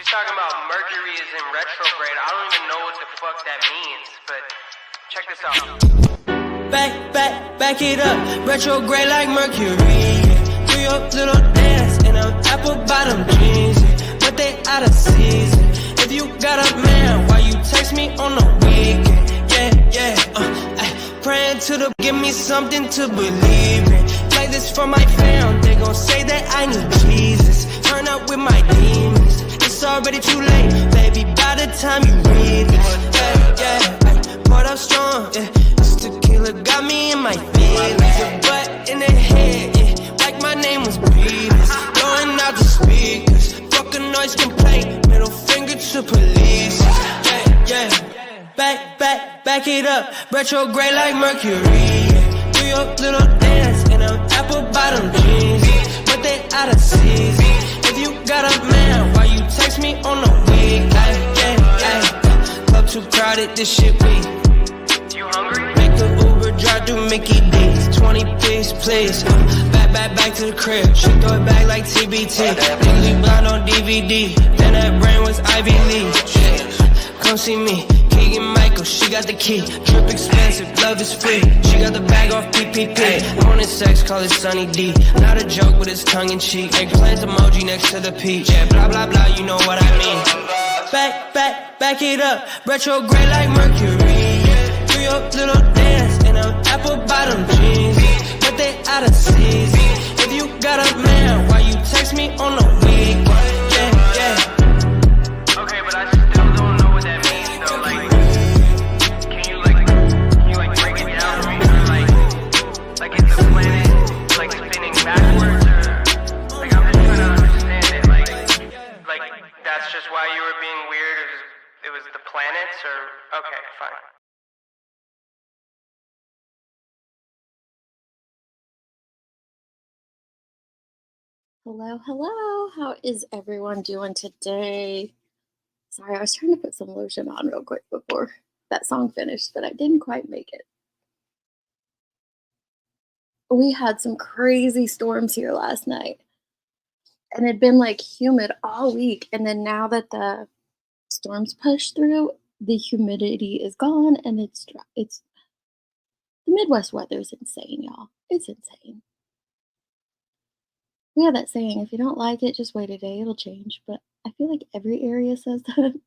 talking about Mercury is in retrograde. I don't even know what the fuck that means, but check this out. Back it up, retrograde like Mercury. Do your little dance in them apple bottom jeans, but they out of season. If you got a man, why you text me on the weekend? Praying to the give me something to believe in. Play this for my fam, they gon' say that I need Jesus. Turn up with my demons, it's already too late, baby, by the time you read this. Poured up strong, this tequila got me in my feelings. Your butt in the head, like my name was Beavis. Blowing out the speakers, fuck a noise complaint, middle finger to police. Back it up, retrograde like Mercury. Do your little dance in them apple bottom jeans, but they out of season. If you got a man, why you text me on the week? Club too crowded, this shit weak. You hungry? Make the Uber drive through Mickey D's, 20 piece, please. Back to the crib, she throw it back like TBT. Legally blind on DVD, then that brain was Ivy League. Come see me, Keegan Michael, she got the key. Trip expensive, love is free. She got the bag off PPP. Wanted sex, call it Sunny D. Not a joke, but it's tongue in cheek. Eggplant emoji next to the peach. Yeah, blah blah blah, you know what I mean. Back it up, retrograde like Mercury. Do your little dance in them apple bottom jeans, but they out of season. If you got a man, why you text me on the week? Okay, but I still don't know what that means though. Like, can you break it down for me? Like is the planet like spinning backwards, or like I'm just trying to understand it. Like that's just why you were being weird. It was the planets, or okay, fine. Hello. How is everyone doing today? Sorry, I was trying to put some lotion on real quick before that song finished, but I didn't quite make it. We had some crazy storms here last night, and it'd been like humid all week. And then now that the storms pushed through, the humidity is gone and it's dry. It's the Midwest weather is insane, y'all. It's insane. We have that saying, if you don't like it, just wait a day, it'll change. But I feel like every area says that.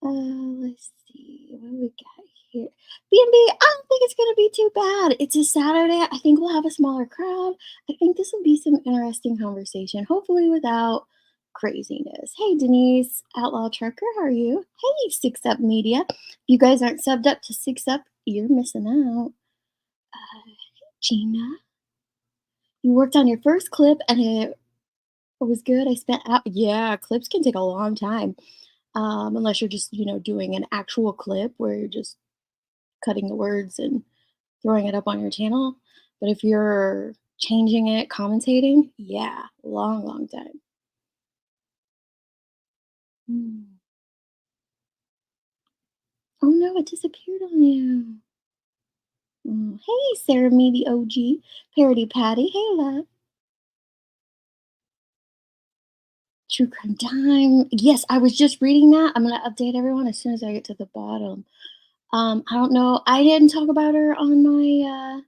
Let's see, what do we got here? B&B, I don't think it's going to be too bad. It's a Saturday. I think we'll have a smaller crowd. I think this will be some interesting conversation, hopefully without craziness. Hey, Denise, Outlaw Trucker, how are you? Hey, 6 Up Media. If you guys aren't subbed up to 6 Up, you're missing out. Hey, Gina. You worked on your first clip and it was good. I spent out. Yeah, clips can take a long time. Unless you're just, doing an actual clip where you're just cutting the words and throwing it up on your channel. But if you're changing it, commentating, yeah, long time. Oh no, it disappeared on you. Hey, Sarah Me the OG, Parody Patty. Hey, love. True Crime Time. Yes, I was just reading that. I'm going to update everyone as soon as I get to the bottom. I don't know. I didn't talk about her on my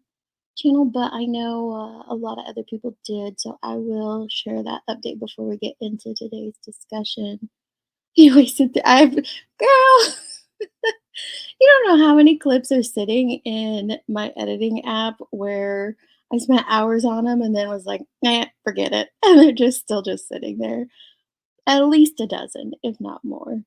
channel, but I know a lot of other people did. So I will share that update before we get into today's discussion. You wasted girl. You don't know how many clips are sitting in my editing app where I spent hours on them and then was like, forget it. And they're still sitting there. At least a dozen, if not more.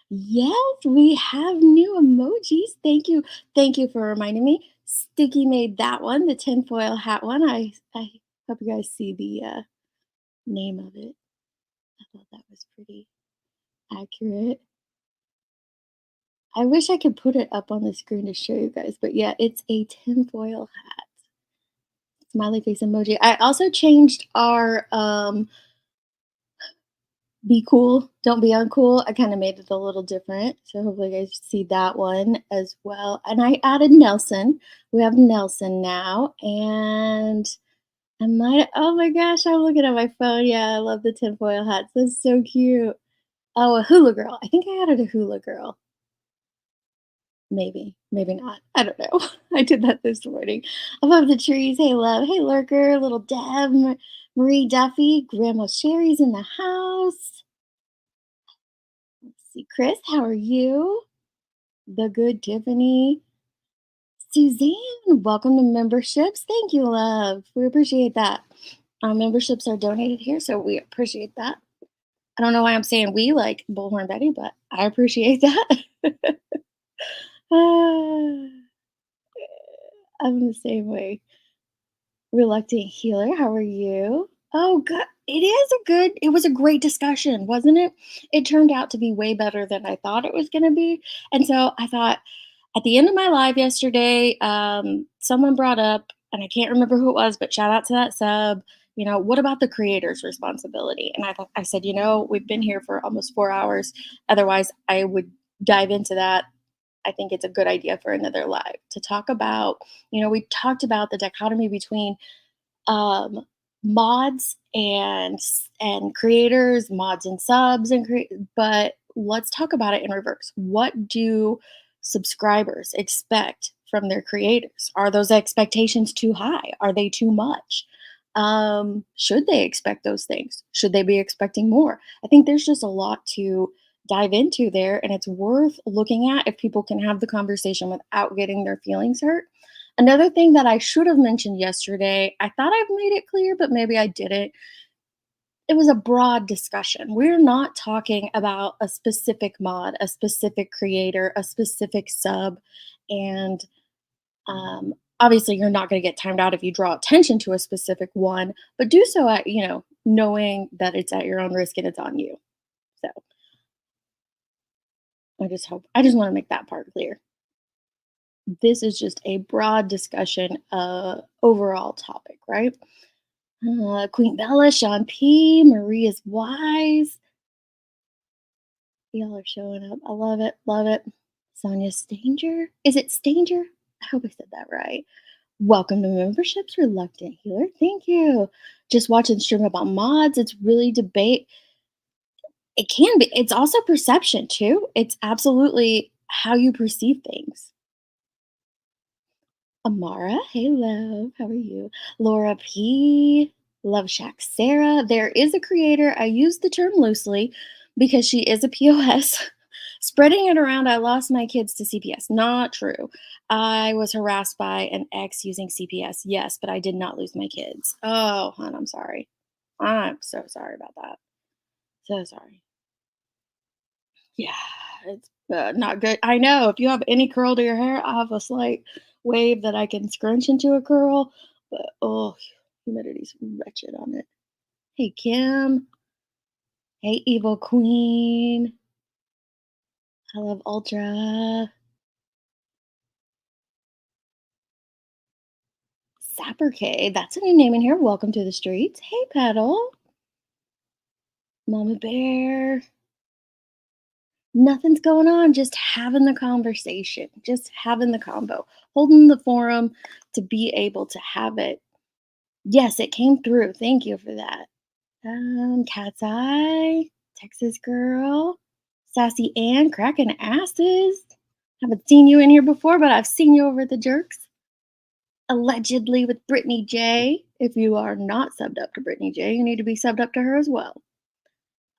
Yes, we have new emojis. Thank you. Thank you for reminding me. Sticky made that one, the tinfoil hat one. I hope you guys see the name of it. I thought that was pretty accurate. I wish I could put it up on the screen to show you guys, but yeah, it's a tinfoil hat. Smiley face emoji. I also changed our be cool, don't be uncool. I kind of made it a little different. So hopefully you guys see that one as well. And I added Nelson. We have Nelson now. And I might oh my gosh, I'm looking at my phone. Yeah, I love the tinfoil hats. That's so cute. Oh, a hula girl. I think I added a hula girl. Maybe, maybe not. I don't know. I did that this morning. Above the trees. Hey, love. Hey, lurker. Little Deb. Marie Duffy. Grandma Sherry's in the house. Let's see. Chris, how are you? The good Tiffany. Suzanne, welcome to memberships. Thank you, love. We appreciate that. Our memberships are donated here, so we appreciate that. I don't know why I'm saying we like Bullhorn Betty, but I appreciate that. Ah, I'm the same way. Reluctant healer, how are you? Oh, good. It was a great discussion, wasn't it? It turned out to be way better than I thought it was going to be. And so I thought at the end of my live yesterday, someone brought up, and I can't remember who it was, but shout out to that sub. What about the creator's responsibility? And I said, we've been here for almost 4 hours. Otherwise, I would dive into that. I think it's a good idea for another live to talk about. We talked about the dichotomy between um, mods and creators, mods and subs, but let's talk about it in reverse. What do subscribers expect from their creators? Are those expectations too high? Are they too much? Should they expect those things? Should they be expecting more? I think there's just a lot to dive into there, and it's worth looking at if people can have the conversation without getting their feelings hurt. Another thing that I should have mentioned yesterday, I thought I've made it clear, but maybe I didn't. It was a broad discussion. We're not talking about a specific mod, a specific creator, a specific sub. And obviously, you're not going to get timed out if you draw attention to a specific one, but do so at, knowing that it's at your own risk and it's on you. So I just want to make that part clear. This is just a broad discussion, overall topic, right? Queen Bella, Sean P, Maria's Wise. Y'all are showing up. I love it. Love it. Sonia Stanger. Is it Stanger? I hope I said that right. Welcome to memberships, Reluctant Healer. Thank you. Just watching the stream about mods. It's really debate. It can be. It's also perception too. It's absolutely how you perceive things. Amara, hey love, how are you? Laura P, Love Shack Sarah. There is a creator. I use the term loosely because she is a POS. Spreading it around, I lost my kids to CPS. Not true. I was harassed by an ex using CPS. Yes, but I did not lose my kids. Oh, hon, I'm sorry. I'm so sorry about that. So sorry. Yeah, it's not good. I know if you have any curl to your hair, I have a slight wave that I can scrunch into a curl, but oh, humidity's wretched on it. Hey, Kim. Hey, Evil Queen. I love Ultra. Sapper K. That's a new name in here. Welcome to the streets. Hey, Petal. Mama Bear. Nothing's going on. Just having the conversation. Just having the combo. Holding the forum to be able to have it. Yes, it came through. Thank you for that. Cat's Eye, Texas Girl, Sassy Ann, cracking asses. Haven't seen you in here before, but I've seen you over at the Jerks. Allegedly with Brittany J. If you are not subbed up to Brittany J, you need to be subbed up to her as well.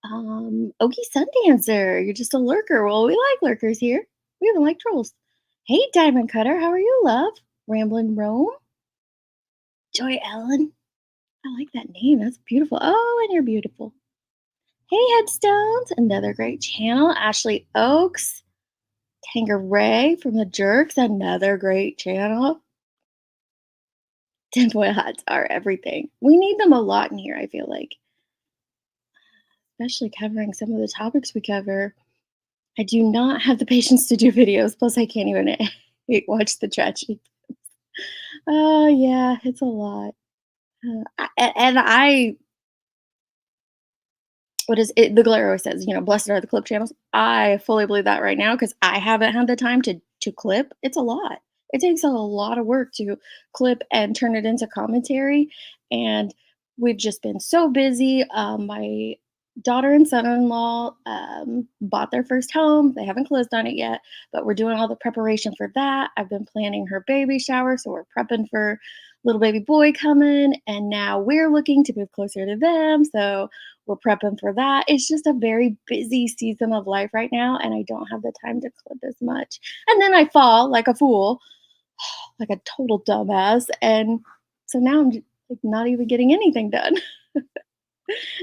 Okie Sundancer, you're just a lurker. Well, we like lurkers here. We even like trolls. Hey, Diamond Cutter, how are you, love? Ramblin' Rome. Joy Ellen. I like that name. That's beautiful. Oh, and you're beautiful. Hey, Headstones. Another great channel. Ashley Oaks. Tangeray from the Jerks. Another great channel. Tinfoil hats are everything. We need them a lot in here, I feel like. Especially covering some of the topics we cover. I do not have the patience to do videos. Plus, I can't even watch the tragedy. Oh, yeah, it's a lot. And I what is it? The Glare always says, blessed are the clip channels. I fully believe that right now because I haven't had the time to clip. It's a lot. It takes a lot of work to clip and turn it into commentary, and we've just been so busy. My daughter and son-in-law bought their first home. They haven't closed on it yet, but we're doing all the preparation for that. I've been planning her baby shower, so we're prepping for little baby boy coming, and now we're looking to move closer to them, so we're prepping for that. It's just a very busy season of life right now, and I don't have the time to clip as much. And then I fall like a fool, like a total dumbass, and so now I'm like not even getting anything done.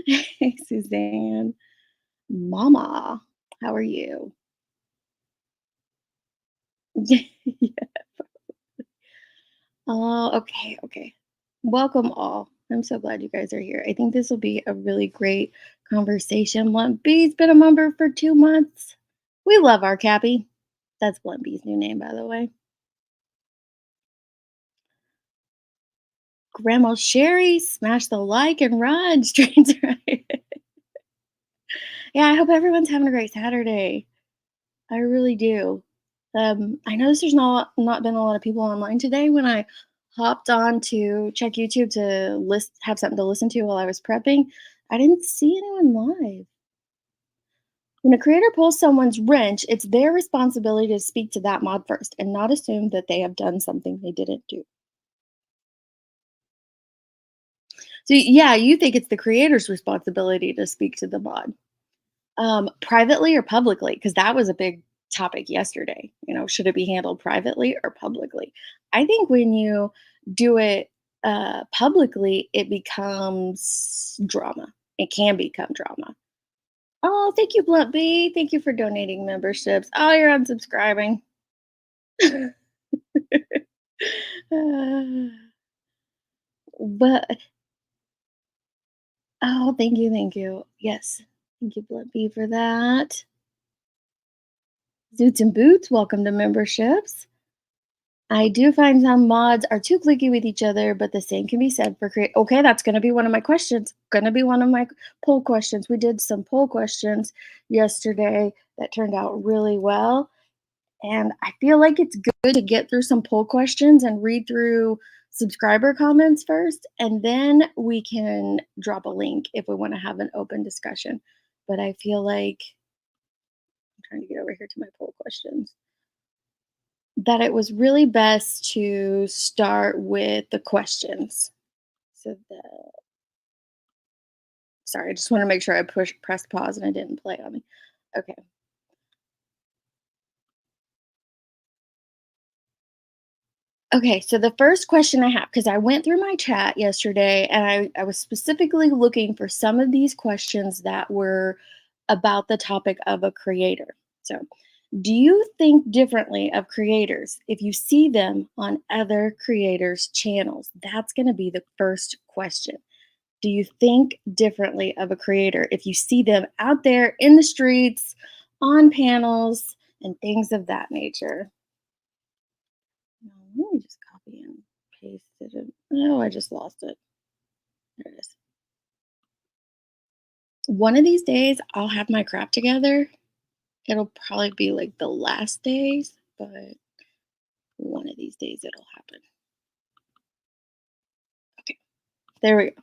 Hey, Suzanne, Mama, how are you? Yeah. Oh, okay, okay. Welcome all. I'm so glad you guys are here. I think this will be a really great conversation. Blunt B's been a member for 2 months. We love our Cappy. That's Blunt B's new name, by the way. Grandma Sherry, smash the like and run. Strains right. Yeah, I hope everyone's having a great Saturday. I really do. I noticed there's not been a lot of people online today. When I hopped on to check YouTube to have something to listen to while I was prepping, I didn't see anyone live. When a creator pulls someone's wrench, it's their responsibility to speak to that mod first and not assume that they have done something they didn't do. So yeah, you think it's the creator's responsibility to speak to the mod. Privately or publicly? Because that was a big topic yesterday. Should it be handled privately or publicly? I think when you do it publicly, it becomes drama. It can become drama. Oh, thank you, Blunt B. Thank you for donating memberships. Oh, you're unsubscribing. But oh, thank you, thank you. Yes, thank you, Blunt B, for that. Zoots and Boots, welcome to memberships. I do find some mods are too clicky with each other, but the same can be said for create. Okay, that's going to be one of my questions. Going to be one of my poll questions. We did some poll questions yesterday that turned out really well, and I feel like it's good to get through some poll questions and read through subscriber comments first, and then we can drop a link if we want to have an open discussion. But I feel like I'm trying to get over here to my poll questions. That it was really best to start with the questions. So sorry, I just want to make sure I pressed pause and I didn't play on me. Okay. Okay, so the first question I have, because I went through my chat yesterday and I was specifically looking for some of these questions that were about the topic of a creator. So, do you think differently of creators if you see them on other creators' channels? That's going to be the first question. Do you think differently of a creator if you see them out there in the streets, on panels, and things of that nature? Let me just copy and paste it. Oh, I just lost it. There it is. One of these days, I'll have my crap together. It'll probably be like the last days, but one of these days it'll happen. Okay, there we go.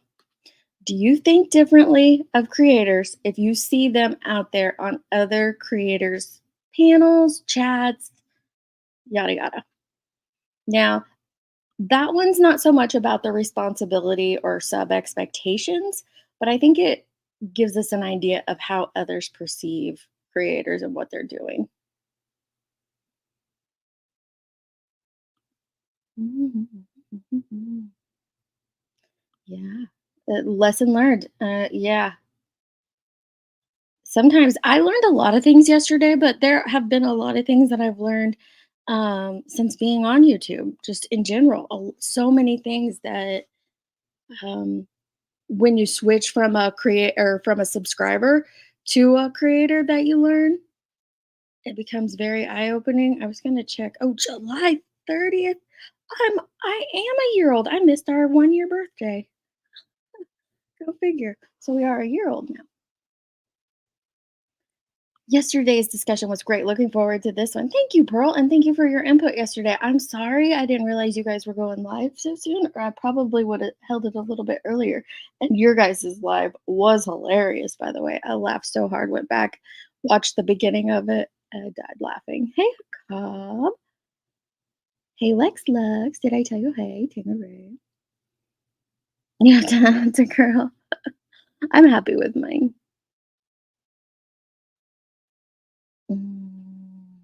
Do you think differently of creators if you see them out there on other creators' panels, chats, yada yada? Now, that one's not so much about the responsibility or sub expectations, but I think it gives us an idea of how others perceive creators and what they're doing. Yeah. Lesson learned. Yeah. Sometimes I learned a lot of things yesterday, but there have been a lot of things that I've learned since being on YouTube, just in general. So many things that um, when you switch from a creator from a subscriber to a creator that you learn, it becomes very eye-opening. I was gonna check. Oh, July 30th. I am a year old. I missed our 1 year birthday. Go figure. So we are a year old now. Yesterday's discussion was great. Looking forward to this one. Thank you, Pearl, and thank you for your input yesterday. I'm sorry I didn't realize you guys were going live so soon, or I probably would have held it a little bit earlier. And your guys' live was hilarious, by the way. I laughed so hard, went back, watched the beginning of it, and I died laughing. Hey, Cobb. Hey, Lex Lux. Did I tell you hey, Tangeray? Yeah, it's a girl. I'm happy with mine. Mm.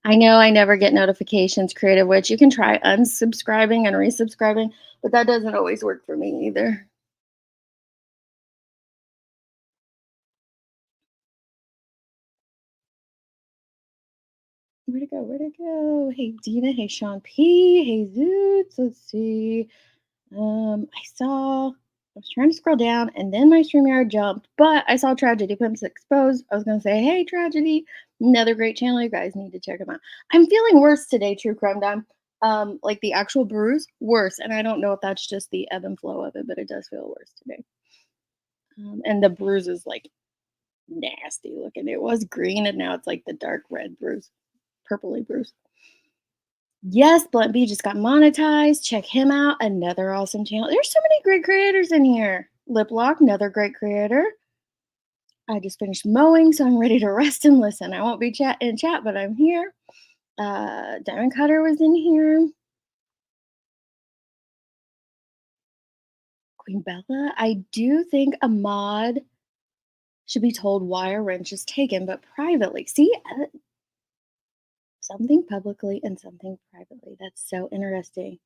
I know I never get notifications, Creative Witch. You can try unsubscribing and resubscribing, but that doesn't always work for me either. Where'd it go? Where'd it go? Hey, Dina. Hey, Sean P. Hey, Zoots. Let's see. I was trying to scroll down and then my StreamYard jumped, but I saw Tragedy Pimps Exposed. I was going to say, hey, Tragedy, another great channel. You guys need to check them out. I'm feeling worse today, True Crime Dime. Like the actual bruise, worse. And I don't know if that's just the ebb and flow of it, but it does feel worse today. And the bruise is like nasty looking. It was green and now it's like the dark red bruise, purpley bruise. Yes, Blunt B just got monetized. Check him out. Another awesome channel. There's so many great creators in here. Liplock, another great creator. I just finished mowing, so I'm ready to rest and listen. I won't be in chat, but I'm here. Diamond Cutter was in here. Queen Bella. I do think a mod should be told why a wrench is taken, but privately. See, something publicly and something privately. That's so interesting.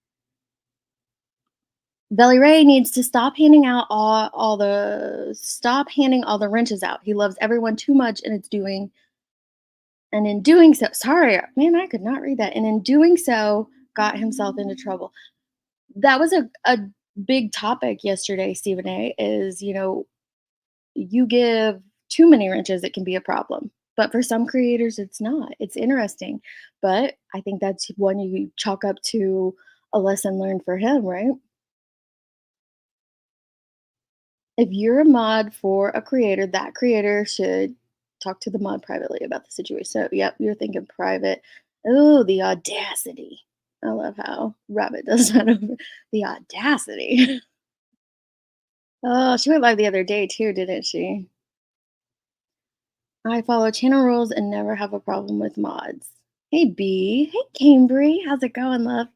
Belly Ray needs to stop handing out all the stop handing all the wrenches out. He loves everyone too much, and in doing so, sorry, man, I could not read that. And in doing so, got himself into trouble. That was a big topic yesterday, Stephen A. Is you give too many wrenches, it can be a problem. But for some creators, it's not. It's interesting, but I think that's one you chalk up to a lesson learned for him, right? If you're a mod for a creator, that creator should talk to the mod privately about the situation. So, yep, you're thinking private. Oh, the audacity. I love how Rabbit does that. The audacity. Oh, she went live the other day too, didn't she? I follow channel rules and never have a problem with mods. Hey, B. Hey, Cambry. How's it going, love?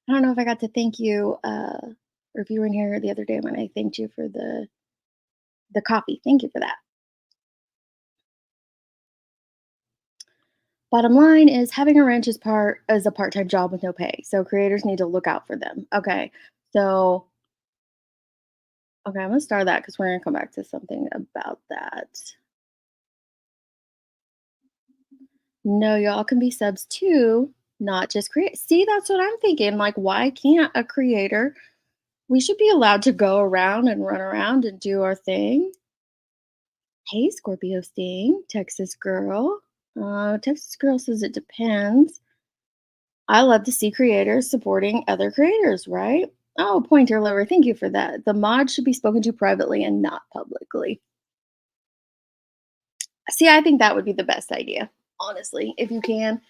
I don't know if I got to thank you, or if you were in here the other day when I thanked you for the coffee. Thank you for that. Bottom line is having a wrench is a part-time job with no pay. So creators need to look out for them. Okay. So I'm gonna start that because we're gonna come back to something about that. No, y'all can be subs too, not just create. See, that's what I'm thinking. Like, why can't a creator? We should be allowed to go around and run around and do our thing. Hey, Scorpio Sting, Texas girl. Texas girl says it depends. I love to see creators supporting other creators, right? Oh, Pointer Lover, thank you for that. The mod should be spoken to privately and not publicly. See, I think that would be the best idea, honestly. If you can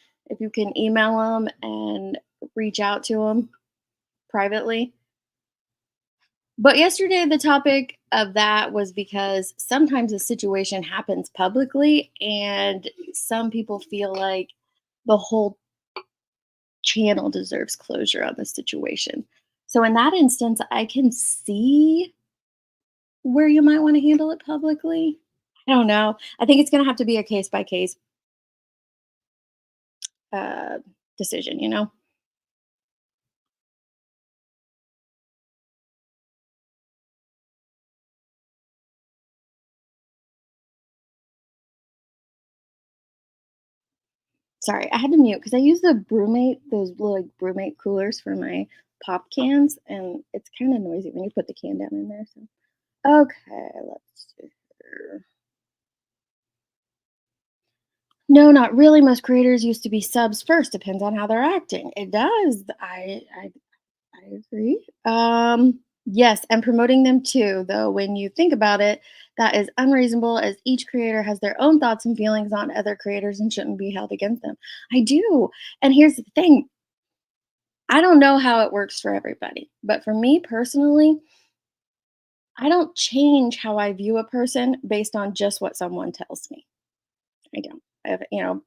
email them and reach out to them privately. But yesterday, the topic of that was because sometimes a situation happens publicly, and some people feel like the whole channel deserves closure on the situation. So in that instance, I can see where you might want to handle it publicly. I don't know. I think it's going to have to be a case by case decision, you know? Sorry, I had to mute because I use the Brewmate, those little like Brewmate coolers for my pop cans, and it's kind of noisy when you put the can down in there. So, okay, let's see here. No, not really. Most creators used to be subs first. Depends on how they're acting. It does. I agree. Yes, and promoting them too, though when you think about it, that is unreasonable as each creator has their own thoughts and feelings on other creators and shouldn't be held against them. I do. And here's the thing, I don't know how it works for everybody, but for me personally, I don't change how I view a person based on just what someone tells me. I don't. I have,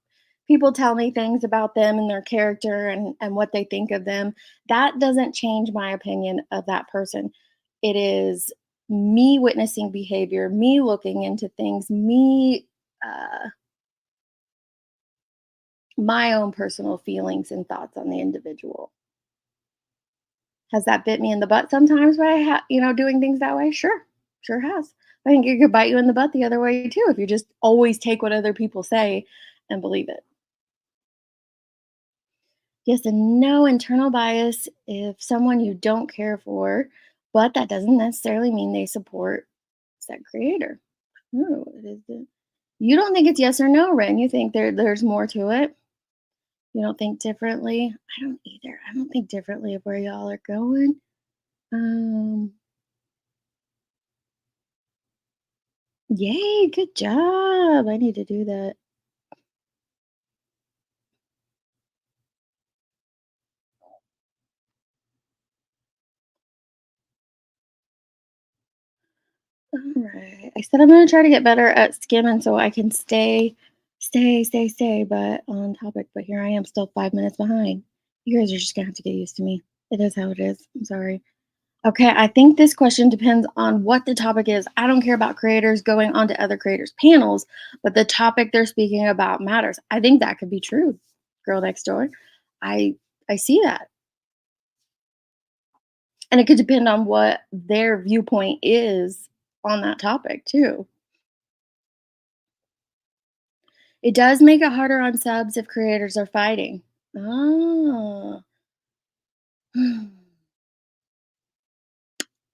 people tell me things about them and their character and what they think of them. That doesn't change my opinion of that person. It is me witnessing behavior, me looking into things, me my own personal feelings and thoughts on the individual. Has that bit me in the butt sometimes by doing things that way? Sure. Sure has. I think it could bite you in the butt the other way too if you just always take what other people say and believe it. Yes, and no internal bias if someone you don't care for, but that doesn't necessarily mean they support said creator. No, it is the you don't think it's yes or no, Ren. You think there's more to it. You don't think differently. I don't either. I don't think differently of where y'all are going. Um, Yay, good job. I need to do that. Alright. I said I'm gonna try to get better at skimming so I can stay, but on topic, but here I am still 5 minutes behind. You guys are just gonna have to get used to me. It is how it is. I'm sorry. Okay, I think this question depends on what the topic is. I don't care about creators going onto other creators' panels, but the topic they're speaking about matters. I think that could be true, girl next door. I I see that. And it could depend on what their viewpoint is on that topic too. It does make it harder on subs if creators are fighting. Oh.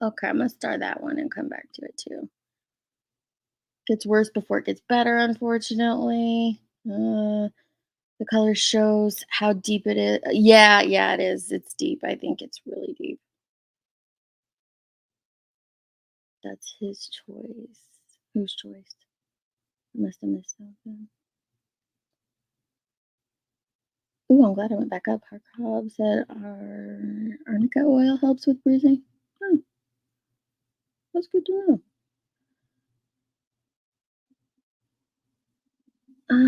Okay, I'm gonna start that one and come back to it too. Gets worse before it gets better, unfortunately. The color shows how deep it is. Yeah, yeah, it is. It's deep. I think it's really deep. That's his choice. Whose choice? I must have missed something. Ooh, I'm glad I went back up. Our Cobb said arnica oil helps with bruising. Oh, that's good to know.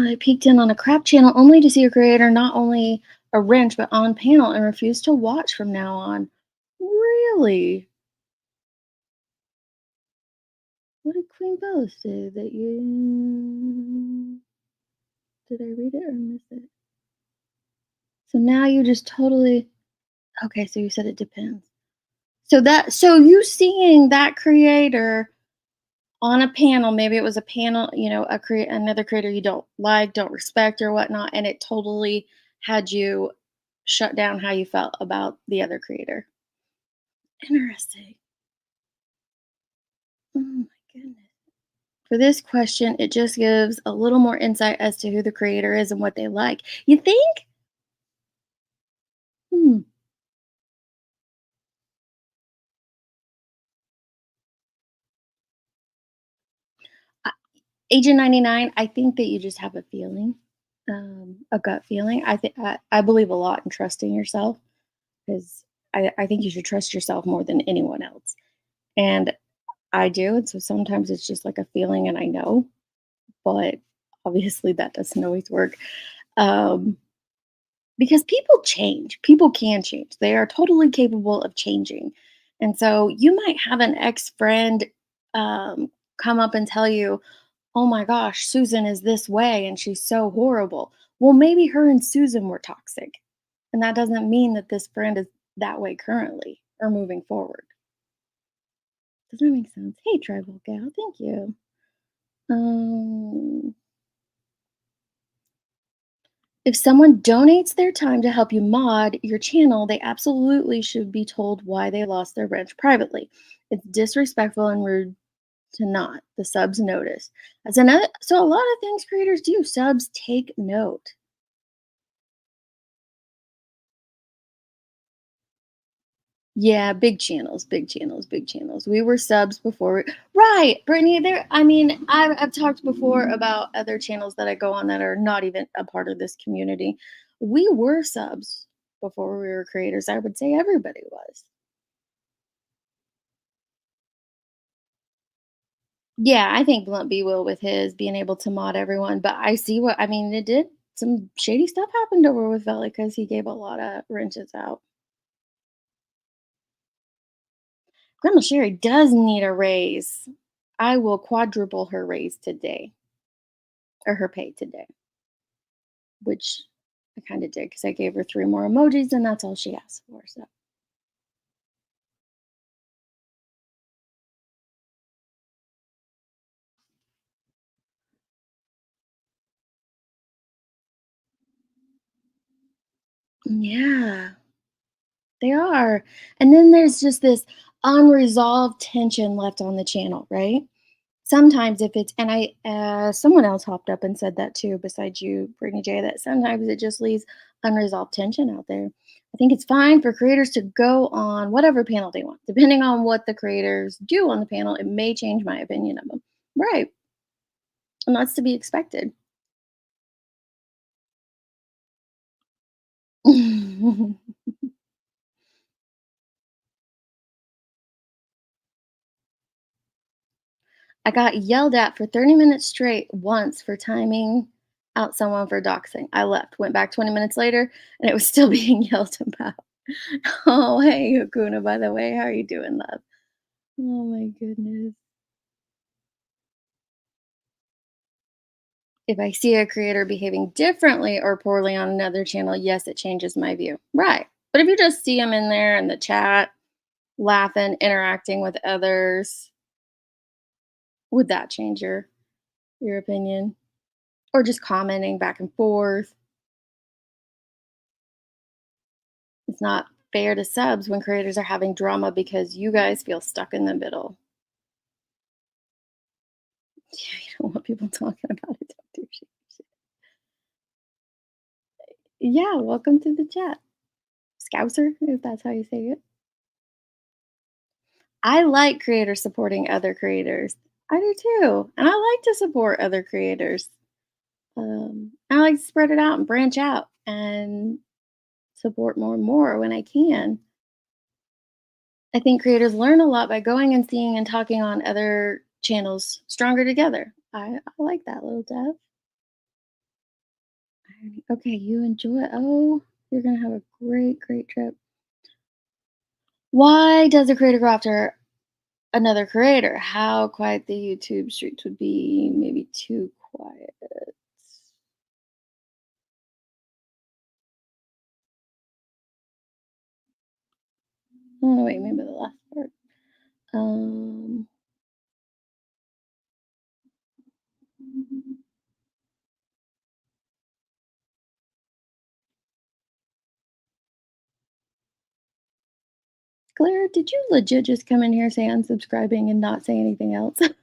I peeked in on a crap channel only to see a creator not only a wrench but on panel and refused to watch from now on. Really? What did Queen Bella say that you did I read it or miss it? So now you just totally okay, so you said it depends. So you seeing that creator on a panel, maybe it was a panel, another creator you don't like, don't respect or whatnot, and it totally had you shut down how you felt about the other creator. Interesting. Oh my goodness. For this question, it just gives a little more insight as to who the creator is and what they like. You think? Hmm. I- Agent 99, I think that you just have a feeling, a gut feeling. I believe a lot in trusting yourself because I think you should trust yourself more than anyone else. And I do. And so sometimes it's just like a feeling and I know, but obviously that doesn't always work. Um, because people change. People can change. They are totally capable of changing. And so you might have an ex friend come up and tell you, oh my gosh, Susan is this way and she's so horrible. Well, maybe her and Susan were toxic. And that doesn't mean that this friend is that way currently or moving forward. Does that make sense? Hey, tribal gal, thank you. Um, if someone donates their time to help you mod your channel, they absolutely should be told why they lost their wrench privately. It's disrespectful and rude to not. The subs notice. That's another. So a lot of things creators do. Subs take note. Yeah, big channels, big channels, big channels. We were subs before. Right, Brittany. There. I mean, I've talked before about other channels that I go on that are not even a part of this community. We were subs before we were creators. I would say everybody was. Yeah, I think Blunt B will with his being able to mod everyone, but I see what I mean. It did some shady stuff happened over with Vela because he gave a lot of wrenches out. Grandma Sherry does need a raise. I will quadruple her raise today or her pay today, which I kind of did because I gave her 3 more emojis and that's all she asked for. So, yeah, they are. And then there's just this unresolved tension left on the channel, right? Sometimes if it's and I someone else hopped up and said that too besides you, Brittany J, that sometimes it just leaves unresolved tension out there. I think it's fine for creators to go on whatever panel they want. Depending on what the creators do on the panel, it may change my opinion of them. Right. And that's to be expected. I got yelled at for 30 minutes straight once for timing out someone for doxing. I left, went back 20 minutes later, and it was still being yelled about. Oh, hey, Hakuna, by the way. How are you doing, love? Oh, my goodness. If I see a creator behaving differently or poorly on another channel, yes, it changes my view. Right. But if you just see them in there in the chat, laughing, interacting with others, would that change your opinion? Or just commenting back and forth? It's not fair to subs when creators are having drama because you guys feel stuck in the middle. Yeah, you don't want people talking about it. Don't do shit. Yeah, welcome to the chat. Scouser, if that's how you say it. I like creators supporting other creators. I do too. And I like to support other creators. I like to spread it out and branch out and support more and more when I can. I think creators learn a lot by going and seeing and talking on other channels stronger together. I like that little Dev. Okay, you enjoy. Oh, you're gonna have a great, great trip. Why does a creator go after another creator? How quiet the YouTube streets would be, maybe too quiet. Oh wait, maybe the last part. Um, Claire, did you legit just come in here, say unsubscribing, and not say anything else? I'm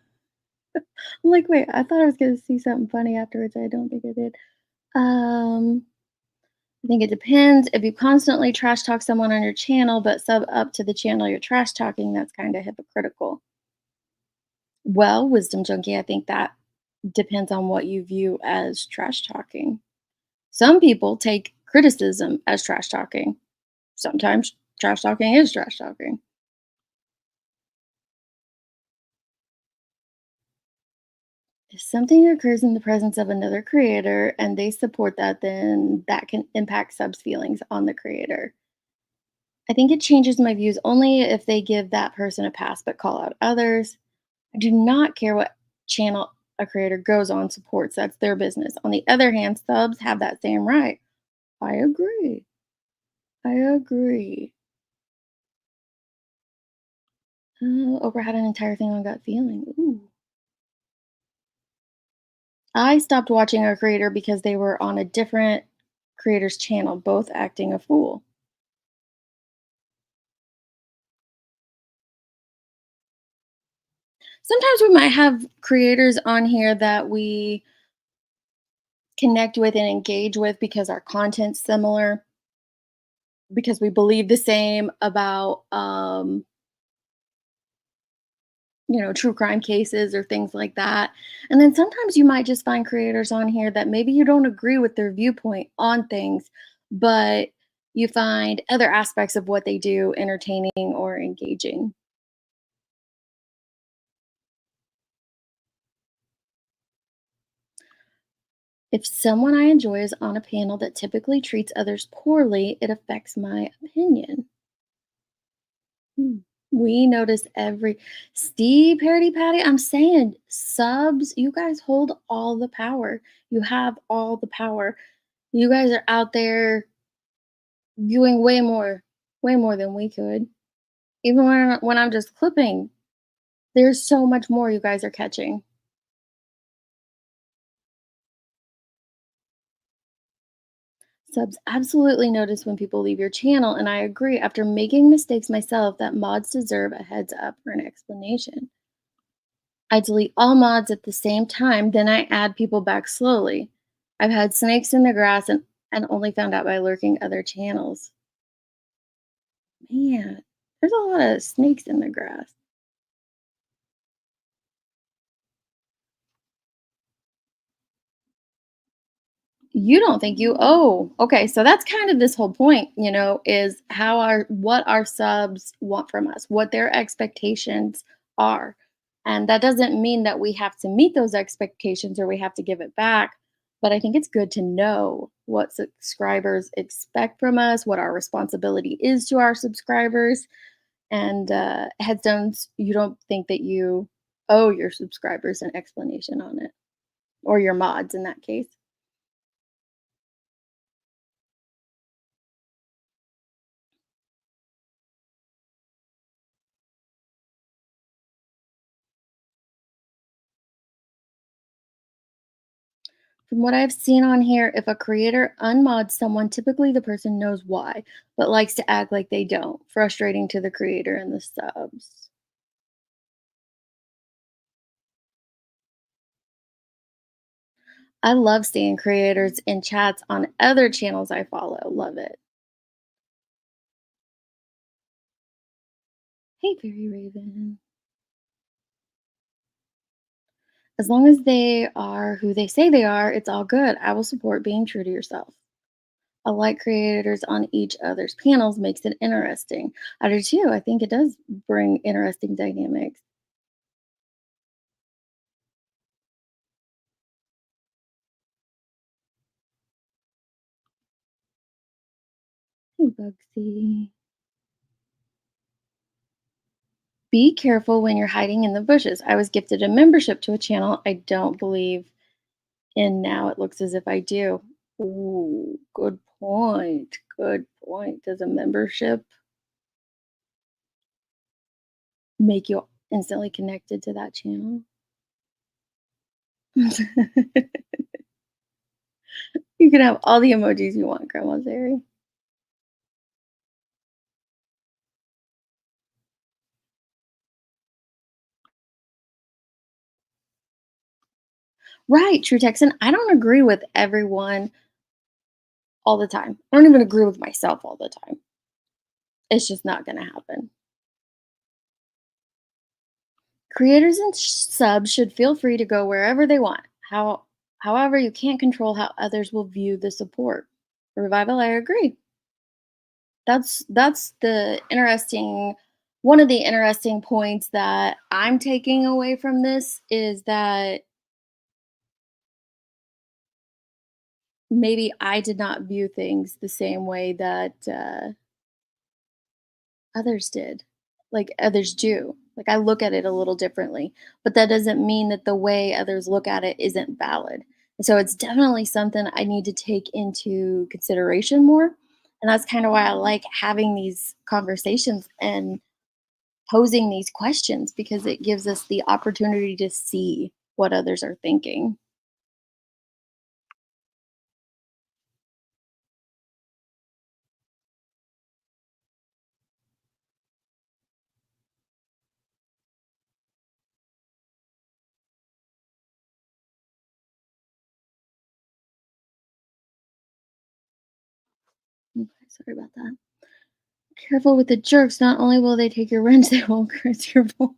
like, wait, I thought I was gonna see something funny afterwards. I don't think I did. Um, I think it depends. If you constantly trash talk someone on your channel, but sub up to the channel you're trash talking, that's kind of hypocritical. Well, Wisdom Junkie, I think that depends on what you view as trash talking. Some people take criticism as trash talking. Sometimes trash talking is trash talking. If something occurs in the presence of another creator and they support that, then that can impact subs' feelings on the creator. I think it changes my views only if they give that person a pass but call out others. I do not care what channel a creator goes on supports. That's their business. On the other hand, subs have that same right. I agree. I agree. Oprah had an entire thing on gut feeling. Ooh. I stopped watching a creator because they were on a different creator's channel, both acting a fool. Sometimes we might have creators on here that we connect with and engage with because our content's similar. because we believe the same about true crime cases or things like that. And then sometimes you might just find creators on here that maybe you don't agree with their viewpoint on things, but you find other aspects of what they do entertaining or engaging. If someone I enjoy is on a panel that typically treats others poorly, it affects my opinion. Hmm. We notice every Steve Parody Patty. I'm saying subs, you guys hold all the power. You have all the power. You guys are out there doing way more than we could. Even when I'm just clipping, there's so much more you guys are catching. Subs absolutely notice when people leave your channel, and I agree. After making mistakes myself, that mods deserve a heads up or an explanation. I delete all mods at the same time, then I add people back slowly. I've had snakes in the grass and only found out by lurking other channels. Man, there's a lot of snakes in the grass. You don't think you okay, so that's kind of this whole point, is what our subs want from us, what their expectations are. And that doesn't mean that we have to meet those expectations or we have to give it back, but I think it's good to know what subscribers expect from us, what our responsibility is to our subscribers, and headstones, you don't think that you owe your subscribers an explanation on it, or your mods in that case. From what I've seen on here, if a creator unmods someone, typically the person knows why, but likes to act like they don't. Frustrating to the creator and the subs. I love seeing creators in chats on other channels I follow. Love it. Hey, Fairy Raven. As long as they are who they say they are, it's all good. I will support being true to yourself. I like creators on each other's panels makes it interesting. I do too. I think it does bring interesting dynamics. Hey, Bugsy. Be careful when you're hiding in the bushes. I was gifted a membership to a channel I don't believe in now. It looks as if I do. Ooh, good point. Good point. Does a membership make you instantly connected to that channel? You can have all the emojis you want, Grandma Zeri. Right, True Texan. I don't agree with everyone all the time. I don't even agree with myself all the time. It's just not going to happen. Creators and subs should feel free to go wherever they want. However, you can't control how others will view the support. Revival, I agree. That's the interesting one of the interesting points that I'm taking away from this is that maybe I did not view things the same way that others did, like others do. Like I look at it a little differently, but that doesn't mean that the way others look at it isn't valid. And so it's definitely something I need to take into consideration more. And that's kind of why I like having these conversations and posing these questions because it gives us the opportunity to see what others are thinking. Okay, sorry about that. Careful with the jerks. Not only will they take your wrench, they will curse your vulva.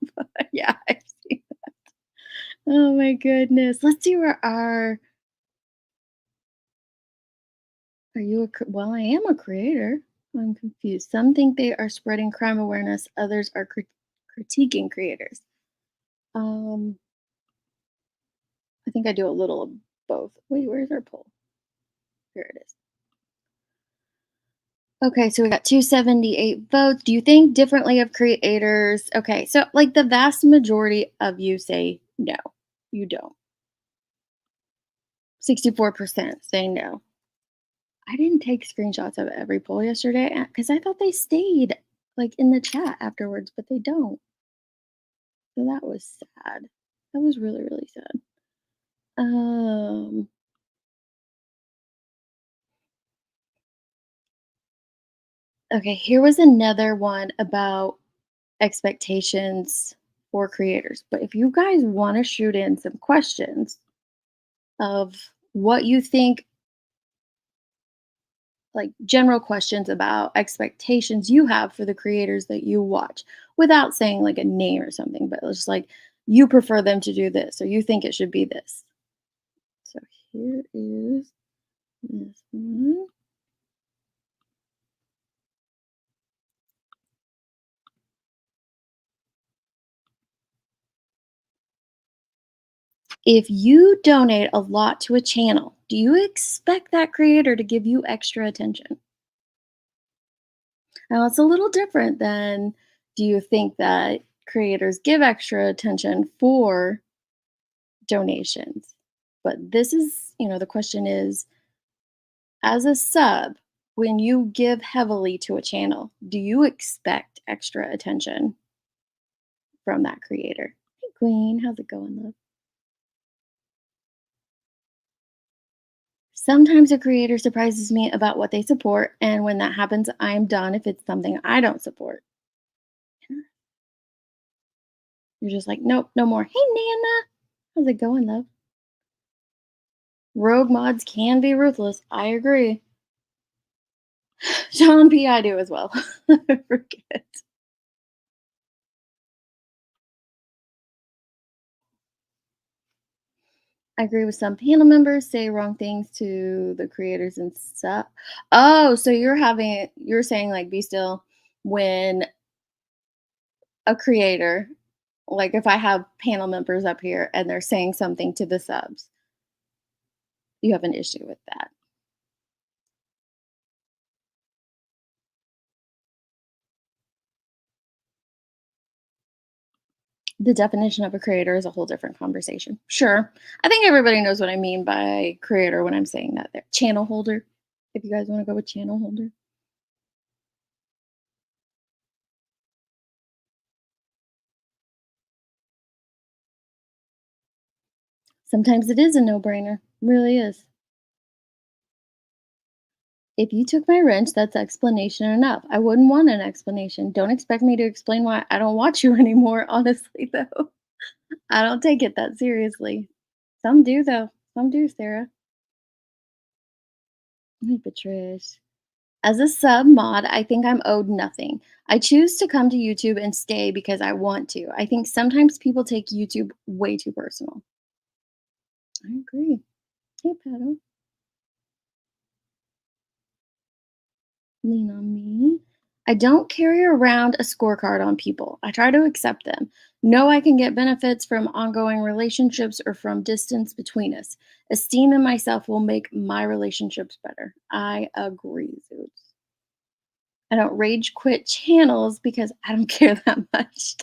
Yeah, I see. Oh my goodness. Let's see where our are you well, I am a creator. I'm confused. Some think they are spreading crime awareness, others are critiquing creators. Um, I think I do a little of both. Wait, where's our poll? Here it is. Okay, so we got 278 votes. Do you think differently of creators? Okay, so like the vast majority of you say no, you don't. 64% say no. I didn't take screenshots of every poll yesterday because I thought they stayed like in the chat afterwards, but they don't. So that was sad. That was really, really sad. Um, okay, here was another one about expectations for creators. But if you guys want to shoot in some questions of what you think, like general questions about expectations you have for the creators that you watch, without saying like a name or something, but it's just like you prefer them to do this or you think it should be this. So here is this one. If you donate a lot to a channel, do you expect that creator to give you extra attention? Now, it's a little different than do you think that creators give extra attention for donations? But this is, the question is as a sub, when you give heavily to a channel, do you expect extra attention from that creator? Hey, Queen, how's it going, love? Sometimes a creator surprises me about what they support, and when that happens, I'm done if it's something I don't support. You're just like, nope, no more. Hey, Nana, how's it going, love? Rogue mods can be ruthless. I agree. Sean P, I do as well. I forget. I agree with some panel members say wrong things to the creators and stuff. Oh, so you're saying like be still when a creator, like if I have panel members up here and they're saying something to the subs, you have an issue with that. The definition of a creator is a whole different conversation. Sure. I think everybody knows what I mean by creator when I'm saying that there. Channel holder, if you guys want to go with channel holder. Sometimes it is a no-brainer. Really is. If you took my wrench, that's explanation enough. I wouldn't want an explanation. Don't expect me to explain why I don't watch you anymore, honestly, though. I don't take it that seriously. Some do, though. Some do, Sarah. Hey, Patrice. As a sub mod, I think I'm owed nothing. I choose to come to YouTube and stay because I want to. I think sometimes people take YouTube way too personal. I agree. Hey, Paddle. Lean on me. I don't carry around a scorecard on people. I try to accept them. Know I can get benefits from ongoing relationships or from distance between us. Esteem in myself will make my relationships better. I agree, Zeus. I don't rage quit channels because I don't care that much.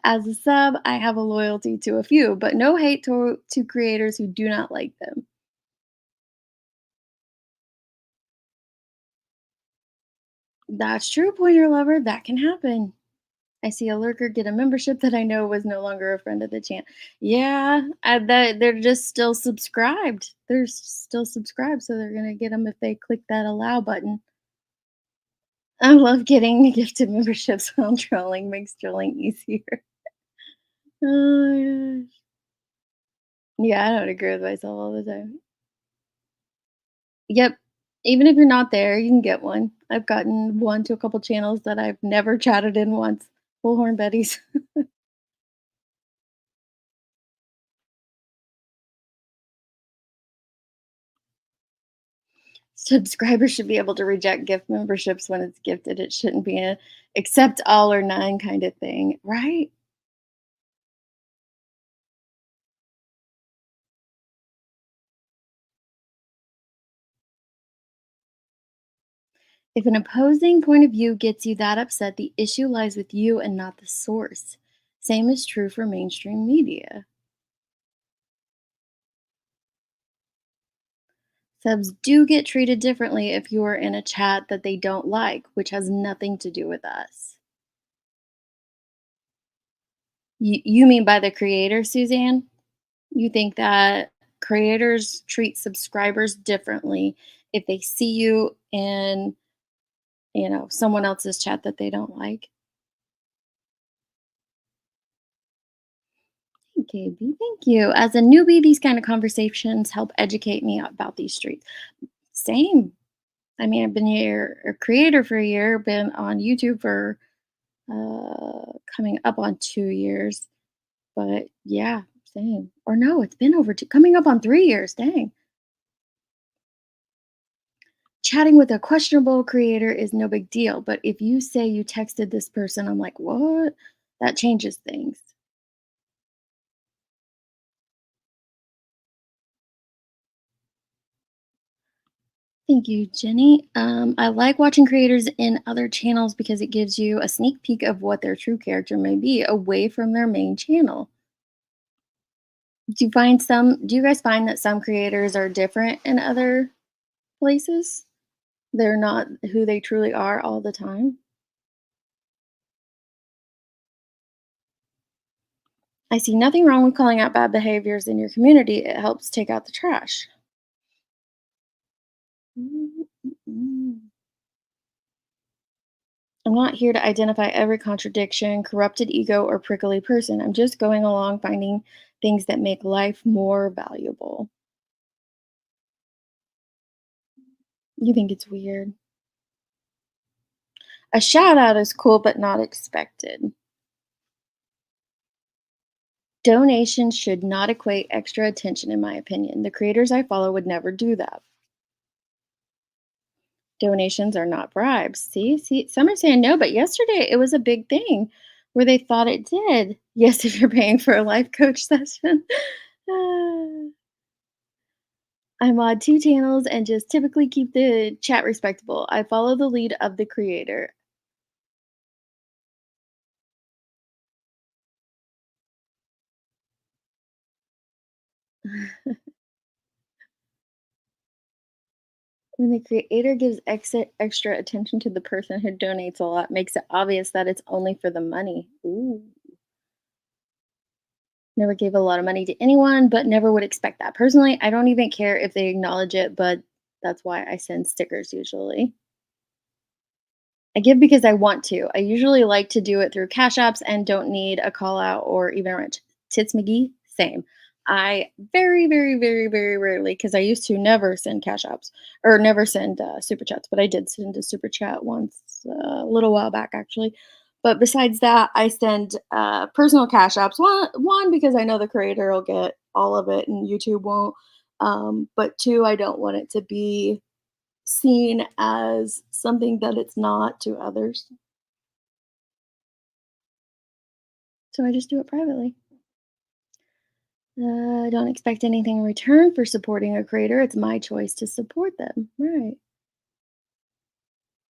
As a sub, I have a loyalty to a few, but no hate to creators who do not like them. That's true, pointer lover. That can happen. I see a lurker get a membership that I know was no longer a friend of the channel. Yeah, that they're just still subscribed. They're still subscribed, so they're gonna get them if they click that allow button. I love getting gifted memberships while trolling. Makes trolling easier. Oh my gosh. Yeah, I don't agree with myself all the time. Yep. Even if you're not there, you can get one. I've gotten one to a couple channels that I've never chatted in once. Bullhorn Betties. Subscribers should be able to reject gift memberships when it's gifted. It shouldn't be a accept all or none kind of thing, right? If an opposing point of view gets you that upset, the issue lies with you and not the source. Same is true for mainstream media. Subs do get treated differently if you are in a chat that they don't like, which has nothing to do with us. You mean by the creator, Suzanne? You think that creators treat subscribers differently if they see you in, someone else's chat that they don't like? Okay, B, thank you. As a newbie, these kind of conversations help educate me about these streets. Same. I mean, I've been here a creator for a year, been on YouTube for coming up on 2 years. But yeah, same. Or no, it's been over coming up on 3 years. Dang. Chatting with a questionable creator is no big deal. But if you say you texted this person, I'm like, what? That changes things. Thank you, Jenny. I like watching creators in other channels because it gives you a sneak peek of what their true character may be away from their main channel. Do you guys find that some creators are different in other places? They're not who they truly are all the time? I see nothing wrong with calling out bad behaviors in your community. It helps take out the trash. Mm, mm, mm. I'm not here to identify every contradiction, corrupted ego, or prickly person. I'm just going along finding things that make life more valuable. You think it's weird? A shout out is cool, but not expected. Donations should not equate extra attention, in my opinion. The creators I follow would never do that. Donations are not bribes. See, some are saying no, but yesterday it was a big thing where they thought it did. Yes, if you're paying for a life coach session. Ah. I mod two channels and just typically keep the chat respectable. I follow the lead of the creator. When the creator gives extra attention to the person who donates a lot, makes it obvious that it's only for the money. Ooh. Never gave a lot of money to anyone, but never would expect that. Personally, I don't even care if they acknowledge it, but that's why I send stickers usually. I give because I want to. I usually like to do it through Cash Apps and don't need a call out or even a wrench. Tits McGee, same. I very, very, very, very rarely, because I used to never send Cash Apps or never send super chats, but I did send a super chat once a little while back, actually. But besides that, I send personal Cash Apps. One, because I know the creator will get all of it and YouTube won't. But two, I don't want it to be seen as something that it's not to others. So I just do it privately. I don't expect anything in return for supporting a creator. It's my choice to support them. Right.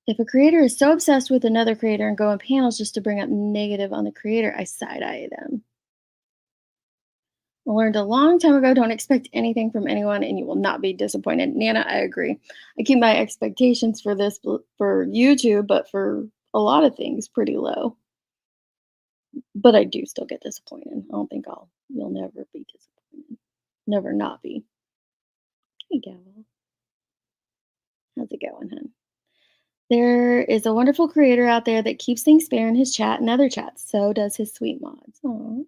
If a creator is so obsessed with another creator and go on panels just to bring up negative on the creator, I side eye them. I learned a long time ago, don't expect anything from anyone and you will not be disappointed. Nana, I agree. I keep my expectations for for YouTube, but for a lot of things, pretty low. But I do still get disappointed. I don't think you'll never be disappointed. Never not be. Hey, Gavel. How's it going, hun? There is a wonderful creator out there that keeps things fair in his chat and other chats. So does his sweet mods. Aw.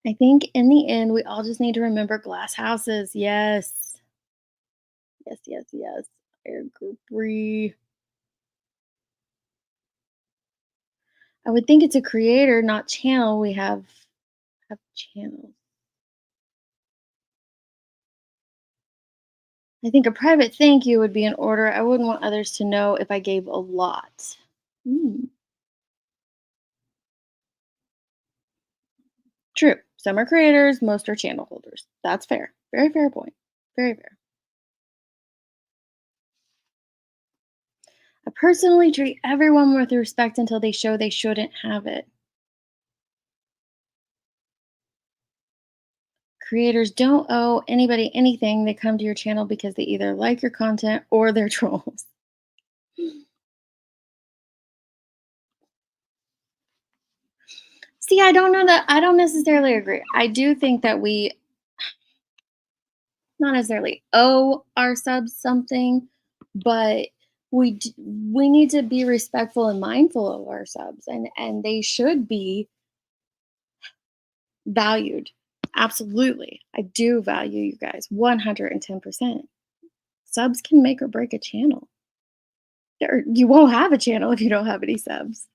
I think in the end, we all just need to remember glass houses. Yes. Yes, yes, yes. agree. I would think it's a creator, not channel. We have channels. I think a private thank you would be in order. I wouldn't want others to know if I gave a lot. Mm, true. Some are creators, most are channel holders. That's fair. Very fair point. Very fair. I personally treat everyone with respect until they show they shouldn't have it. Creators don't owe anybody anything. They come to your channel because they either like your content or they're trolls. See, I don't know that I don't necessarily agree. I do think that we not necessarily owe our subs something, but we need to be respectful and mindful of our subs, and they should be valued. Absolutely. I do value you guys 110%. Subs can make or break a channel. You won't have a channel if you don't have any subs.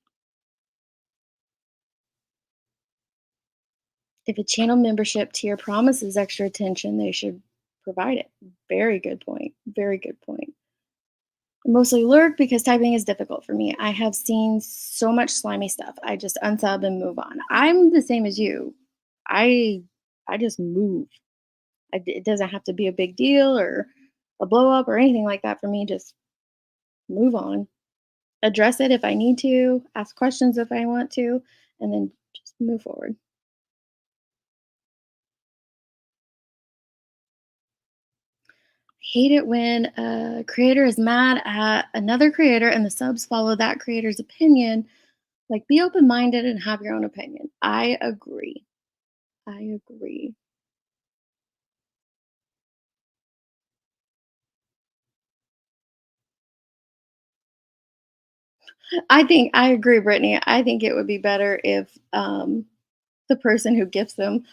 If a channel membership tier promises extra attention, they should provide it. Very good point. Very good point. I mostly lurk because typing is difficult for me. I have seen so much slimy stuff. I just unsub and move on. I'm the same as you. I I just move. It doesn't have to be a big deal or a blow up or anything like that for me. Just move on. Address it if I need to, ask questions if I want to, and then just move forward. Hate it when a creator is mad at another creator and the subs follow that creator's opinion. Like, be open minded and have your own opinion. I agree. I agree. I agree, Brittany. I think it would be better if the person who gifts them,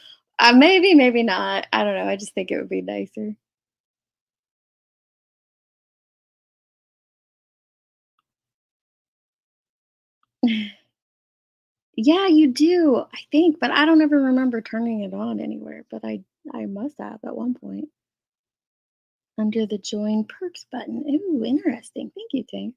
maybe, maybe not. I don't know. I just think it would be nicer. Yeah, you do, I think, but I don't ever remember turning it on anywhere, but I must have at one point. Under the join perks button. Ooh, interesting. Thank you, Tank.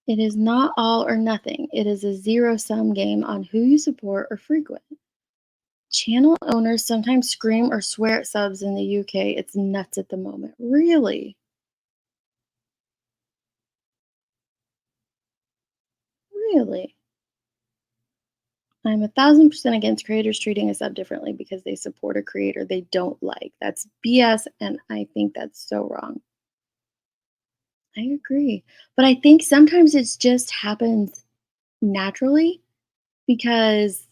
It is not all or nothing. It is a zero sum game on who you support or frequent. Channel owners sometimes scream or swear at subs in the UK. It's nuts at the moment. Really? Really? I'm 1,000% against creators treating a sub differently because they support a creator they don't like. That's BS, and I think that's so wrong. I agree. But I think sometimes it just happens naturally because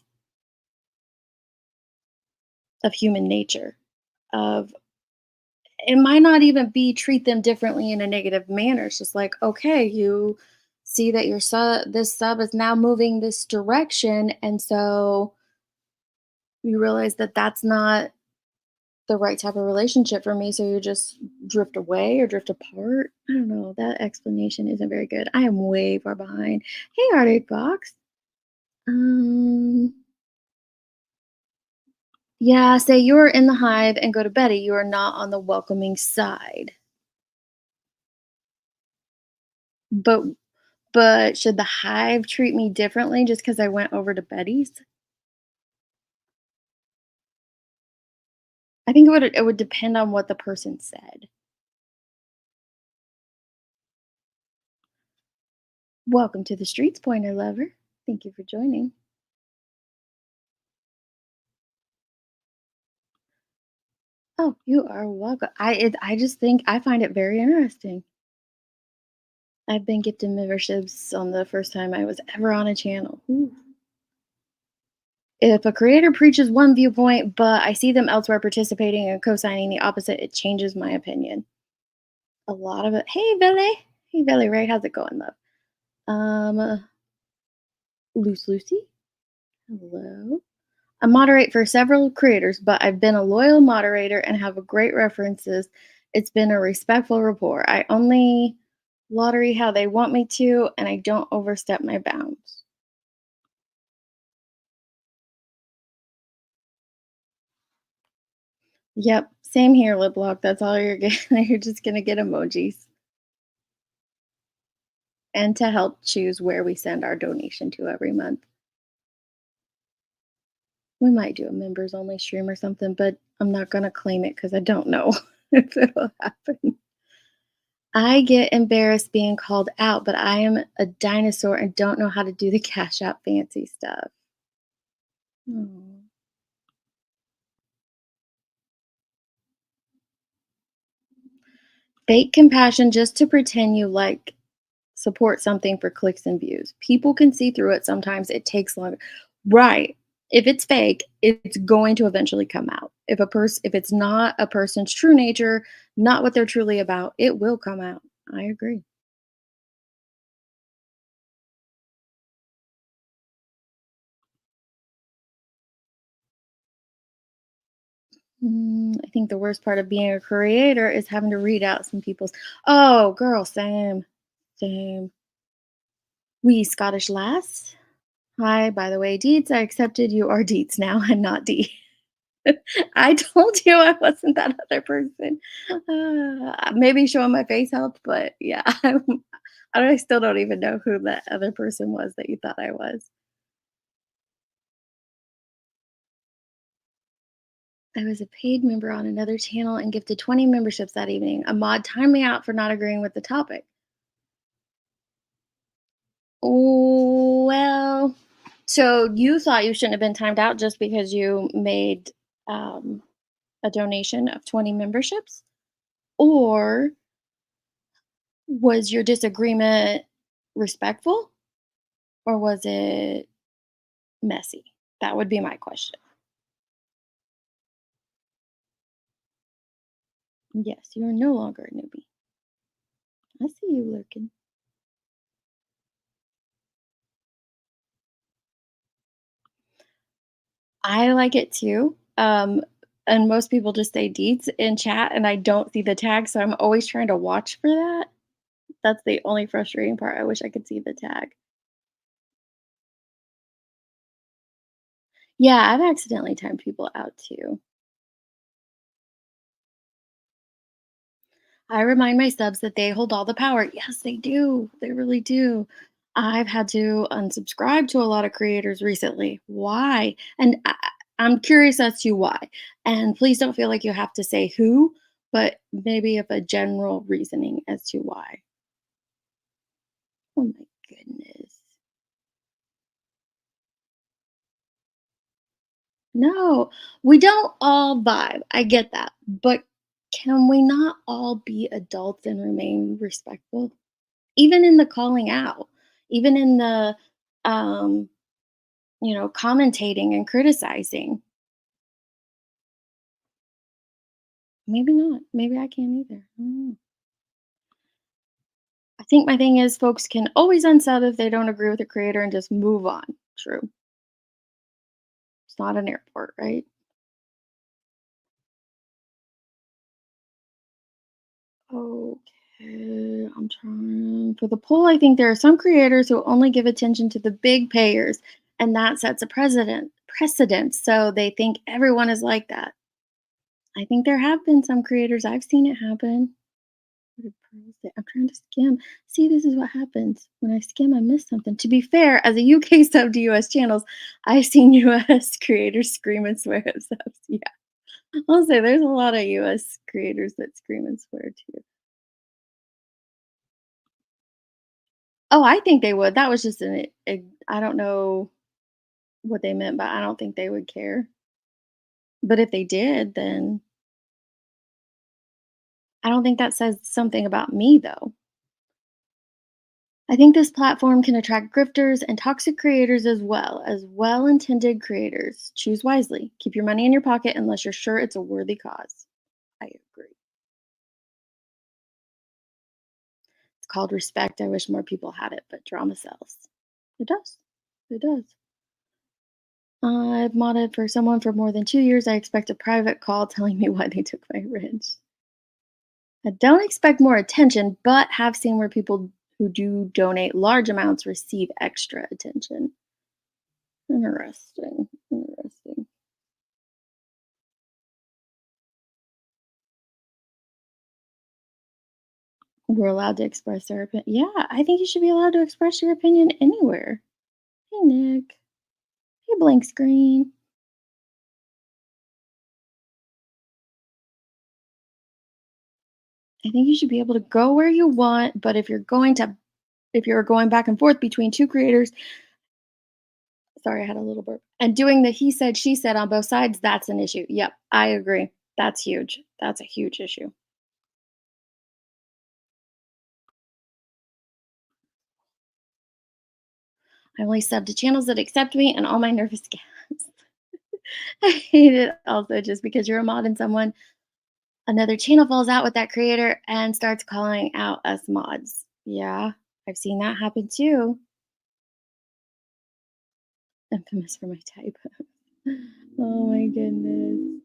of human nature. Of it might not even be treat them differently in a negative manner. It's just like, okay, you see that your sub this sub is now moving this direction, and so you realize that that's not the right type of relationship for me, so you just drift away or drift apart. I don't know. That explanation isn't very good. I am way far behind. Hey, Arctic Box. Um, yeah, say you're in the hive and go to Betty. You are not on the welcoming side. But should the hive treat me differently just because I went over to Betty's? I think it would depend on what the person said. Welcome to the streets, pointer lover. Thank you for joining. Oh, you are welcome. I just think I find it very interesting. I've been gifted memberships on the first time I was ever on a channel. Ooh. If a creator preaches one viewpoint, but I see them elsewhere participating and co-signing the opposite, it changes my opinion. A lot of it. Hey, Billy. Hey, Billy Ray. How's it going, love? Loose Lucy. Hello. I moderate for several creators, but I've been a loyal moderator and have a great references. It's been a respectful rapport. I only lottery how they want me to, and I don't overstep my bounds. Yep, same here, lip lock. That's all you're getting. You're just gonna get emojis. And to help choose where we send our donation to every month. We might do a members only stream or something, but I'm not gonna claim it because I don't know if it'll happen. I get embarrassed being called out, but I am a dinosaur and don't know how to do the cash out fancy stuff. Aw. Fake compassion just to pretend you like support something for clicks and views. People can see through it sometimes. It takes longer. Right. If it's fake, it's going to eventually come out. If it's not a person's true nature, not what they're truly about, it will come out. I agree. I think the worst part of being a creator is having to read out some people's. Oh, girl, same, same. We Scottish lass. Hi, by the way, DeetS. I accepted you are DeetS now and not D. I told you I wasn't that other person. Maybe showing my face helped, but yeah, I still don't even know who that other person was that you thought I was. I was a paid member on another channel and gifted 20 memberships that evening. A mod timed me out for not agreeing with the topic. Oh, well, so you thought you shouldn't have been timed out just because you made um, a donation of 20 memberships? Or was your disagreement respectful or was it messy? That would be my question. Yes, you are no longer a newbie. I see you lurking. I like it too. And most people just say deets in chat and I don't see the tag. So I'm always trying to watch for that. That's the only frustrating part. I wish I could see the tag. Yeah, I've accidentally timed people out too. I remind my subs that they hold all the power. Yes, they do. They really do. I've had to unsubscribe to a lot of creators recently. Why? And I'm curious as to why. And please don't feel like you have to say who, but maybe of a general reasoning as to why. Oh my goodness. No, we don't all vibe. I get that. But can we not all be adults and remain respectful? Even in the calling out, even in the um, commentating and criticizing. Maybe not. Maybe I can't either. I don't know. I think my thing is folks can always unsub if they don't agree with the creator and just move on. True. It's not an airport, right? Okay, I'm trying. For the poll, I think there are some creators who only give attention to the big payers, and that sets a precedent. So they think everyone is like that. I think there have been some creators, I've seen it happen. What did Pearl say? I'm trying to skim. See, this is what happens. When I skim, I miss something. To be fair, as a UK sub to US channels, I've seen US creators scream and swear at subs. Yeah. I'll say there's a lot of US creators that scream and swear too. Oh, I think they would. That was just I don't know what they meant, but I don't think they would care. But if they did, then I don't think that says something about me, though. I think this platform can attract grifters and toxic creators as well intended creators. Choose wisely. Keep your money in your pocket unless you're sure it's a worthy cause. I agree. It's called respect. I wish more people had it, but drama sells. It does. It does. I've modded for someone for more than 2 years. I expect a private call telling me why they took my wrench. I don't expect more attention, but have seen where people who do donate large amounts receive extra attention. Interesting. Interesting. We're allowed to express our opinion. Yeah, I think you should be allowed to express your opinion anywhere. Hey, Nick. Hey, blank screen. I think you should be able to go where you want, but if you're going back and forth between two creators, sorry, I had a little burp, and doing the he said, she said on both sides, that's an issue. Yep, I agree. That's huge. That's a huge issue. I only sub to channels that accept me and all my nervous gas. I hate it also just because you're a mod and another channel falls out with that creator and starts calling out us mods. Yeah, I've seen that happen too. Infamous for my type. Oh my goodness.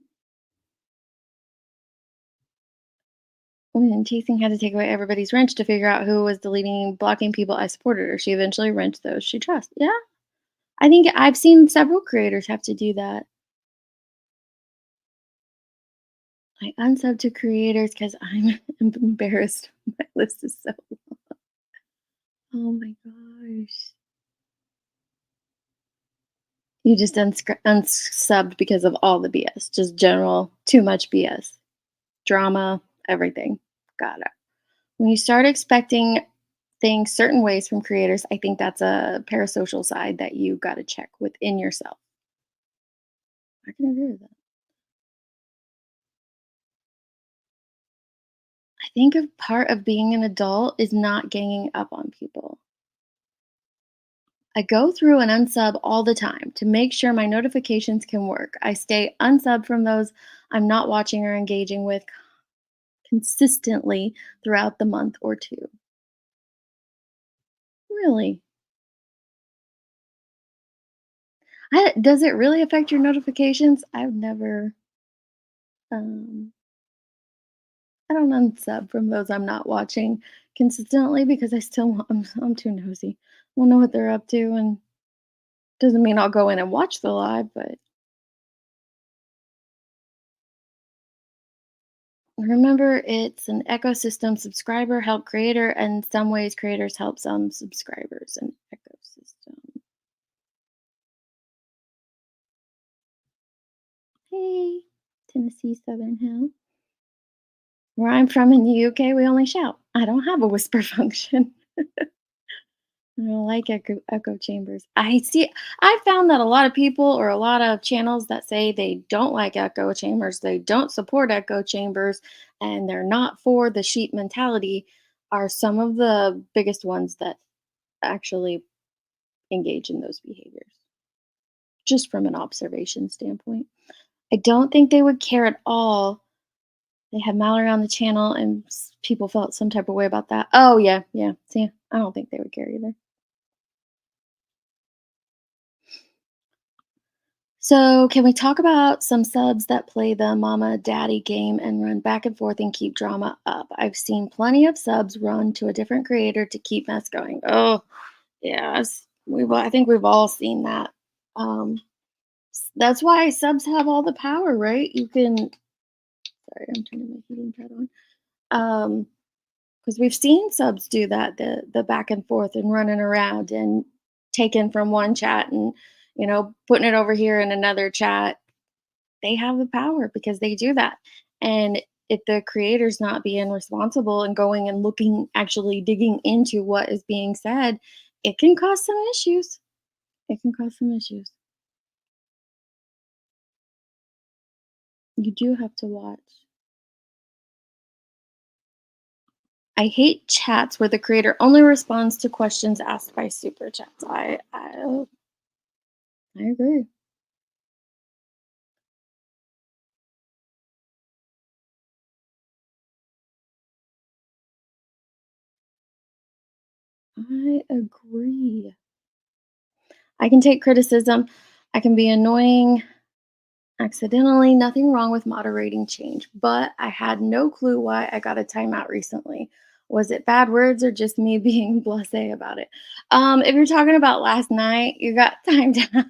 When Chasing had to take away everybody's wrench to figure out who was deleting, blocking people I supported her. She eventually wrenched those she trusts. Yeah, I think I've seen several creators have to do that. I unsub to creators because I'm embarrassed. My list is so. Oh my gosh. You just unsubbed because of all the BS, just general, too much BS, drama, everything. Got it. When you start expecting things certain ways from creators, I think that's a parasocial side that you got to check within yourself. I can agree with that. I think a part of being an adult is not ganging up on people. I go through and unsub all the time to make sure my notifications can work. I stay unsub from those I'm not watching or engaging with consistently throughout the month or two. Really? Does it really affect your notifications? I've never, um, I don't unsub from those I'm not watching consistently because I still I'm too nosy. I want to know what they're up to, and doesn't mean I'll go in and watch the live, but remember it's an ecosystem. Subscriber help creator, and some ways creators help some subscribers. An ecosystem. Hey, Tennessee Southern Hill. Where I'm from in the UK, we only shout. I don't have a whisper function. I don't like echo chambers. I found that a lot of people or a lot of channels that say they don't like echo chambers, they don't support echo chambers, and they're not for the sheep mentality are some of the biggest ones that actually engage in those behaviors, just from an observation standpoint. I don't think they would care at all. They had Mallory on the channel and people felt some type of way about that. Oh, yeah, yeah. See, I don't think they would care either. So, can we talk about some subs that play the mama daddy game and run back and forth and keep drama up? I've seen plenty of subs run to a different creator to keep mess going. Oh, yes. I think we've all seen that. Um, that's why subs have all the power, right? You can, sorry, I'm turning my heating pad on. Because we've seen subs do that, the back and forth and running around and taking from one chat and putting it over here in another chat. They have the power because they do that. And if the creator's not being responsible and going and looking, actually digging into what is being said, it can cause some issues. It can cause some issues. You do have to watch. I hate chats where the creator only responds to questions asked by super chats. I agree. I agree. I can take criticism. I can be annoying accidentally, nothing wrong with moderating change, but I had no clue why I got a timeout recently. Was it bad words or just me being blasé about it? If you're talking about last night, you got timed out.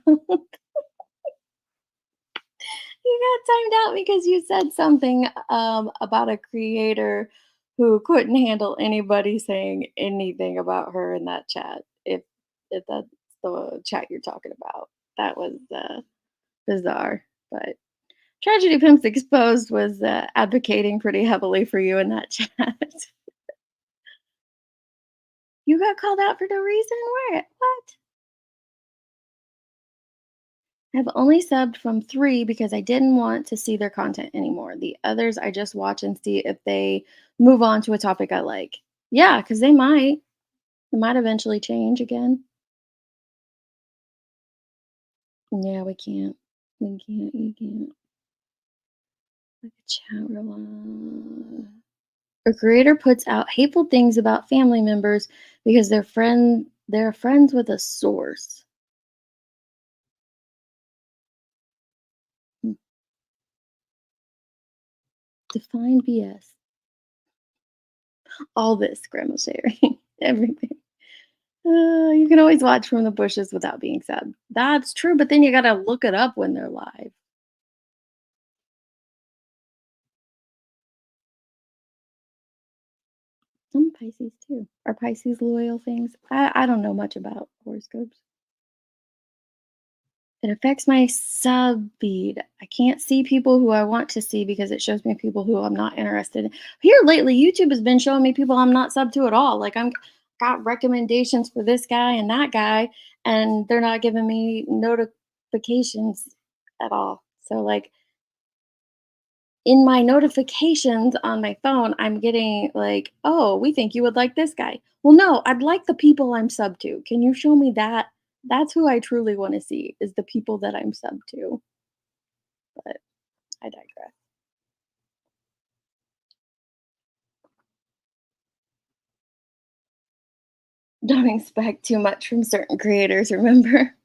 You got timed out because you said something about a creator who couldn't handle anybody saying anything about her in that chat. If that's the chat you're talking about, that was bizarre. But Tragedy Pimps Exposed was advocating pretty heavily for you in that chat. You got called out for no reason. Where? What? I've only subbed from 3 because I didn't want to see their content anymore. The others, I just watch and see if they move on to a topic I like. Yeah, because they might. They might eventually change again. Yeah, we can't. We can't. You can't. Like a chat room. A creator puts out hateful things about family members because they're friends with a source. Hmm. Define BS. All this, Grandma Sherry. Everything. You can always watch from the bushes without being sad. That's true, but then you gotta look it up when they're live. Some Pisces too. Are Pisces loyal things? I don't know much about horoscopes. It affects my sub feed. I can't see people who I want to see because it shows me people who I'm not interested in. Here lately, YouTube has been showing me people I'm not sub to at all. Like I'm got recommendations for this guy and that guy, and they're not giving me notifications at all. So like in my notifications on my phone, I'm getting like, "Oh, we think you would like this guy." Well, no, I'd like the people I'm sub to. Can you show me that? That's who I truly want to see is the people that I'm sub to. But I digress. Don't expect too much from certain creators, remember?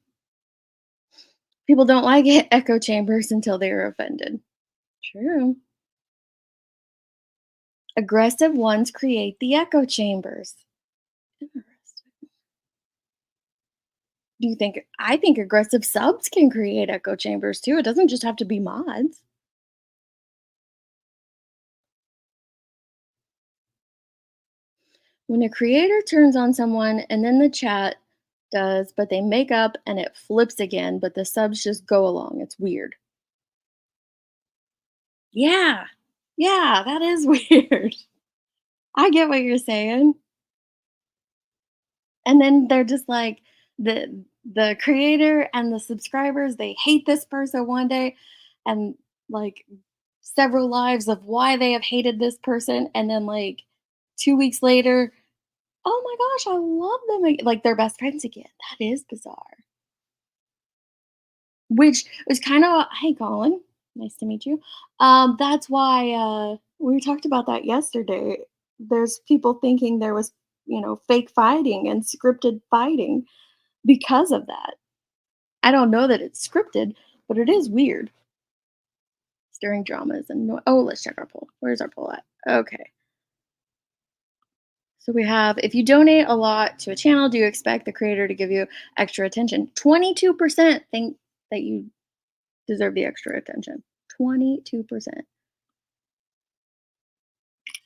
People don't like echo chambers until they are offended. True. Aggressive ones create the echo chambers. Interesting. Do you think I think aggressive subs can create echo chambers too? It doesn't just have to be mods. When a creator turns on someone and then the chat does, but they make up and it flips again, but the subs just go along. It's weird. Yeah. Yeah, that is weird. I get what you're saying. And then they're just like the creator and the subscribers, they hate this person one day and like several lives of why they have hated this person and then like 2 weeks later, oh my gosh, I love them like they're best friends again. That is bizarre. Which was kind of hey Colin, nice to meet you. That's why we talked about that yesterday. There's people thinking there was, fake fighting and scripted fighting because of that. I don't know that it's scripted, but it is weird. Stirring dramas and oh, let's check our poll. Where's our poll at? Okay. So we have if you donate a lot to a channel, do you expect the creator to give you extra attention? 22% think that you deserve the extra attention. 22%.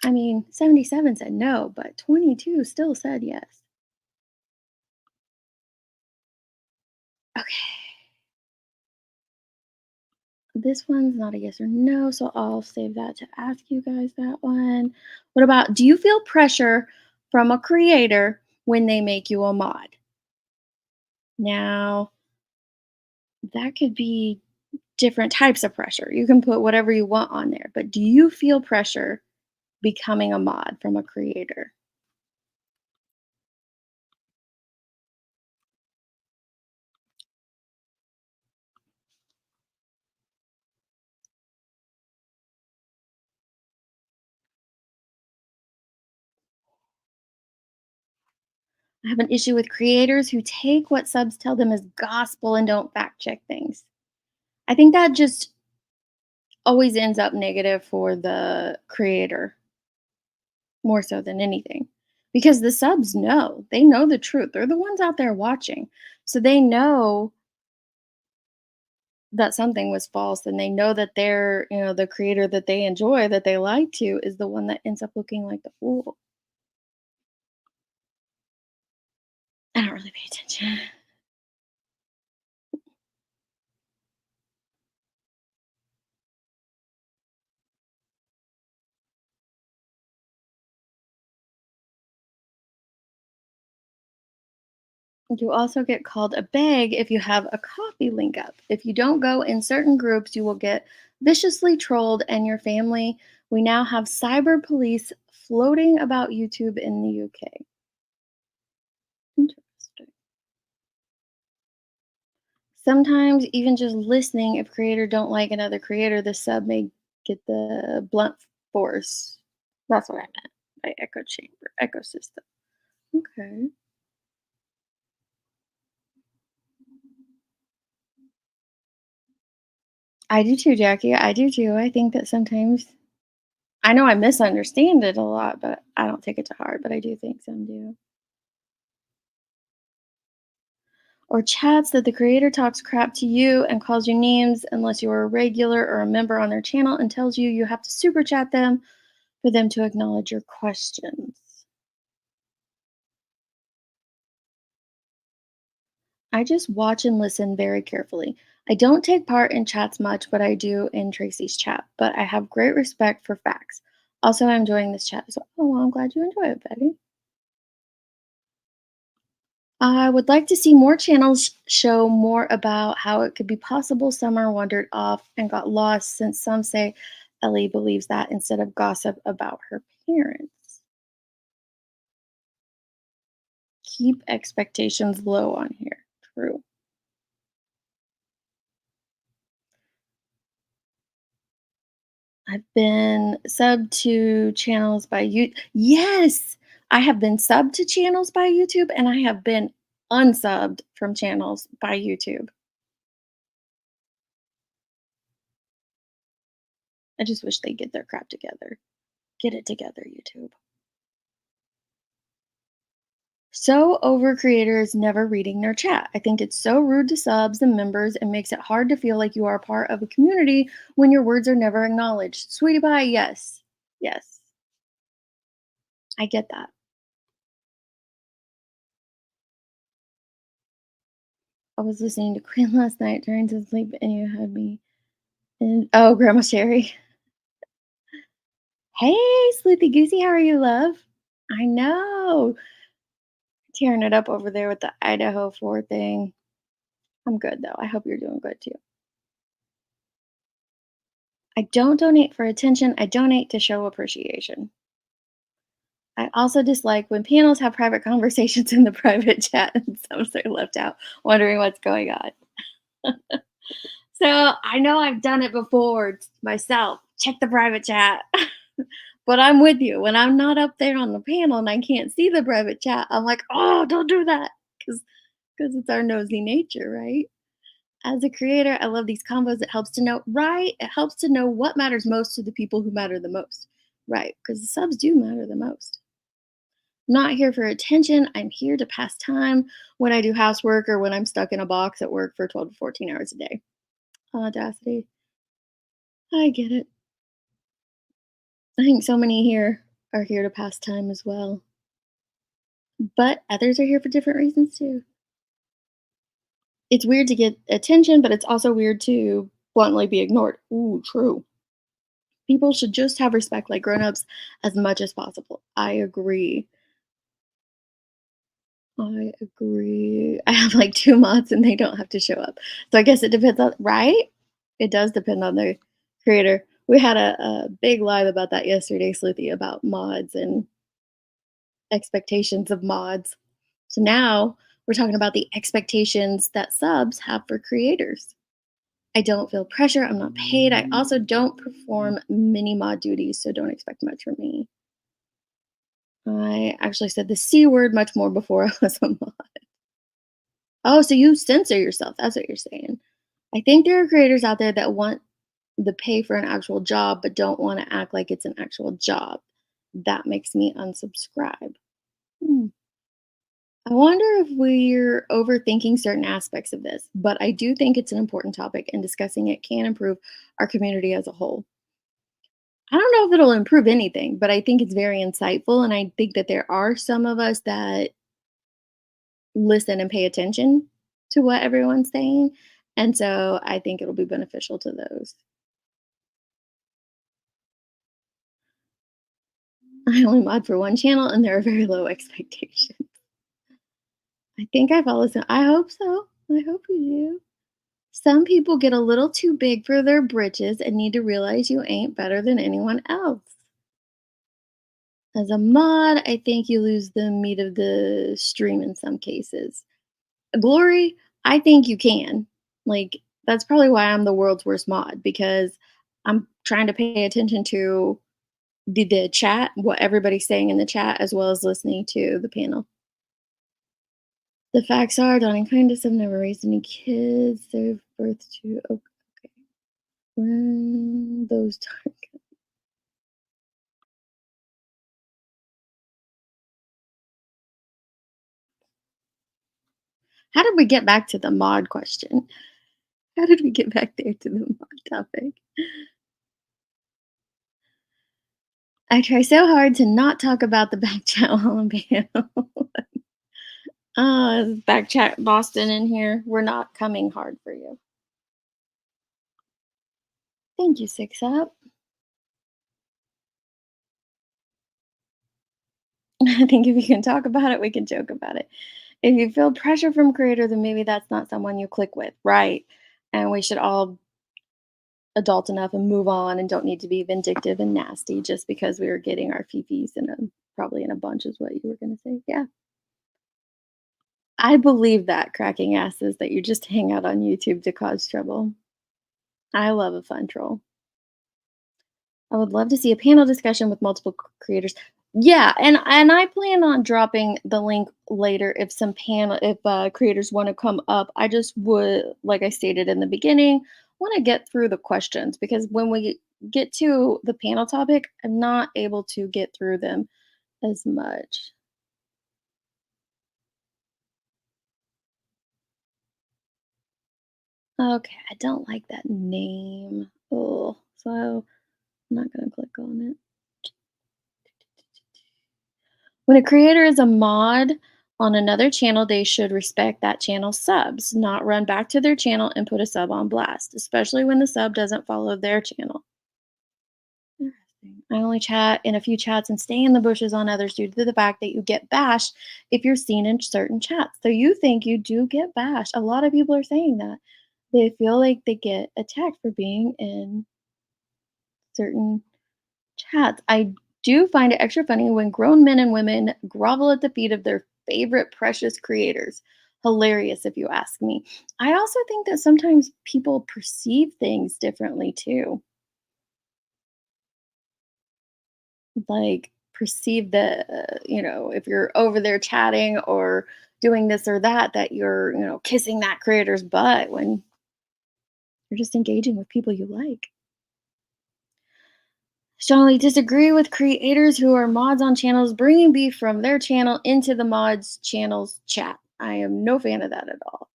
I mean, 77 said no, but 22 still said yes. Okay. This one's not a yes or no, so I'll save that to ask you guys that one. What about do you feel pressure from a creator when they make you a mod? Now, that could be different types of pressure. You can put whatever you want on there, but do you feel pressure becoming a mod from a creator? I have an issue with creators who take what subs tell them as gospel and don't fact check things. I think that just always ends up negative for the creator more so than anything. Because the subs know, they know the truth. They're the ones out there watching. So they know that something was false and they know that their, the creator that they enjoy, that they like to, is the one that ends up looking like the fool. I don't really pay attention. You also get called a beg if you have a coffee link up. If you don't go in certain groups, you will get viciously trolled and your family. We now have cyber police floating about YouTube in the UK. Interesting. Sometimes even just listening, if creator don't like another creator, the sub may get the blunt force. That's what I meant by echo chamber, ecosystem. Okay. I do too, Jackie. I do too. I think that sometimes I know I misunderstand it a lot, but I don't take it to heart, but I do think some do. Or chats that the creator talks crap to you and calls you names unless you're a regular or a member on their channel and tells you you have to super chat them for them to acknowledge your questions. I just watch and listen very carefully. I don't take part in chats much, but I do in Tracy's chat. But I have great respect for facts. Also, I'm enjoying this chat as well. Oh, well, I'm glad you enjoy it, Betty. I would like to see more channels show more about how it could be possible Summer wandered off and got lost, since some say Ellie believes that instead of gossip about her parents. Keep expectations low on here. True. I've been subbed to channels by you. Yes, I have been subbed to channels by YouTube and I have been unsubbed from channels by YouTube. I just wish they'd get their crap together. Get it together, YouTube. So over creators never reading their chat. I think it's so rude to subs and members and makes it hard to feel like you are part of a community when your words are never acknowledged. Sweetie pie, yes. Yes. I get that. I was listening to Queen last night trying to sleep and you had me in oh, Grandma Sherry. Hey, Sleepy Goosey, how are you, love? I know. Tearing it up over there with the Idaho 4 thing. I'm good though. I hope you're doing good too. I don't donate for attention. I donate to show appreciation. I also dislike when panels have private conversations in the private chat and some are left out, wondering what's going on. So I know I've done it before myself. Check the private chat. But I'm with you. When I'm not up there on the panel and I can't see the private chat, I'm like, oh, don't do that. Because it's our nosy nature, right? As a creator, I love these combos. It helps to know, right? It helps to know what matters most to the people who matter the most, right? Because the subs do matter the most. I'm not here for attention. I'm here to pass time when I do housework or when I'm stuck in a box at work for 12 to 14 hours a day. Audacity. I get it. I think so many here are here to pass time as well. But others are here for different reasons too. It's weird to get attention, but it's also weird to bluntly be ignored. Ooh, true. People should just have respect like grown-ups as much as possible. I agree. I agree. I have like 2 mods and they don't have to show up. So I guess it depends on right? It does depend on the creator. We had a big live about that yesterday, Sleuthy, about mods and expectations of mods. So now we're talking about the expectations that subs have for creators. I don't feel pressure. I'm not paid. I also don't perform mini mod duties, so don't expect much from me. I actually said the C word much more before I was a mod. Oh, so you censor yourself. That's what you're saying. I think there are creators out there that want the pay for an actual job, but don't want to act like it's an actual job. That makes me unsubscribe. Hmm. I wonder if we're overthinking certain aspects of this, but I do think it's an important topic and discussing it can improve our community as a whole. I don't know if it'll improve anything, but I think it's very insightful. And I think that there are some of us that listen and pay attention to what everyone's saying. And so I think it'll be beneficial to those. I only mod for one channel and there are very low expectations. I think I follow some. I hope so. I hope you do. Some people get a little too big for their britches and need to realize you ain't better than anyone else. As a mod, I think you lose the meat of the stream in some cases. Glory, I think you can. Like, that's probably why I'm the world's worst mod because I'm trying to pay attention to the chat, what everybody's saying in the chat, as well as listening to the panel. The facts are, Dawn and Kindness have never raised any kids. They've birth to okay. When those dark. How did we get back to the mod question? How did we get back there to the mod topic? I try so hard to not talk about the back chat while on panel. Back chat Boston in here. We're not coming hard for you. Thank you, Six Up. I think if you can talk about it, we can joke about it. If you feel pressure from creator, then maybe that's not someone you click with, right? And we should all adult enough and move on and don't need to be vindictive and nasty just because we were getting our fifis in a probably in a bunch is what you were gonna say. Yeah. I believe that cracking asses that you just hang out on YouTube to cause trouble. I love a fun troll. I would love to see a panel discussion with multiple creators. Yeah, and I plan on dropping the link later if some panel if creators want to come up. I just would, like I stated in the beginning, want to get through the questions because when we get to the panel topic, I'm not able to get through them as much. Okay, I don't like that name. Oh, so I'm not gonna click on it. When a creator is a mod on another channel, they should respect that channel's subs, not run back to their channel and put a sub on blast, especially when the sub doesn't follow their channel. Interesting. I only chat in a few chats and stay in the bushes on others due to the fact that you get bashed if you're seen in certain chats. So you think you do get bashed. A lot of people are saying that. They feel like they get attacked for being in certain chats. I do find it extra funny when grown men and women grovel at the feet of their favorite precious creators. Hilarious, if you ask me. I also think that sometimes people perceive things differently too. Like, perceive if you're over there chatting or doing this or that, that you're, kissing that creator's butt when you're just engaging with people you like. Strongly disagree with creators who are mods on channels bringing beef from their channel into the mods channel's chat. I am no fan of that at all.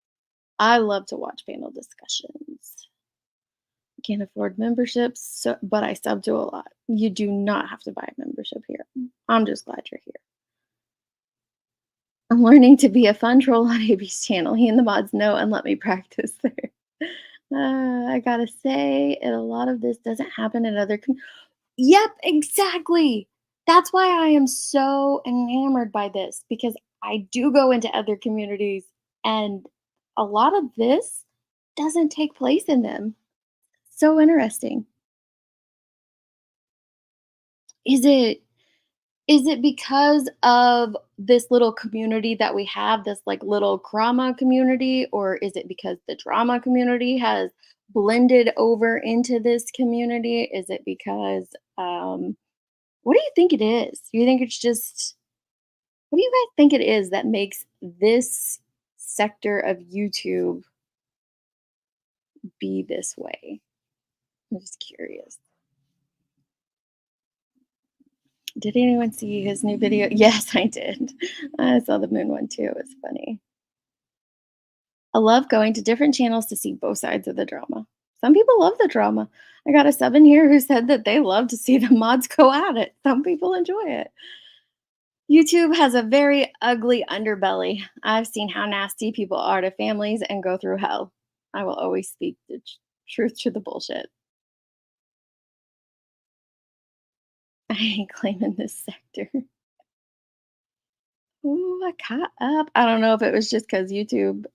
I love to watch panel discussions. Can't afford memberships, but I sub to a lot. You do not have to buy a membership here. I'm just glad you're here. I'm learning to be a fun troll on AB's channel. He and the mods know and let me practice there. I gotta say, a lot of this doesn't happen in other Yep, exactly. That's why I am so enamored by this because I do go into other communities and a lot of this doesn't take place in them. So interesting. Is it is it because of this little community that we have, this like little drama community, or is it because the drama community has blended over into this community? Is it because what do you think it is? Do you think it's just What do you guys think it is that makes this sector of YouTube be this way? I'm just curious. Did anyone see his new video? Yes, I did. I saw the moon one too. It was funny. I love going to different channels to see both sides of the drama. Some people love the drama. I got a sub in here who said that they love to see the mods go at it. Some people enjoy it. YouTube has a very ugly underbelly. I've seen how nasty people are to families and go through hell. I will always speak the truth to the bullshit. I ain't claiming this sector. Ooh, I caught up. I don't know if it was just because YouTube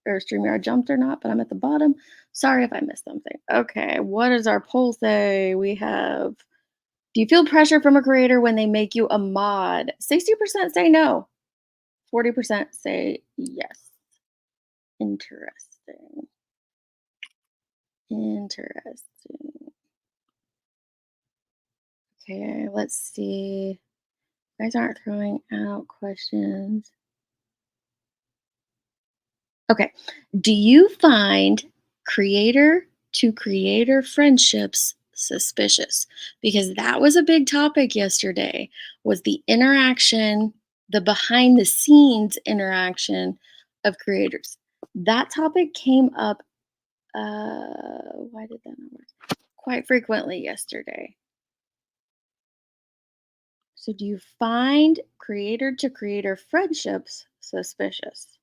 or StreamYard jumped or not, but I'm at the bottom. Sorry if I missed something. Okay, what does our poll say? We have, do you feel pressure from a creator when they make you a mod? 60% say no, 40% say yes. Interesting. Interesting. Okay, let's see. You guys aren't throwing out questions. Okay. Do you find creator to creator friendships suspicious? Because that was a big topic yesterday, was the interaction, the behind the scenes interaction of creators. That topic came up why did that not work? Quite frequently yesterday. So do you find creator to creator friendships suspicious?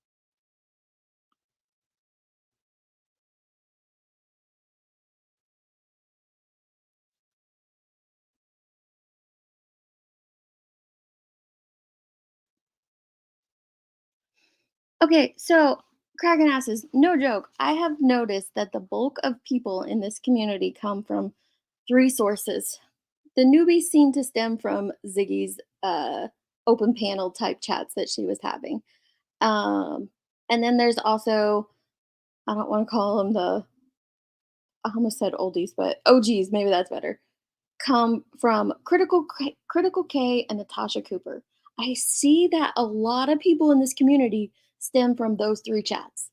Okay, so Kraken asses, no joke. I have noticed that the bulk of people in this community come from three sources. The newbies seem to stem from Ziggy's open panel type chats that she was having. Um, and then there's also, I don't want to call them I almost said oldies, but OGs, maybe that's better. Come from Critical K and Natasha Cooper. I see that a lot of people in this community stem from those three chats.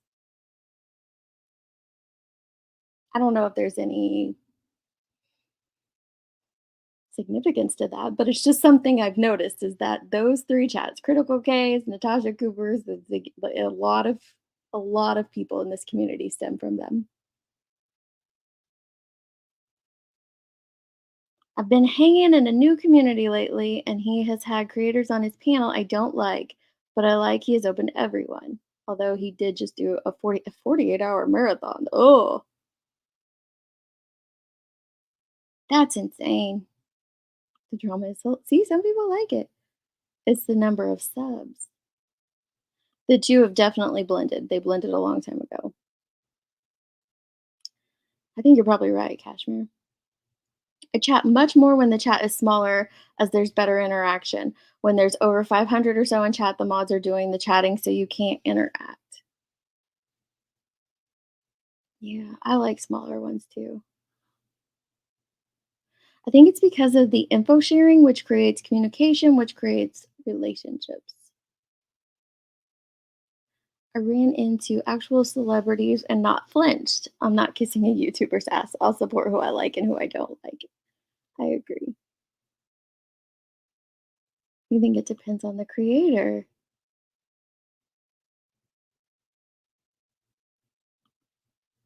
I don't know if there's any significance to that, but it's just something I've noticed is that those three chats, Critical K's, Natasha Cooper's, a lot of people in this community stem from them. I've been hanging in a new community lately, and he has had creators on his panel I don't like, but I like he is open to everyone. Although he did just do a 48-hour marathon. Oh, that's insane. The drama is see, some people like it. It's the number of subs. The two have definitely blended. They blended a long time ago. I think you're probably right, Kashmir. I chat much more when the chat is smaller as there's better interaction. When there's over 500 or so in chat, the mods are doing the chatting so you can't interact. Yeah, I like smaller ones too. I think it's because of the info sharing, which creates communication, which creates relationships. I ran into actual celebrities and not flinched. I'm not kissing a YouTuber's ass. I'll support who I like and who I don't like. I agree. You think it depends on the creator?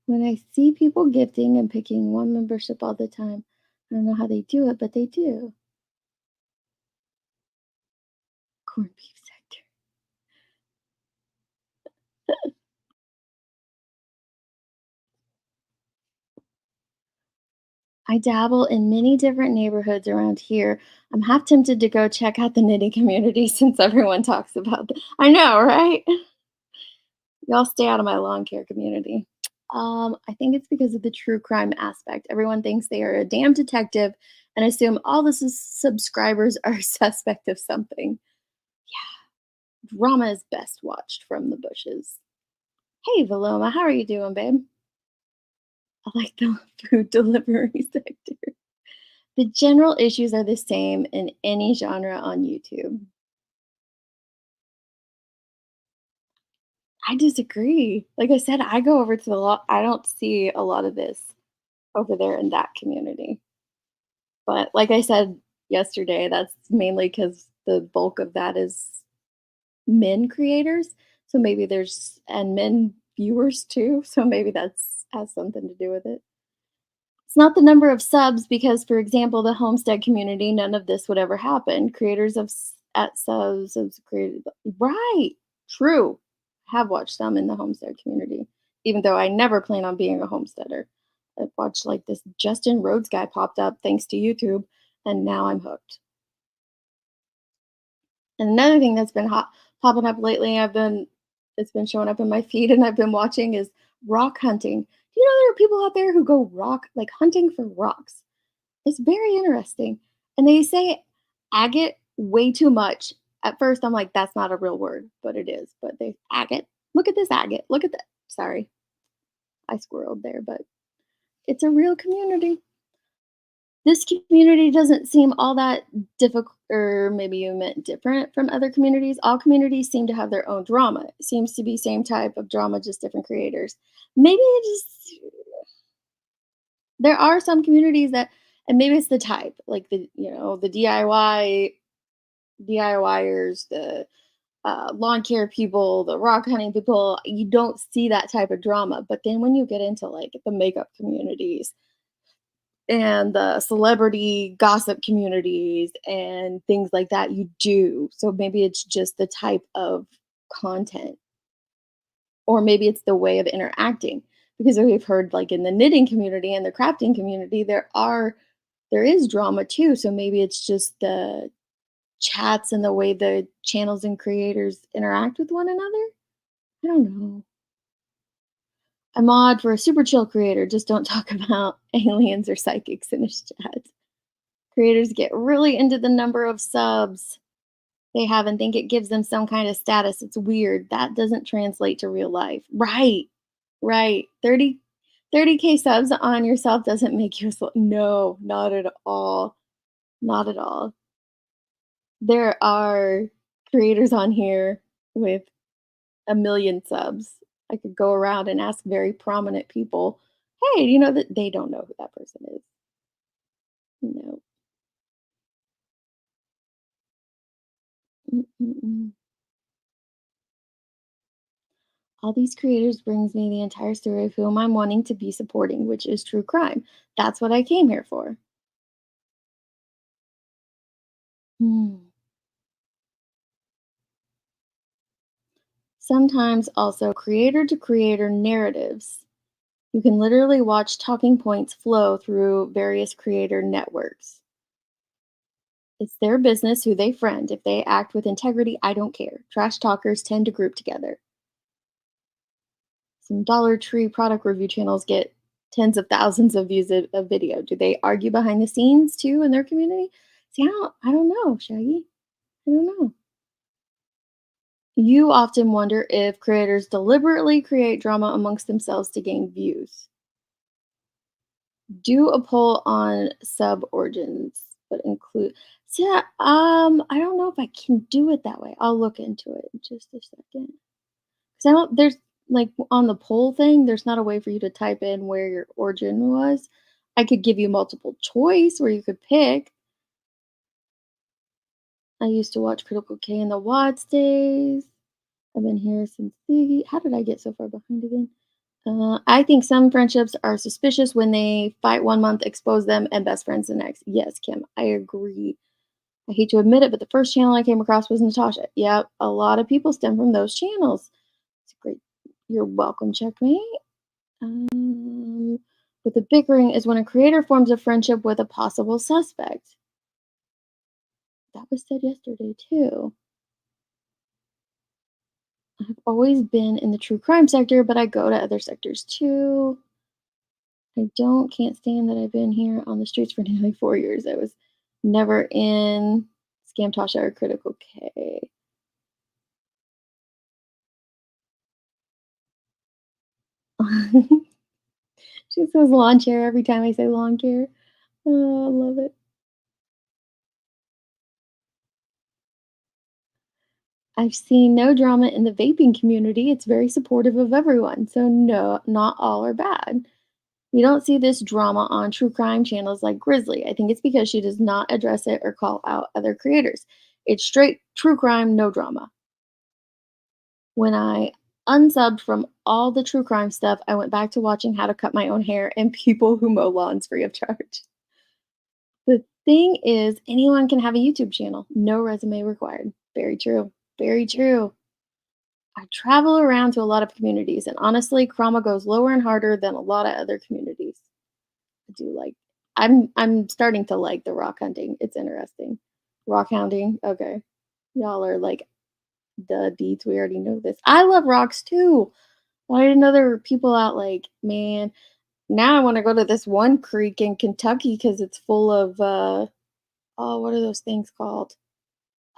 When I see people gifting and picking one membership all the time, I don't know how they do it, but they do. Corned beef sector. I dabble in many different neighborhoods around here. I'm half tempted to go check out the knitting community since everyone talks about it. I know, right? Y'all stay out of my lawn care community. I think it's because of the true crime aspect. Everyone thinks they are a damn detective and assume all the subscribers are suspect of something. Drama is best watched from the bushes. Hey, Valoma, how are you doing, babe? I like the food delivery sector. The general issues are the same in any genre on YouTube. I disagree. Like I said, I go over to the law. I don't see a lot of this over there in that community. But like I said yesterday, that's mainly because the bulk of that is men creators. So maybe there's and men viewers too. So maybe that's has something to do with it. It's not the number of subs because, for example, the homestead community, none of this would ever happen. Creators of at subs have created right. True. Have watched some in the homestead community, even though I never plan on being a homesteader. I've watched like this Justin Rhodes guy popped up thanks to YouTube, and now I'm hooked. And another thing that's been popping up lately, it's been showing up in my feed, and I've been watching is rock hunting. Do you know there are people out there who go rock like hunting for rocks? It's very interesting. And they say agate way too much. At first, I'm like, that's not a real word, but it is. But they agate. Look at this agate. Look at that. Sorry, I squirreled there, but it's a real community. This community doesn't seem all that difficult, or maybe you meant different from other communities. All communities seem to have their own drama. It seems to be same type of drama, just different creators. Maybe it just there are some communities that, and maybe it's the type, like the DIYers, the lawn care people, the rock hunting people. You don't see that type of drama, but then when you get into like the makeup communities and the celebrity gossip communities and things like that, you do. So maybe it's just the type of content, or maybe it's the way of interacting. Because we've heard like in the knitting community and the crafting community, there is drama too. So maybe it's just the chats and the way the channels and creators interact with one another. I don't know. A mod for a super chill creator. Just don't talk about aliens or psychics in his chat. Creators get really into the number of subs they have and think it gives them some kind of status. It's weird. That doesn't translate to real life. Right. Right. 30K subs on yourself doesn't make you no, not at all. Not at all. There are creators on here with a million subs. I could go around and ask very prominent people, "Hey, do you know that?" They don't know who that person is. No. Mm-mm-mm. All these creators brings me the entire story of whom I'm wanting to be supporting, which is true crime. That's what I came here for. Hmm. Sometimes also creator to creator narratives. You can literally watch talking points flow through various creator networks. It's their business who they friend. If they act with integrity, I don't care. Trash talkers tend to group together. Some Dollar Tree product review channels get tens of thousands of views a video. Do they argue behind the scenes too in their community? See, I don't know, Shaggy. I don't know. You often wonder if creators deliberately create drama amongst themselves to gain views. Do a poll on sub origins, but include. See, I don't know if I can do it that way. I'll look into it in just a second. Because I don't. There's like on the poll thing. There's not a way for you to type in where your origin was. I could give you multiple choice where you could pick. I used to watch Critical K in the Watts days. I've been here since the. How did I get so far behind again? I think some friendships are suspicious when they fight 1 month, expose them, and best friends the next. Yes, Kim, I agree. I hate to admit it, but the first channel I came across was Natasha. Yep, a lot of people stem from those channels. It's great. You're welcome, checkmate. With the bickering is when a creator forms a friendship with a possible suspect. That was said yesterday too. I've always been in the true crime sector, but I go to other sectors too. Can't stand that I've been here on the streets for nearly 4 years. I was never in Scam Tasha or Critical K. She says lawn chair every time I say lawn care. Oh, I love it. I've seen no drama in the vaping community. It's very supportive of everyone. So, no, not all are bad. You don't see this drama on true crime channels like Grizzly. I think it's because she does not address it or call out other creators. It's straight true crime, no drama. When I unsubbed from all the true crime stuff, I went back to watching How to Cut My Own Hair and People Who Mow Lawns free of charge. The thing is, anyone can have a YouTube channel, no resume required. Very true. Very true. I travel around to a lot of communities, and honestly, Krama goes lower and harder than a lot of other communities. I do like. I'm starting to like the rock hunting. It's interesting. Rock hounding. Okay, y'all are like the deets. We already know this. I love rocks too. I didn't know there were people out like, man. Now I want to go to this one creek in Kentucky because it's full of oh, what are those things called?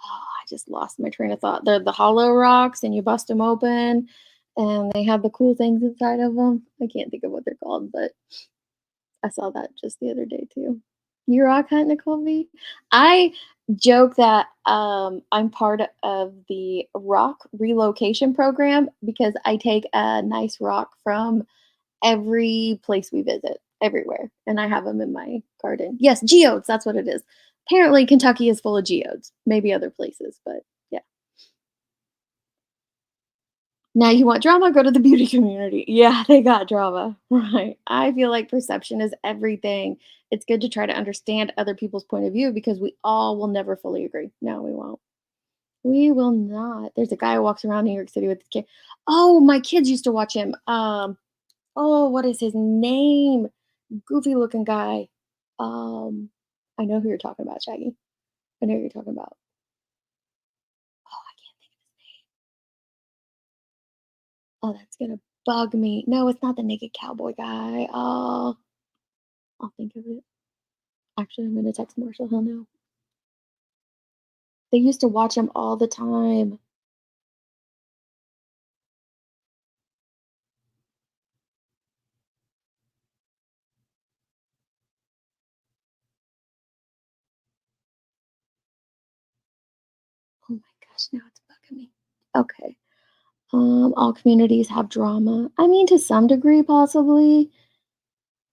Oh, I just lost my train of thought. They're the hollow rocks, and you bust them open, and they have the cool things inside of them. I can't think of what they're called, but I saw that just the other day too. You rock hunt, Nicole V? I joke that I'm part of the rock relocation program because I take a nice rock from every place we visit, everywhere, and I have them in my garden. Yes, geodes, that's what it is. Apparently, Kentucky is full of geodes, maybe other places, but yeah. Now you want drama? Go to the beauty community. Yeah, they got drama, right. I feel like perception is everything. It's good to try to understand other people's point of view because we all will never fully agree. No, we won't. We will not. There's a guy who walks around New York City with his kid. Oh, my kids used to watch him. Oh, what is his name? Goofy looking guy. Um, I know who you're talking about, Shaggy. I know who you're talking about. Oh, I can't think of his name. Oh, that's gonna bug me. No, it's not the naked cowboy guy. Oh, I'll think of it. Actually, I'm gonna text Marshall. He'll know. They used to watch him all the time. Oh my gosh, now it's bugging me. Okay. All communities have drama. I mean, to some degree, possibly.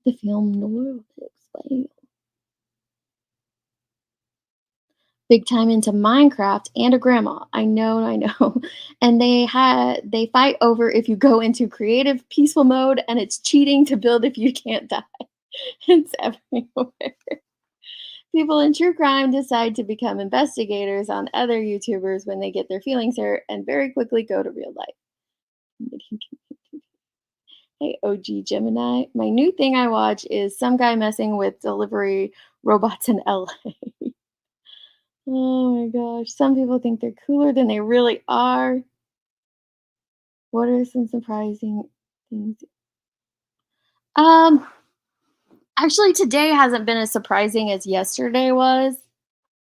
The film noir to explain. Big time into Minecraft and a grandma. I know, I know. And they fight over if you go into creative peaceful mode and it's cheating to build if you can't die. It's everywhere. People in true crime decide to become investigators on other YouTubers when they get their feelings hurt and very quickly go to real life. Hey, OG Gemini. My new thing I watch is some guy messing with delivery robots in LA. Oh my gosh. Some people think they're cooler than they really are. What are some surprising things? Um, Actually today hasn't been as surprising as yesterday was.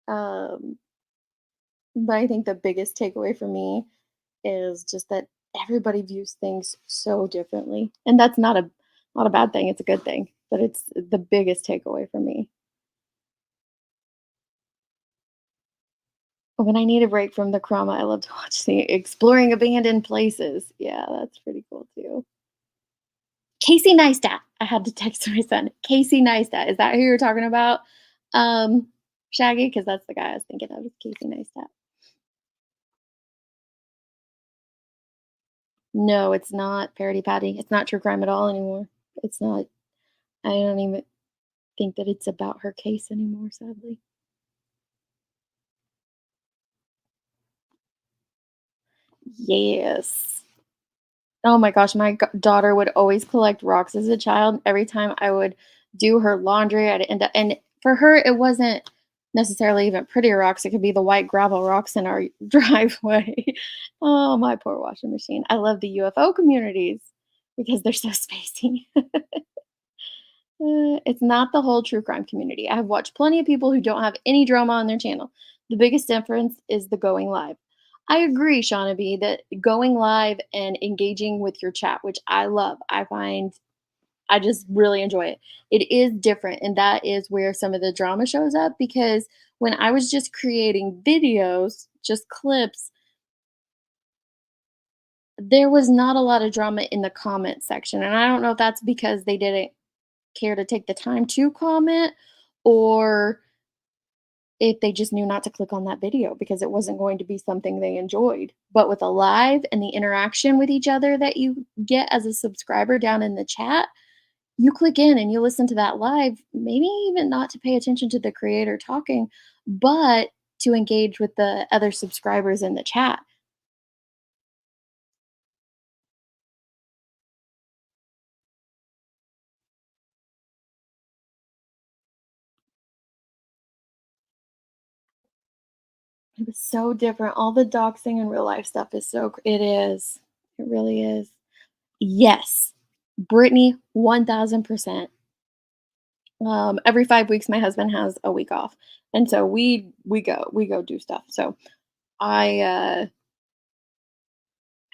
Um, but I think the biggest takeaway for me is just that everybody views things so differently. And that's not a bad thing, it's a good thing. But it's the biggest takeaway for me. When I need a break from the trauma, I love to watch the exploring abandoned places. Yeah, that's pretty cool too. Casey Neistat. I had to text my son. Casey Neistat. Is that who you're talking about? Um, Shaggy? Because that's the guy I was thinking of. Is Casey Neistat. No, it's not Parody Patty. It's not true crime at all anymore. It's not. I don't even think that it's about her case anymore, sadly. Yes. Oh my gosh, my daughter would always collect rocks as a child. Every time I would do her laundry, I'd end up, and for her, it wasn't necessarily even pretty rocks. It could be the white gravel rocks in our driveway. Oh, my poor washing machine. I love the UFO communities because they're so spacey. It's not the whole true crime community. I have watched plenty of people who don't have any drama on their channel. The biggest difference is the going live. I agree, Shauna B, that going live and engaging with your chat, which I love, I find I just really enjoy it. It is different, and that is where some of the drama shows up because when I was just creating videos, just clips, There was not a lot of drama in the comment section, and I don't know if that's because they didn't care to take the time to comment or if they just knew not to click on that video because it wasn't going to be something they enjoyed. But with a live and the interaction with each other that you get as a subscriber down in the chat, you click in and you listen to that live, maybe even not to pay attention to the creator talking, but to engage with the other subscribers in the chat. It was so different. All the doxing and real life stuff is it is. It really is. Yes. Brittany, 1000%. Every 5 weeks, my husband has a week off. And so we go do stuff. So I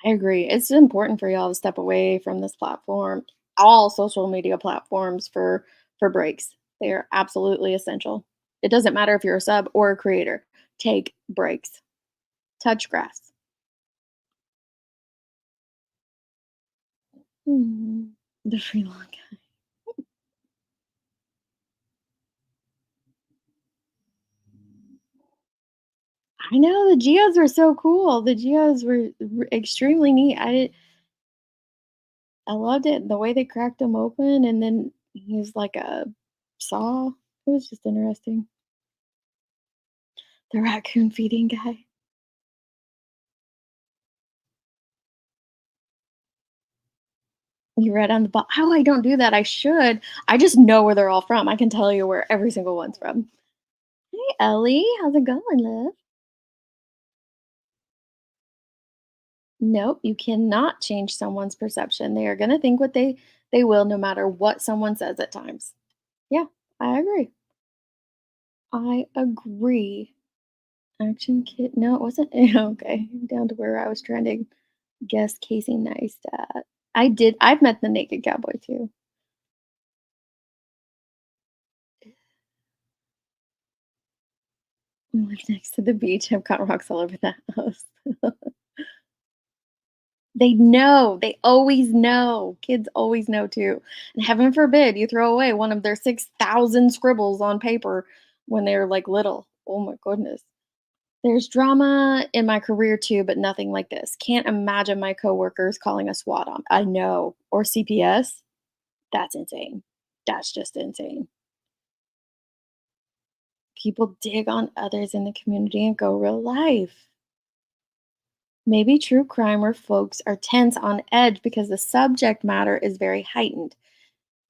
I agree. It's important for y'all to step away from this platform, all social media platforms for breaks. They are absolutely essential. It doesn't matter if you're a sub or a creator. Take breaks. Touch grass. Mhm. The free long guy. I know the geos were so cool. The geos were extremely neat. I loved it. The way they cracked them open and then he was like a saw. It was just interesting. The raccoon feeding guy. You read on the bottom. Oh, I don't do that. I should. I just know where they're all from. I can tell you where every single one's from. Hey, Ellie. How's it going, love? Nope, you cannot change someone's perception. They are going to think what they will no matter what someone says at times. Yeah, I agree. I agree. Action kit. No, it wasn't. Okay, down to where I was trying to guess Casey Neistat. I did. I've met the naked cowboy too. We live next to the beach. I've got rocks all over the house. They know. They always know. Kids always know too. And heaven forbid you throw away one of their 6,000 scribbles on paper when they're like little. Oh my goodness. There's drama in my career too, but nothing like this. Can't imagine my coworkers calling a SWAT on. I know. Or CPS. That's insane. That's just insane. People dig on others in the community and go real life. Maybe true crime where folks are tense on edge because the subject matter is very heightened.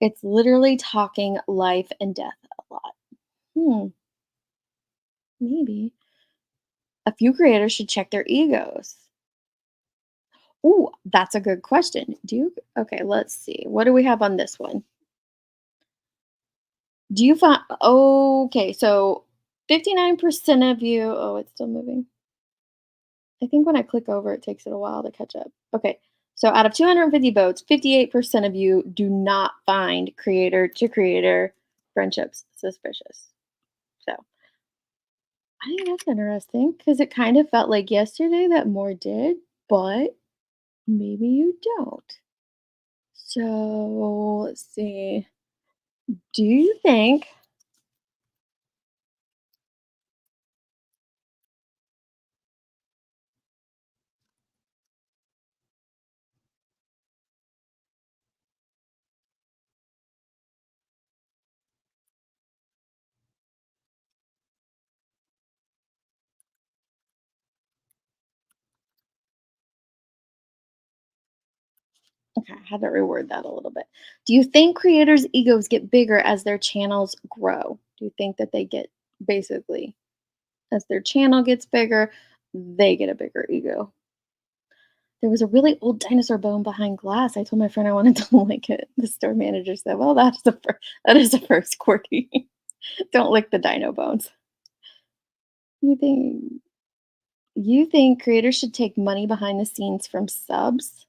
It's literally talking life and death a lot. Hmm, maybe. A few creators should check their egos. Ooh, that's a good question. Okay, let's see. What do we have on this one? Do you find, okay, so 59% of you, oh, it's still moving. I think when I click over, it takes it a while to catch up. Okay. So out of 250 votes, 58% of you do not find creator to creator friendships suspicious. So I think that's interesting because it kind of felt like yesterday that more did, but maybe you don't. So let's see. Do you think okay, I had to reword that a little bit. Do you think creators' egos get bigger as their channels grow? Do you think that they get basically as their channel gets bigger, they get a bigger ego? There was a really old dinosaur bone behind glass. I told my friend I wanted to lick it. The store manager said, "Well, that is a first, Corky. Don't lick the dino bones." You think you think creators should take money behind the scenes from subs?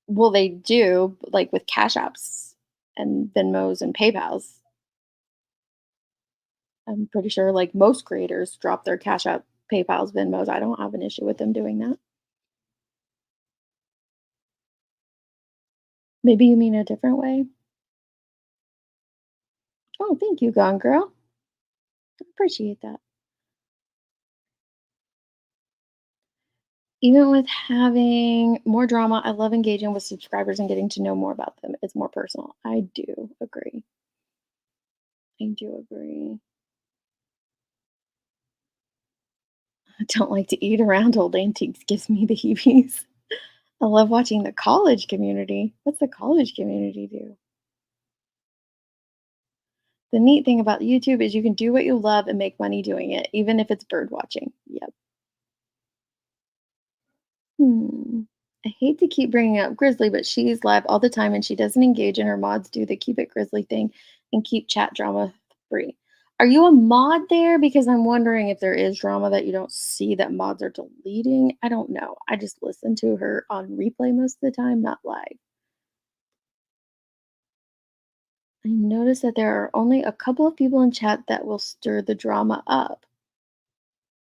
Well, they do, like with Cash Apps and Venmos and PayPals. I'm pretty sure like most creators drop their Cash App, PayPals, Venmos. I don't have an issue with them doing that. Maybe you mean a different way? Oh, thank you, Gone Girl. Appreciate that. Even with having more drama, I love engaging with subscribers and getting to know more about them. It's more personal. I do agree. I do agree. I don't like to eat around old antiques, gives me the heebies. I love watching the college community. What's the college community do? The neat thing about YouTube is you can do what you love and make money doing it, even if it's bird watching. Yep. Hmm. I hate to keep bringing up Grizzly, but she's live all the time and she doesn't engage, and her mods do the keep it Grizzly thing and keep chat drama free. Are you a mod there? Because I'm wondering if there is drama that you don't see that mods are deleting. I don't know. I just listen to her on replay most of the time, not live. I noticed that there are only a couple of people in chat that will stir the drama up.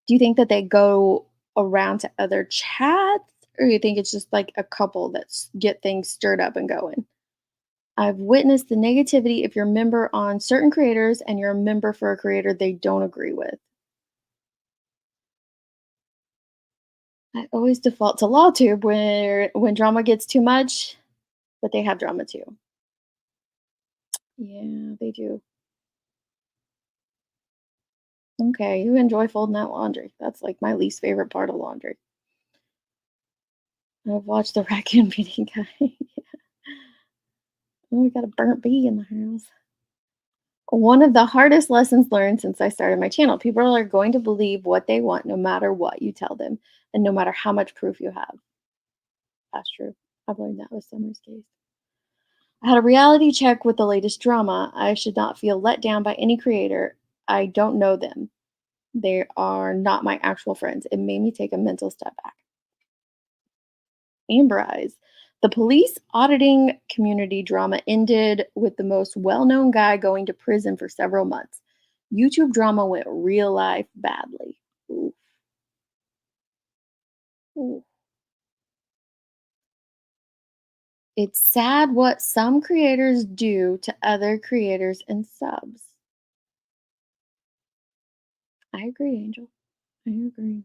Do you think that they go around to other chats, or you think it's just like a couple that get things stirred up and going? I've witnessed the negativity if you're a member on certain creators and you're a member for a creator they don't agree with. I always default to LawTube where when drama gets too much, but they have drama too. Yeah, they do. Okay, you enjoy folding that laundry. That's like my least favorite part of laundry. I've watched the raccoon beating guy. Oh, we got a burnt bee in the house. One of the hardest lessons learned since I started my channel. People are going to believe what they want no matter what you tell them and no matter how much proof you have. That's true. I've learned that with Summer's case. I had a reality check with the latest drama. I should not feel let down by any creator. I don't know them. They are not my actual friends. It made me take a mental step back. Amber Eyes. The police auditing community drama ended with the most well known guy going to prison for several months. YouTube drama went real life badly. Ooh, ooh. It's sad what some creators do to other creators and subs. I agree, Angel. I agree.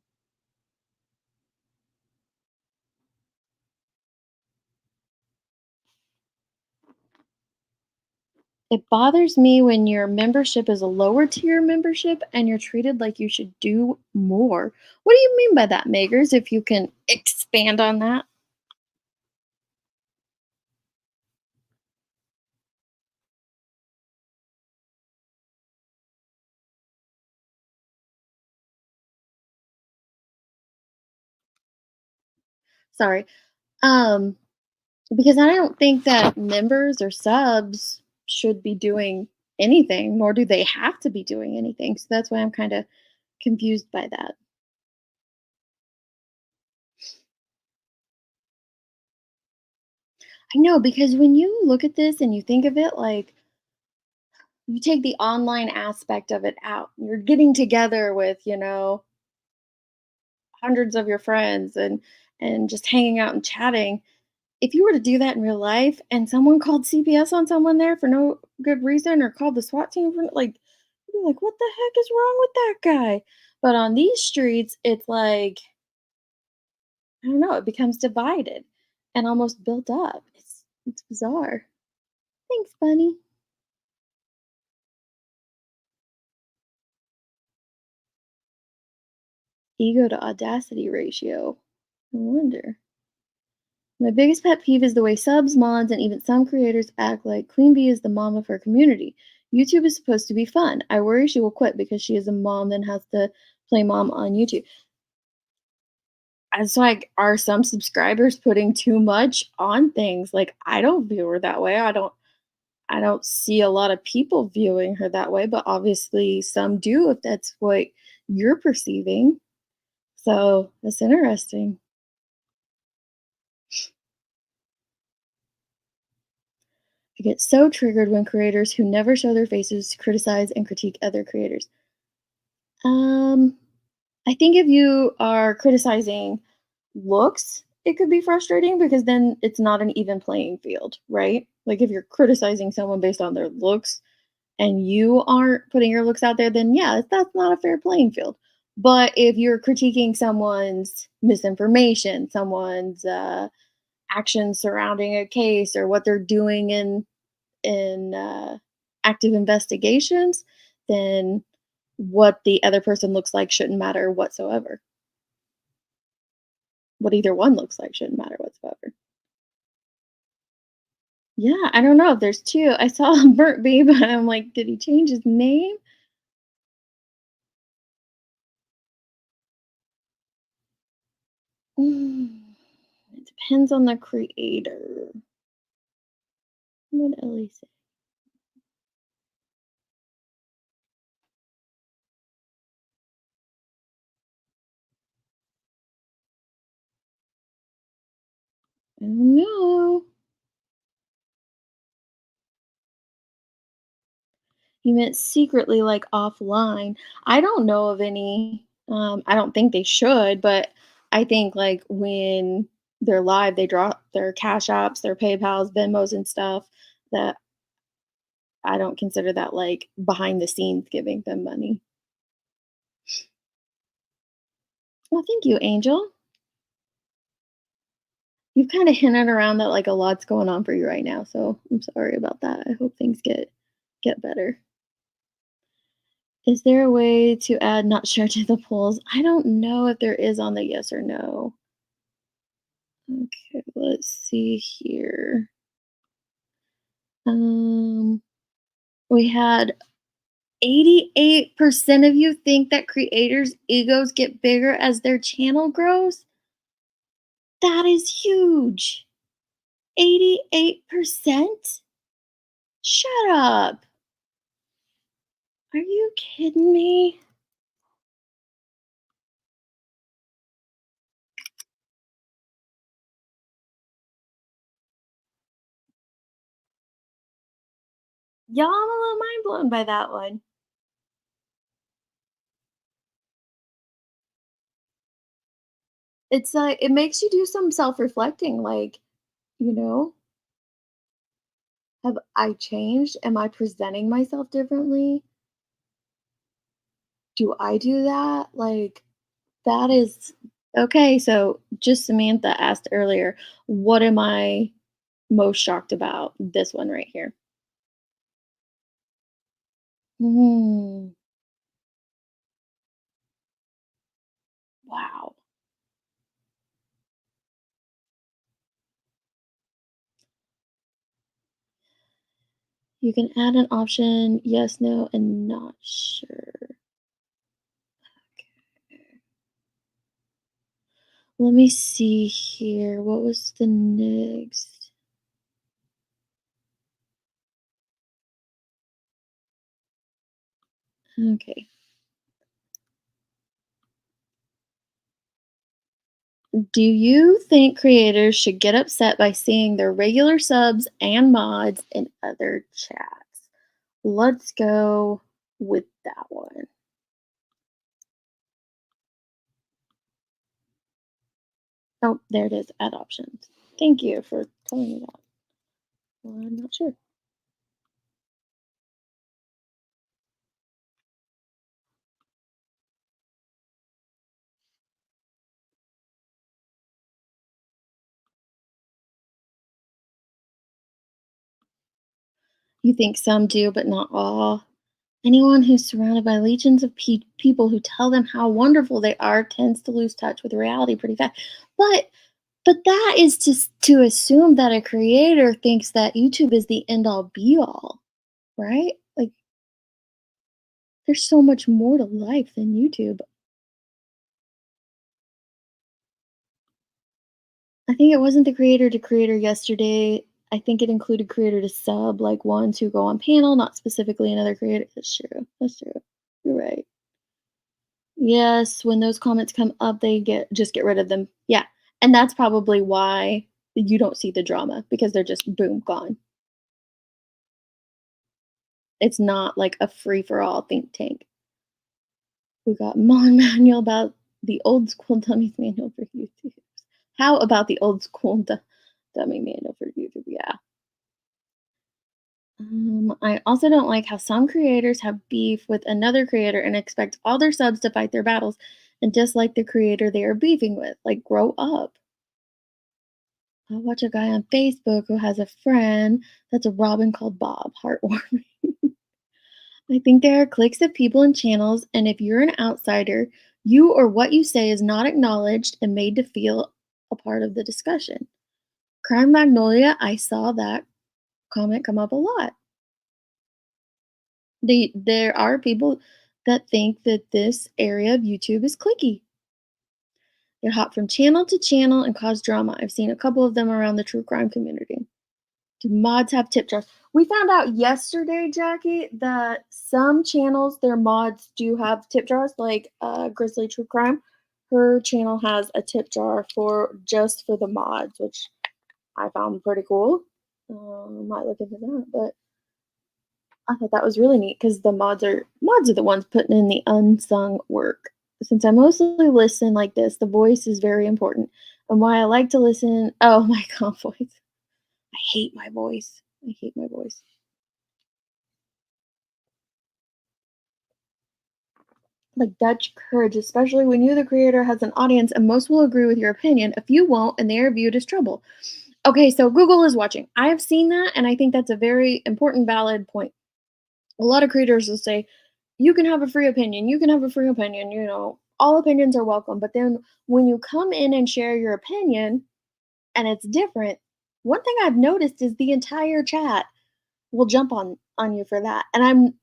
It bothers me when your membership is a lower tier membership and you're treated like you should do more. What do you mean by that, Megers? If you can expand on that. Sorry. Um, because I don't think that members or subs should be doing anything, nor do they have to be doing anything. So that's why I'm kind of confused by that. I know, because when you look at this and you think of it like you take the online aspect of it out, you're getting together with, hundreds of your friends and just hanging out and chatting. If you were to do that in real life and someone called CPS on someone there for no good reason or called the SWAT team for like, you'd be like, what the heck is wrong with that guy? But on these streets, it's like, I don't know, it becomes divided and almost built up. It's bizarre. Thanks, Bunny. Ego to audacity ratio. I wonder. My biggest pet peeve is the way subs, mods, and even some creators act like Queen Bee is the mom of her community. YouTube is supposed to be fun. I worry she will quit because she is a mom, then has to play mom on YouTube. It's like, are some subscribers putting too much on things? Like, I don't view her that way. I don't see a lot of people viewing her that way, but obviously some do if that's what you're perceiving. So that's interesting. I get so triggered when creators who never show their faces criticize and critique other creators. Um, I think if you are criticizing looks, it could be frustrating because then it's not an even playing field, right? Like if you're criticizing someone based on their looks and you aren't putting your looks out there, then yeah, that's not a fair playing field. But if you're critiquing someone's misinformation, someone's actions surrounding a case, or what they're doing in active investigations, then what the other person looks like shouldn't matter whatsoever. What either one looks like shouldn't matter whatsoever. Yeah, I don't know if there's 2. I saw Burt B, but I'm like, did he change his name? Mm, it depends on the creator. What did Ellie say? I don't know. You meant secretly, like, offline. I don't know of any, I don't think they should, but I think, like, when they're live, they drop their Cash Apps, their PayPals, Venmos, and stuff, that I don't consider that, like, behind the scenes giving them money. Well, thank you, Angel. You've kinda hinted around that, like, a lot's going on for you right now, so I'm sorry about that. I hope things get better. Is there a way to add not sure to the polls? I don't know if there is on the yes or no. Okay, let's see here. Um, we had 88% of you think that creators' egos get bigger as their channel grows. That is huge. 88%? Shut up. Are you kidding me? Y'all, I'm a little mind blown by that one. It's like it makes you do some self-reflecting, like, you know, have I changed? Am I presenting myself differently? Do I do that? Like, that is okay. So, just Samantha asked earlier, what am I most shocked about? This one right here. Mm, wow. You can add an option yes, no, and not sure. Let me see here. What was the next? Okay. Do you think creators should get upset by seeing their regular subs and mods in other chats? Let's go with that one. Oh, there it is. Add options. Thank you for telling me that. Well, I'm not sure. You think some do, but not all. Anyone who's surrounded by legions of people who tell them how wonderful they are tends to lose touch with reality pretty fast. But but that is just to assume that a creator thinks that YouTube is the end all be all, right? Like there's so much more to life than YouTube. I think it wasn't the creator to creator yesterday. I think it included creator to sub, like ones who go on panel, not specifically another creator. That's true. That's true. You're right. Yes, when those comments come up, they get rid of them. Yeah. And that's probably why you don't see the drama because they're just boom gone. It's not like a free for all think tank. We got Mon Manual about the old school dummies manual for YouTube. How about the old school dummy manual for YouTube? Yeah. I also don't like how some creators have beef with another creator and expect all their subs to fight their battles and dislike the creator they are beefing with. Like, grow up. I watch a guy on Facebook who has a friend that's a Robin called Bob. Heartwarming. I think there are cliques of people and channels, and if you're an outsider, you or what you say is not acknowledged and made to feel a part of the discussion. Crime Magnolia, I saw that comment come up a lot. There are people that think that this area of YouTube is cliquey. They hop from channel to channel and cause drama. I've seen a couple of them around the true crime community. Do mods have tip jars? We found out yesterday, Jackie, that some channels, their mods do have tip jars, like Grizzly True Crime. Her channel has a tip jar for just for the mods, which I found pretty cool. Might look into that, but I thought that was really neat because the mods are the ones putting in the unsung work. Since I mostly listen like this, the voice is very important. And why I like to listen, oh my god, voice. I hate my voice. I hate my voice. Like Dutch courage, especially when you, the creator, has an audience and most will agree with your opinion. A few won't, and they are viewed as trouble. Okay, so Google is watching. I have seen that, and I think that's a very important, valid point. A lot of creators will say, you can have a free opinion, you can have a free opinion, all opinions are welcome. But then when you come in and share your opinion and it's different, one thing I've noticed is the entire chat will jump on you for that. And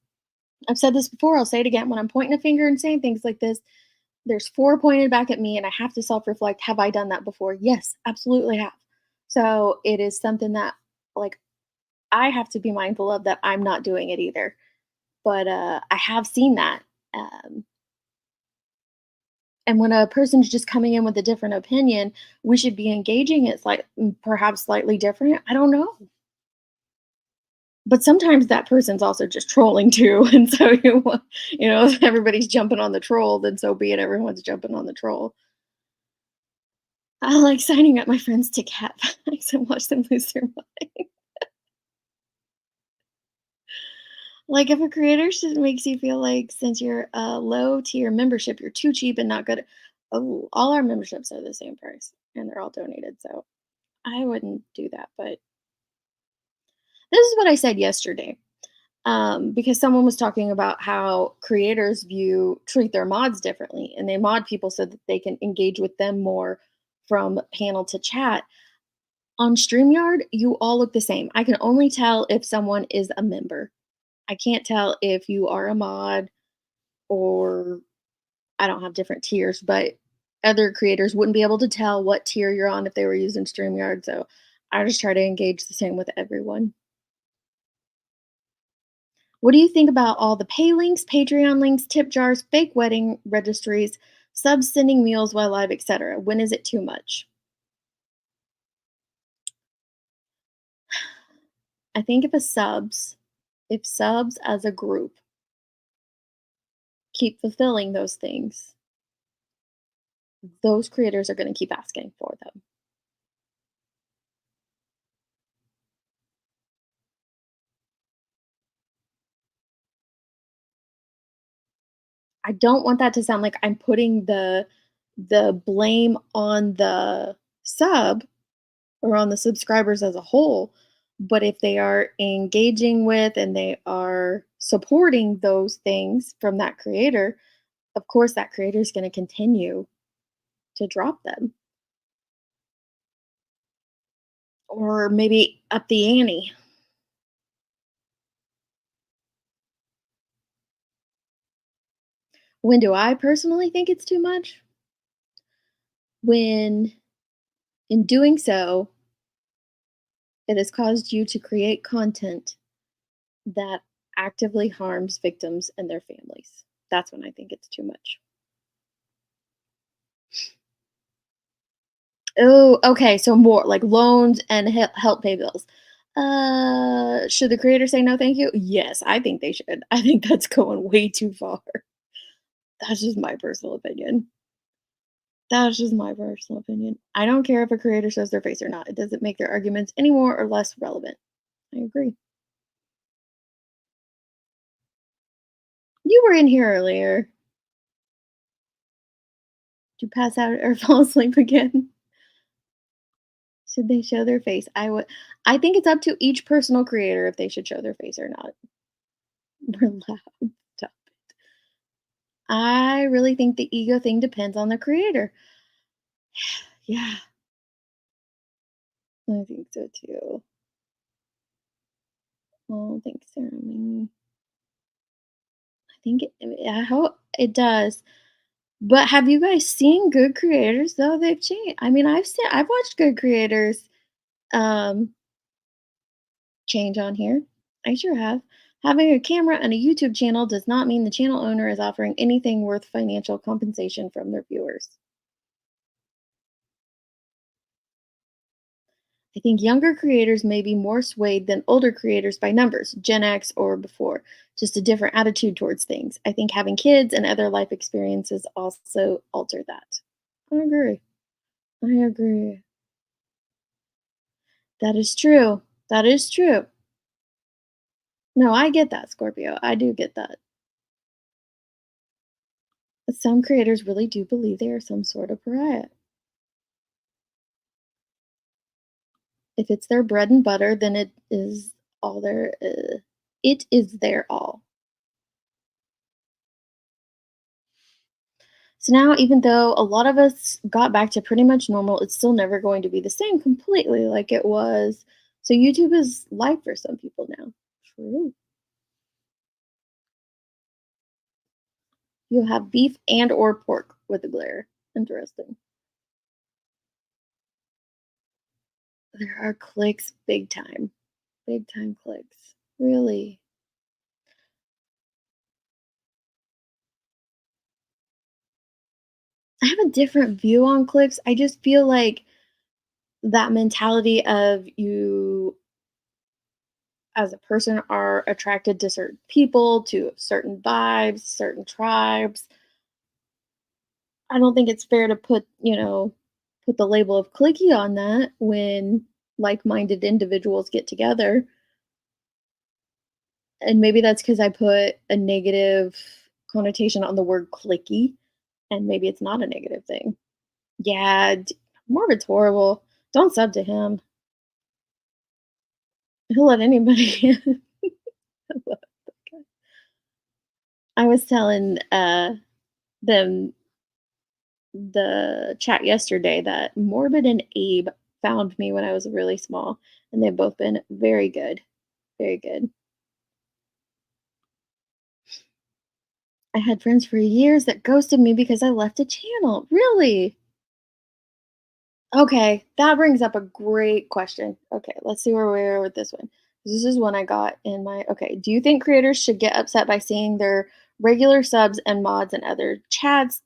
I've said this before, I'll say it again. When I'm pointing a finger and saying things like this, there's four pointed back at me, and I have to self-reflect. Have I done that before? Yes, absolutely have. So it is something that, like, I have to be mindful of, that I'm not doing it either. But I have seen that. Um, and when a person's just coming in with a different opinion, we should be engaging it perhaps slightly different. I don't know. But sometimes that person's also just trolling too, and so if everybody's jumping on the troll, then so be it. Everyone's jumping on the troll. I like signing up my friends to cat facts and watch them lose their mind. Like if a creator makes you feel like since you're a low tier membership, you're too cheap and not good. Oh, all our memberships are the same price and they're all donated, so I wouldn't do that. But this is what I said yesterday. Because someone was talking about how creators treat their mods differently, and they mod people so that they can engage with them more from panel to chat. On StreamYard, you all look the same. I can only tell if someone is a member. I can't tell if you are a mod, or I don't have different tiers, but other creators wouldn't be able to tell what tier you're on if they were using StreamYard. So I just try to engage the same with everyone. What do you think about all the pay links, Patreon links, tip jars, fake wedding registries, subs sending meals while live, etc.? When is it too much? I think if subs as a group keep fulfilling those things, those creators are going to keep asking for them. I don't want that to sound like I'm putting the blame on the sub or on the subscribers as a whole. But if they are engaging with and they are supporting those things from that creator, of course that creator is going to continue to drop them or maybe up the ante. When do I personally think it's too much? When, in doing so, it has caused you to create content that actively harms victims and their families. That's when I think it's too much. Oh, okay. So more like loans and help pay bills. Should the creator say no, thank you? Yes, I think they should. I think that's going way too far. That's just my personal opinion. That's just my personal opinion. I don't care if a creator shows their face or not. It doesn't make their arguments any more or less relevant. I agree. You were in here earlier. Did you pass out or fall asleep again? Should they show their face? I think it's up to each personal creator if they should show their face or not. We're loud. Stop it. I really think the ego thing depends on the creator. Yeah, I think so too. Oh, thanks, Sarah. I hope it does. But have you guys seen good creators though? They've changed. I mean, I've watched good creators um change on here. I sure have. Having a camera and a YouTube channel does not mean the channel owner is offering anything worth financial compensation from their viewers. I think younger creators may be more swayed than older creators by numbers, Gen X or before, just a different attitude towards things. I think having kids and other life experiences also alter that. I agree. I agree. That is true. That is true. No, I get that, Scorpio. I do get that. But some creators really do believe they are some sort of pariah. If it's their bread and butter, then it is all their it is their all. So now, even though a lot of us got back to pretty much normal, it's still never going to be the same completely like it was. So YouTube is life for some people now. True. You have beef and or pork with the glare. Interesting. There are clicks big time. Big time clicks. Really. I have a different view on clicks. I just feel like that mentality of you as a person are attracted to certain people, to certain vibes, certain tribes. I don't think it's fair to put the label of clicky on that when like-minded individuals get together. And maybe that's because I put a negative connotation on the word clicky, and maybe it's not a negative thing. Yeah, Morbid's horrible. Don't sub to him. He'll let anybody in. I was telling them the chat yesterday that Morbid and Abe found me when I was really small, and they've both been very good. Very good. I had friends for years that ghosted me because I left a channel. Really? Okay, that brings up a great question. Okay, let's see where we are with this one. This is one I got in my. Okay, do you think creators should get upset by seeing their regular subs and mods and other chats?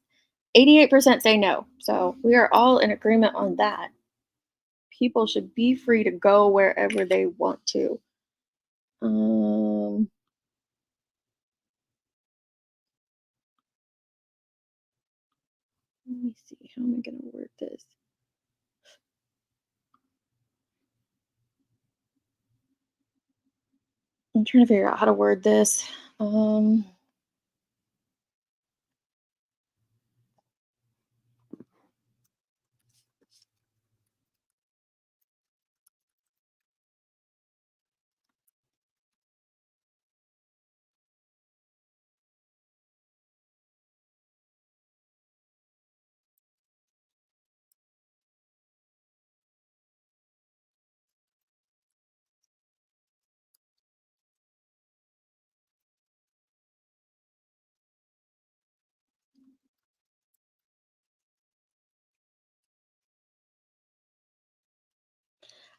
88% say no. So we are all in agreement on that. People should be free to go wherever they want to. Um, Let me see. How am I going to word this? I'm trying to figure out how to word this. Um,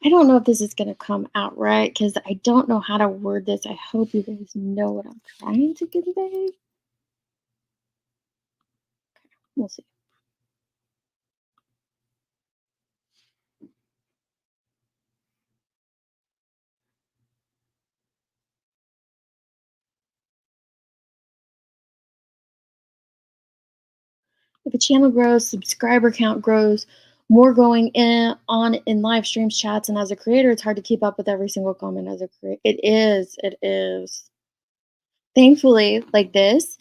I don't know if this is going to come out right because I don't know how to word this. I hope you guys know what I'm trying to convey. We'll see. If a channel grows, subscriber count grows, more going in live streams, chats, and as a creator, it's hard to keep up with every single comment as a creator. It is. It is. Thankfully, like this,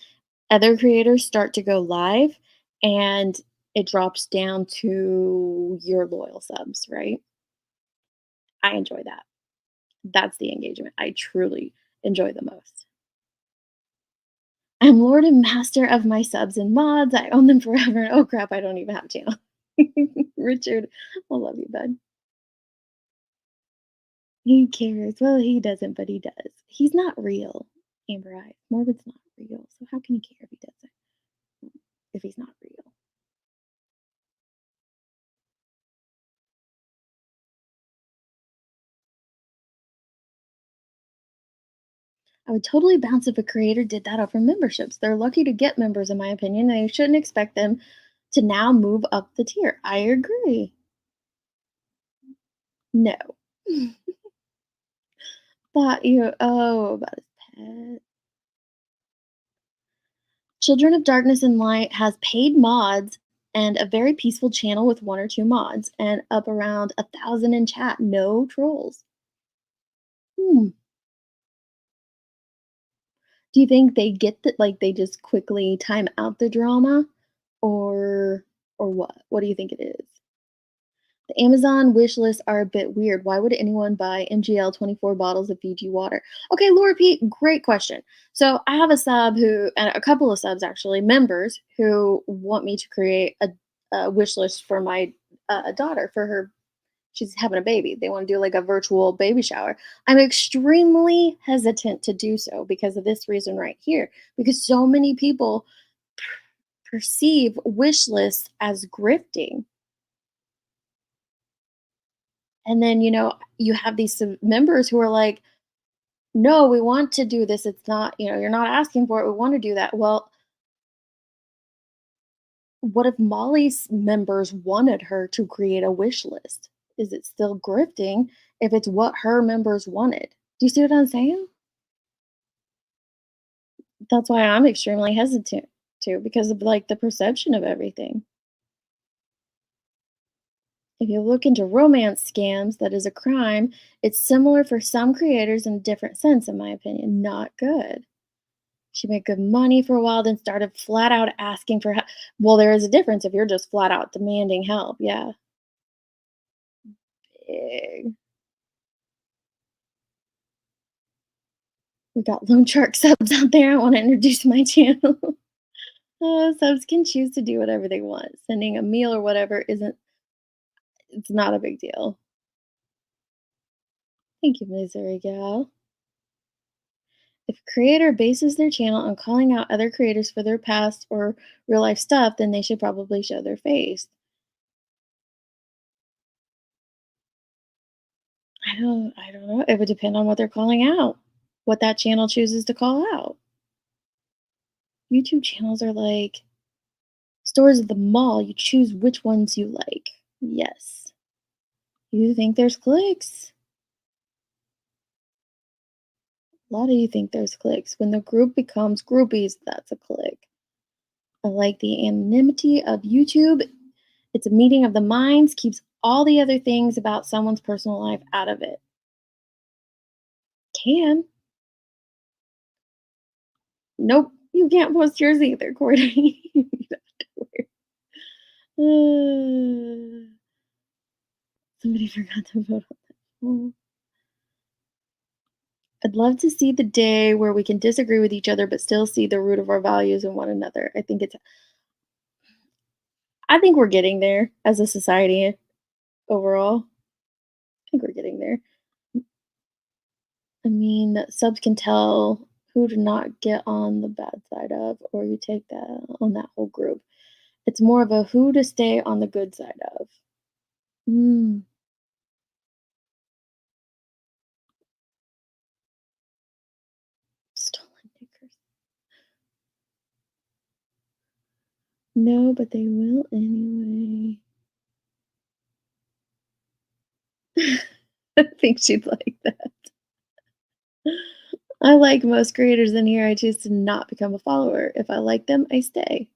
other creators start to go live and it drops down to your loyal subs, right? I enjoy that. That's the engagement I truly enjoy the most. I'm lord and master of my subs and mods. I own them forever. Oh crap, I don't even have a channel. Richard, I love you, bud. He cares. Well, he doesn't, but he does. He's not real, Amber Eye. Morbid's not real. So how can he care if he doesn't? If he's not real. I would totally bounce if a creator did that over memberships. They're lucky to get members, in my opinion, and you shouldn't expect them to now move up the tier. I agree. No. Thought you about his pet. Children of Darkness and Light has paid mods and a very peaceful channel with one or two mods and up around 1,000 in chat. No trolls. Hmm. Do you think they get that? Like they just quickly time out the drama, or what? What do you think it is? The Amazon wish lists are a bit weird. Why would anyone buy MGL 24 bottles of Fiji water? Okay, Laura Pete, great question. So I have a sub who, and a couple of subs actually, members who want me to create a wish list for my daughter for her. She's having a baby. They want to do like a virtual baby shower. I'm extremely hesitant to do so because of this reason right here. Because so many people perceive wish lists as grifting. And then, you have these members who are like, no, we want to do this. It's not, you're not asking for it. We want to do that. Well, what if Molly's members wanted her to create a wish list? Is it still grifting if it's what her members wanted? Do you see what I'm saying? That's why I'm extremely hesitant to because of like the perception of everything. If you look into romance scams, that is a crime. It's similar for some creators in a different sense, in my opinion. Not good. She made good money for a while, then started flat out asking for help. Well, there is a difference if you're just flat out demanding help. Yeah. Big. We got loan shark subs out there. I want to introduce my channel. Subs can choose to do whatever they want. Sending a meal or whatever it's not a big deal. Thank you, Missouri Gal. If a creator bases their channel on calling out other creators for their past or real life stuff, then they should probably show their face. I don't know. It would depend on what they're calling out, what that channel chooses to call out. YouTube channels are like stores at the mall. You choose which ones you like. Yes. You think there's clicks? A lot of you think there's clicks. When the group becomes groupies, that's a click. I like the anonymity of YouTube. It's a meeting of the minds, keeps all the other things about someone's personal life out of it. Can. Nope. You can't post yours either, Courtney. Somebody forgot to vote on that. I'd love to see the day where we can disagree with each other but still see the root of our values in one another. I think we're getting there as a society overall. I think we're getting there. I mean, subs can tell who to not get on the bad side of, or you take that on that whole group. It's more of a who to stay on the good side of. Mm. Stolen dickers. No, but they will anyway. I think she'd like that. I like most creators in here. I choose to not become a follower. If I like them, I stay.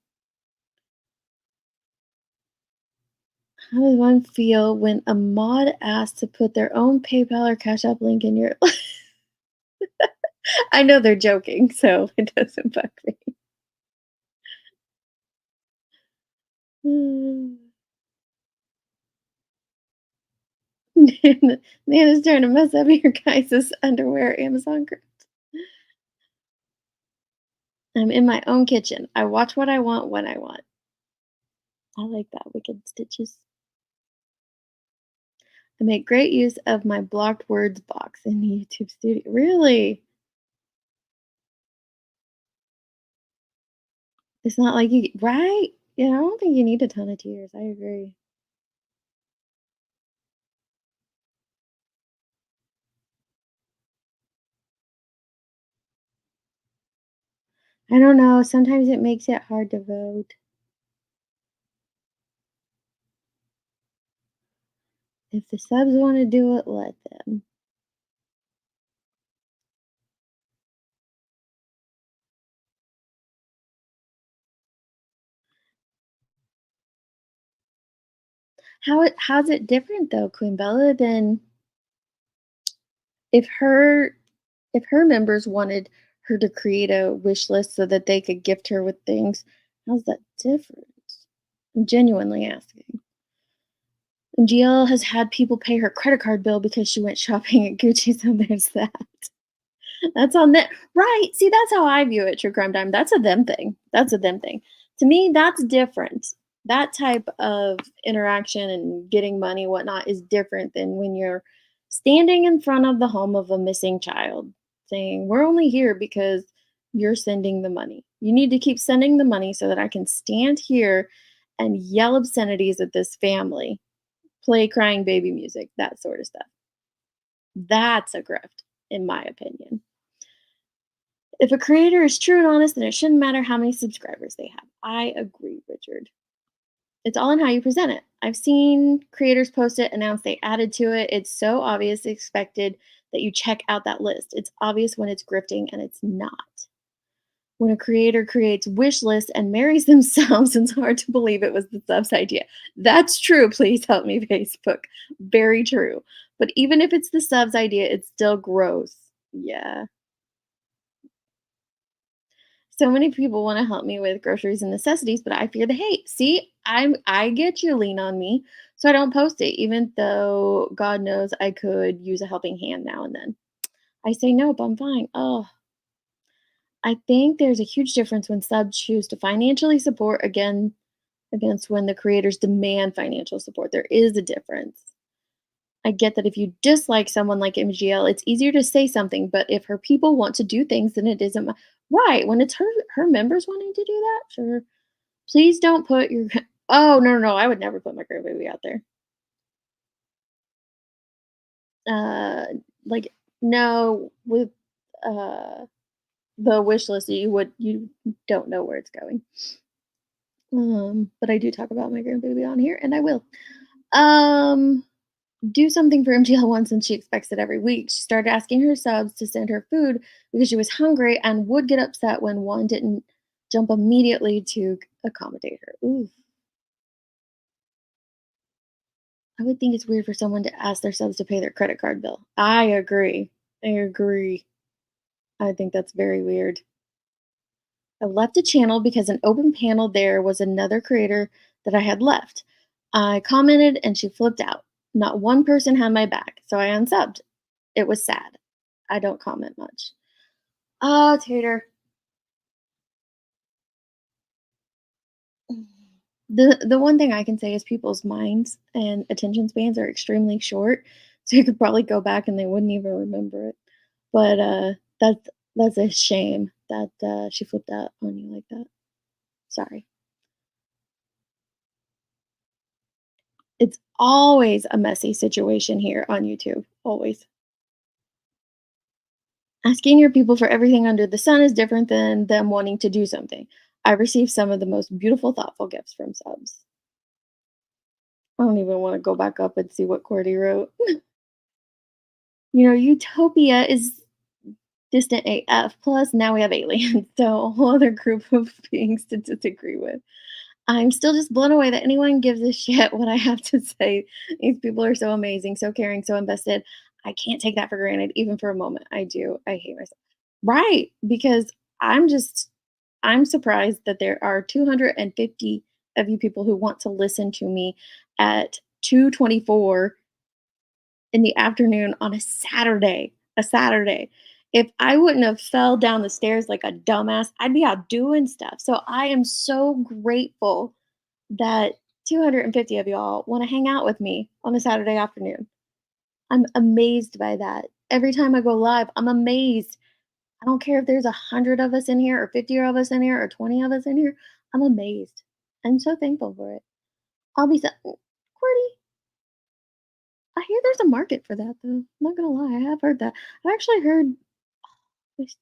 How does one feel when a mod asks to put their own PayPal or Cash App link in your I know they're joking, so it doesn't bug me. Mm. Nana's trying to mess up your guys' underwear Amazon group. I'm in my own kitchen. I watch what I want when I want. I like that. Wicked stitches. I make great use of my blocked words box in the YouTube studio. Really? It's not like you right? Yeah, I don't think you need a ton of tears. I agree. I don't know. Sometimes it makes it hard to vote. If the subs want to do it, let them. How's it different though, Queen Bella, than if her if her members wanted her to create a wish list so that they could gift her with things, how's that different? I'm genuinely asking. And GL has had people pay her credit card bill because she went shopping at Gucci, so there's that. That's on them. Right. See, that's how I view it, true crime time. That's a them thing. That's a them thing. To me, that's different. That type of interaction and getting money, whatnot, is different than when you're standing in front of the home of a missing child saying, we're only here because you're sending the money. You need to keep sending the money so that I can stand here and yell obscenities at this family, play crying baby music, that sort of stuff. That's a grift, in my opinion. If a creator is true and honest, then it shouldn't matter how many subscribers they have. I agree, Richard. It's all in how you present it. I've seen creators post it, announce they added to it. It's so obvious, expected that you check out that list. It's obvious when it's grifting and it's not. When a creator creates wish lists and marries themselves, it's hard to believe it was the sub's idea. That's true. Please help me, Facebook. Very true. But even if it's the sub's idea, it's still gross. Yeah. So many people want to help me with groceries and necessities, but I fear the hate. See, I get you, lean on me, so I don't post it, even though God knows I could use a helping hand now and then. I say nope, I'm fine. Oh, I think there's a huge difference when subs choose to financially support against when the creators demand financial support. There is a difference. I get that if you dislike someone like MGL, it's easier to say something, but if her people want to do things, then it isn't right. When it's her members wanting to do that, sure. Please don't put your oh no no no, I would never put my grandbaby out there. Uh like no with uh the wish list you don't know where it's going. But I do talk about my grandbaby on here and I will. Um do something for MGL once and she expects it every week. She started asking her subs to send her food because she was hungry and would get upset when one didn't jump immediately to accommodate her. Ooh, I would think it's weird for someone to ask their subs to pay their credit card bill. I agree. I agree. I think that's very weird. I left a channel because an open panel there was another creator that I had left. I commented and she flipped out. Not one person had my back, so I unsubbed. It was sad. I don't comment much. Oh, Tater. The one thing I can say is people's minds and attention spans are extremely short, so you could probably go back and they wouldn't even remember it. But that's a shame that she flipped out on you like that. Sorry. It's always a messy situation here on YouTube. Always. Asking your people for everything under the sun is different than them wanting to do something. I received some of the most beautiful, thoughtful gifts from subs. I don't even want to go back up and see what Cordy wrote. Utopia is distant AF. Plus, now we have aliens, so a whole other group of beings to disagree with. I'm still just blown away that anyone gives a shit what I have to say. These people are so amazing, so caring, so invested. I can't take that for granted, even for a moment. I do. I hate myself. Right. Because I'm just, I'm surprised that there are 250 of you people who want to listen to me at 2:24 in the afternoon on a Saturday. A Saturday. If I wouldn't have fell down the stairs like a dumbass, I'd be out doing stuff. So I am so grateful that 250 of y'all want to hang out with me on a Saturday afternoon. I'm amazed by that. Every time I go live, I'm amazed. I don't care if there's 100 of us in here or 50 of us in here or 20 of us in here. I'm amazed. I'm so thankful for it. I'll be so, Courtney, I hear there's a market for that though. I'm not gonna lie, I have heard that. I've actually heard there's-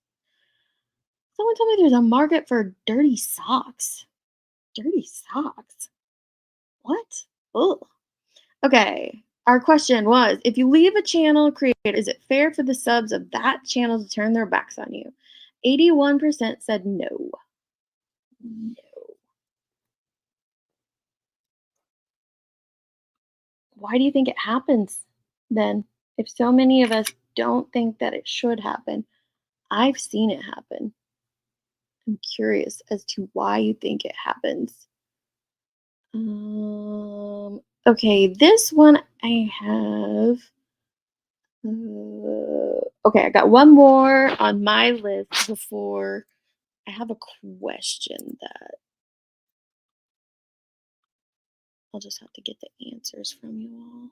someone told me there's a market for dirty socks. Dirty socks. What? Ugh. Okay. Our question was, if you leave a channel creator, is it fair for the subs of that channel to turn their backs on you? 81% said no. No. Why do you think it happens then? If so many of us don't think that it should happen, I've seen it happen. I'm curious as to why you think it happens. Okay, this one I have. Okay, I got one more on my list before I have a question that I'll just have to get the answers from you all.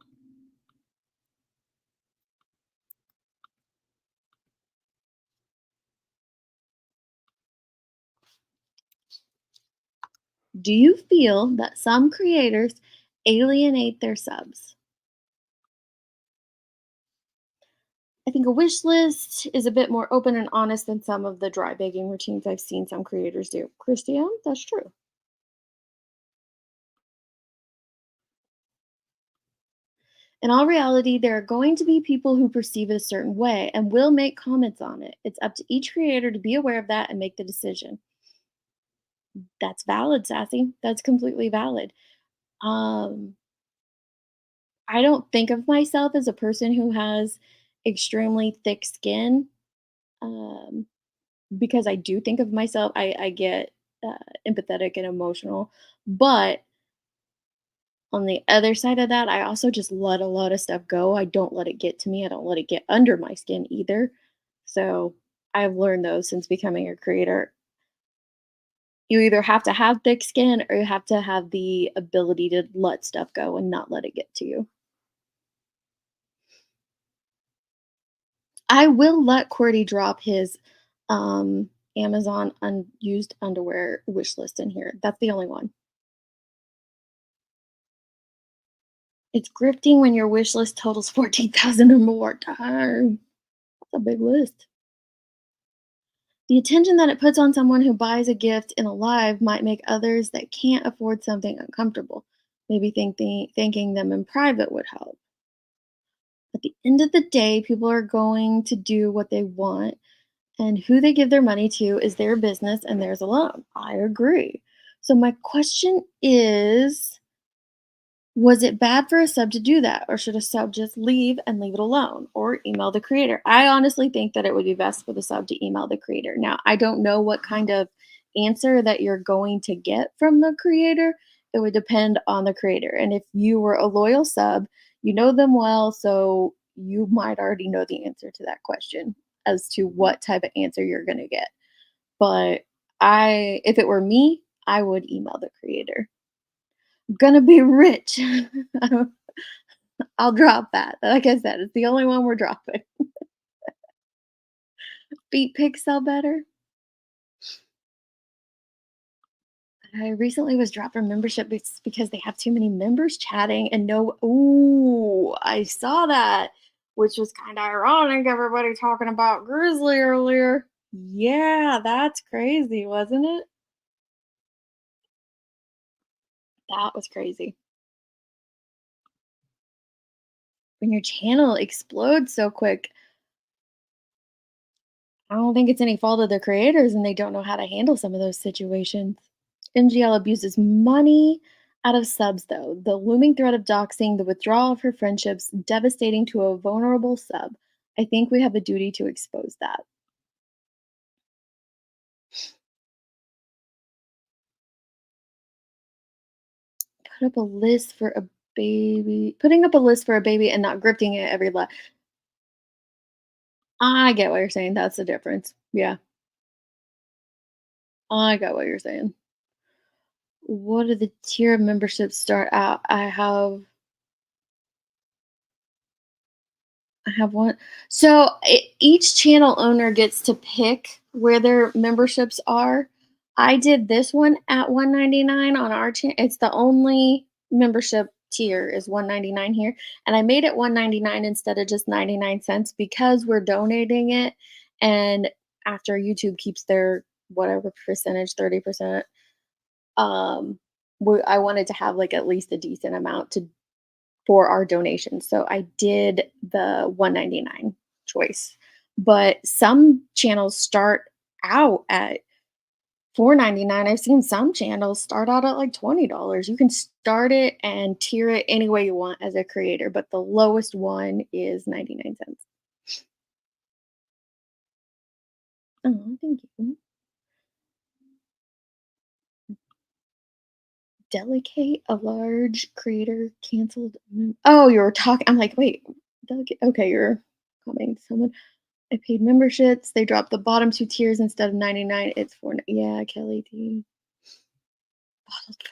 Do you feel that some creators alienate their subs? I think a wish list is a bit more open and honest than some of the dry begging routines I've seen some creators do. Christian, that's true. In all reality, there are going to be people who perceive it a certain way and will make comments on it. It's up to each creator to be aware of that and make the decision. That's valid, Sassy. That's completely valid. Um, I don't think of myself as a person who has extremely thick skin, um, because I do think of myself, I get empathetic and emotional. But on the other side of that, I also just let a lot of stuff go. I don't let it get to me. I don't let it get under my skin either. So I've learned those since becoming a creator. You either have to have thick skin or you have to have the ability to let stuff go and not let it get to you. I will let Cordy drop his Amazon unused underwear wish list in here. That's the only one. It's grifting when your wish list totals 14,000 or more. Darn, that's a big list. The attention that it puts on someone who buys a gift in a live might make others that can't afford something uncomfortable. Maybe thanking them in private would help. At the end of the day, people are going to do what they want, and who they give their money to is their business and theirs alone. I agree. So, my question is, was it bad for a sub to do that, or should a sub just leave and leave it alone, or email the creator? I honestly think that it would be best for the sub to email the creator. Now, I don't know what kind of answer that you're going to get from the creator. It would depend on the creator. And if you were a loyal sub, you know them well, so you might already know the answer to that question as to what type of answer you're going to get. But if it were me, I would email the creator. Gonna be rich. I'll drop that. Like I said, it's the only one we're dropping. Feet pics sell better. I recently was dropped from membership because they have too many members chatting and no. Ooh, I saw that, which was kind of ironic. Everybody talking about Grizzly earlier. Yeah, that's crazy, wasn't it? That was crazy. When your channel explodes so quick, I don't think it's any fault of the creators and they don't know how to handle some of those situations. NGL abuses money out of subs, though. The looming threat of doxing, the withdrawal of her friendships, devastating to a vulnerable sub. I think we have a duty to expose that. Put up a list for a baby. Putting up a list for a baby and not grifting it every I get what you're saying. That's the difference. Yeah, I get what you're saying. What do the tier of memberships start out? I have one. So each channel owner gets to pick where their memberships are. I did this one at 199 on our channel. It's the only membership tier is 199 here, and I made it 199 instead of just 99 cents because we're donating it, and after YouTube keeps their whatever percentage, 30%, I wanted to have like at least a decent amount to for our donation. So I did the 199 choice. But some channels start out at 4.99. I've seen some channels start out at like $20. You can start it and tier it any way you want as a creator, but the lowest one is 99 cents. Oh, thank you. Delegate a large creator canceled. Oh, you were talking. I'm like, wait, delegate. Okay, you're commenting to someone. I paid memberships. They dropped the bottom 2 tiers instead of 99. It's 4 yeah, Kelly D. Bottled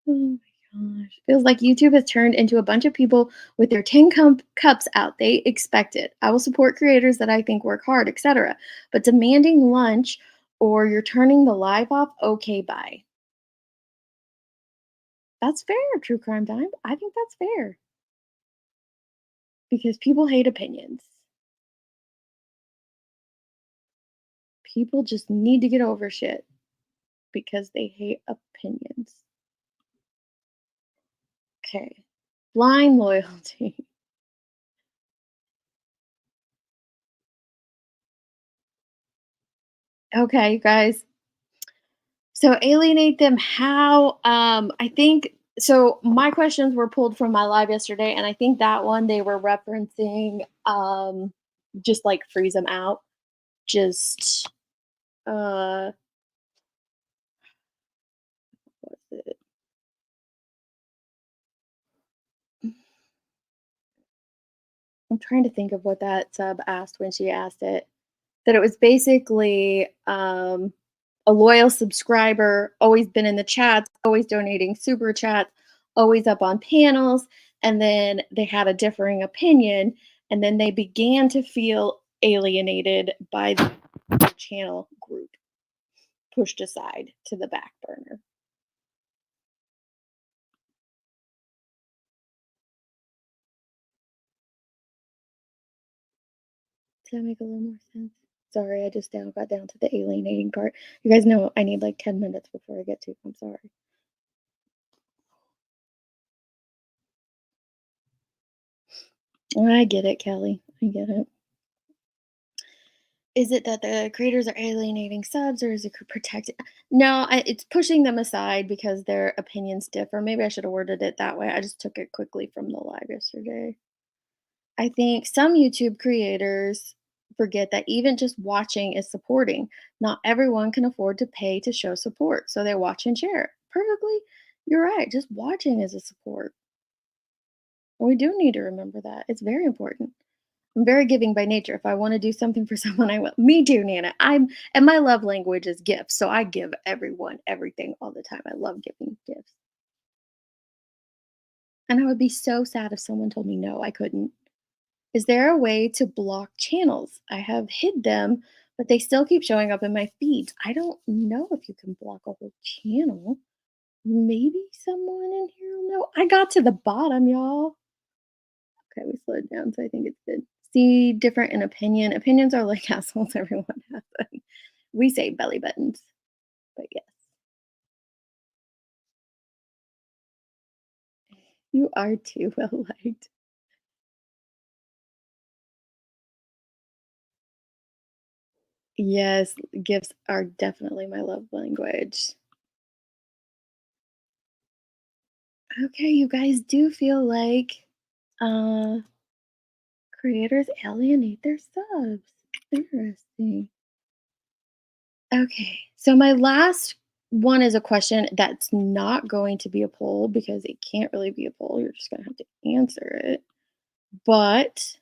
Oh my gosh. Feels like YouTube has turned into a bunch of people with their tin cups out. They expect it. I will support creators that I think work hard, etc. But demanding lunch or you're turning the live off, okay, bye. That's fair, true crime time. I think that's fair because people hate opinions. People just need to get over shit because they hate opinions. Okay. Blind loyalty. Okay, you guys. So alienate them how? I think so my questions were pulled from my live yesterday, and I think that one they were referencing just like freeze them out. Just what was it? I'm trying to think of what that sub asked when she asked it. That it was basically a loyal subscriber, always been in the chats, always donating super chats, always up on panels, and then they had a differing opinion, and then they began to feel alienated by the channel group, pushed aside to the back burner. Does that make a little more sense? Sorry, I just got down to the alienating part. You guys know I need like 10 minutes before I get to. I'm sorry. I get it, Kelly. I get it. Is it that the creators are alienating subs or is it protecting? No, it's pushing them aside because their opinions differ. Maybe I should have worded it that way. I just took it quickly from the live yesterday. I think some YouTube creators forget that even just watching is supporting. Not everyone can afford to pay to show support, so they watch and share. Perfectly, you're right. Just watching is a support. We do need to remember that. It's very important. I'm very giving by nature. If I want to do something for someone, I will. Me too, Nana. And my love language is gifts. So I give everyone everything all the time. I love giving gifts. And I would be so sad if someone told me no, I couldn't. Is there a way to block channels? I have hid them, but they still keep showing up in my feeds. I don't know if you can block a whole channel. Maybe someone in here will know. I got to the bottom, y'all. Okay, we slowed down, so I think it's good. See, different in opinion. Opinions are like assholes. Everyone has them. We say belly buttons, but yes, you are too well liked. Yes, gifts are definitely my love language. Okay, you guys do feel like uh creators alienate their subs. Interesting. Okay, so my last one is a question that's not going to be a poll because it can't really be a poll. You're just gonna have to answer it. But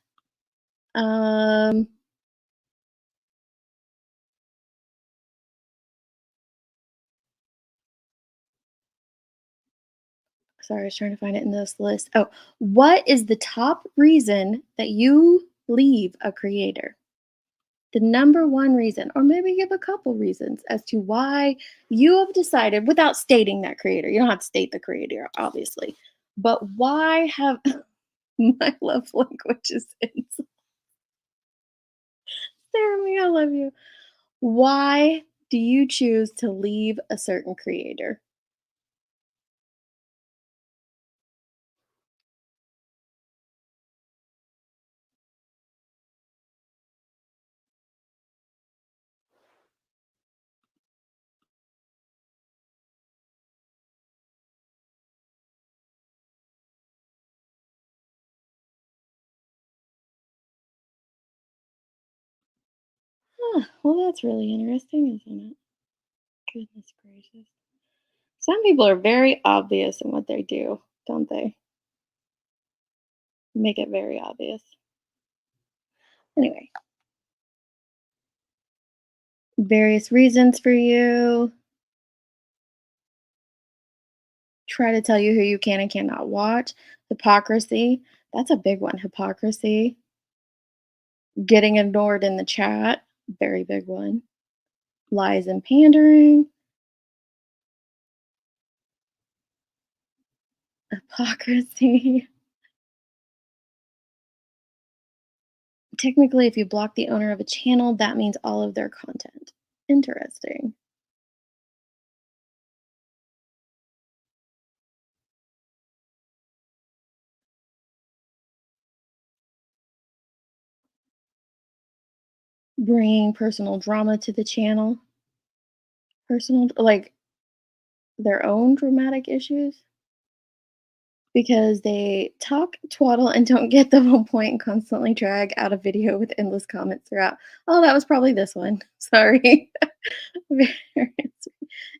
um sorry, I was trying to find it in this list. Oh, what is the top reason that you leave a creator? The number one reason, or maybe give a couple reasons as to why you have decided without stating that creator. You don't have to state the creator, obviously, but why have my love language is Jeremy, I love you. Why do you choose to leave a certain creator? Huh, well, that's really interesting, isn't it? Goodness gracious. Some people are very obvious in what they do, don't they? Make it very obvious. Anyway, various reasons for you. Try to tell you who you can and cannot watch. Hypocrisy. That's a big one. Hypocrisy. Getting ignored in the chat. Very big one. Lies and pandering. Hypocrisy. Technically, if you block the owner of a channel, that means all of their content. Interesting. Bringing personal drama to the channel. Personal, like their own dramatic issues because they talk, twaddle, and don't get the whole point and constantly drag out a video with endless comments throughout. Oh, that was probably this one. Sorry.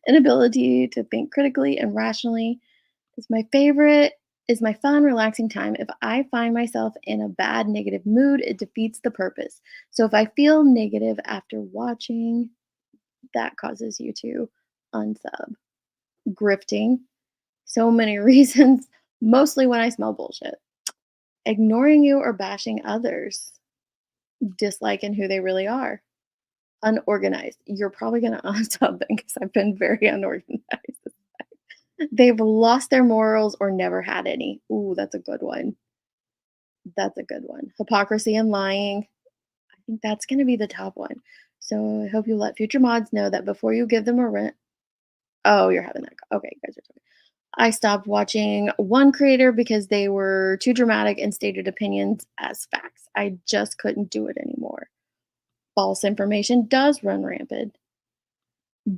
Inability to think critically and rationally is my favorite, is my fun, relaxing time. If I find myself in a bad, negative mood, it defeats the purpose. So if I feel negative after watching, that causes you to unsub. Grifting, so many reasons, mostly when I smell bullshit. Ignoring you or bashing others, disliking who they really are. Unorganized. You're probably going to unsub them because I've been very unorganized. They've lost their morals or never had any. Ooh, that's a good one. That's a good one. Hypocrisy and lying. I think that's going to be the top one. So I hope you let future mods know that before you give them a rent. Oh, you're having that. Okay, you guys are talking. I stopped watching one creator because they were too dramatic and stated opinions as facts. I just couldn't do it anymore. False information does run rampant.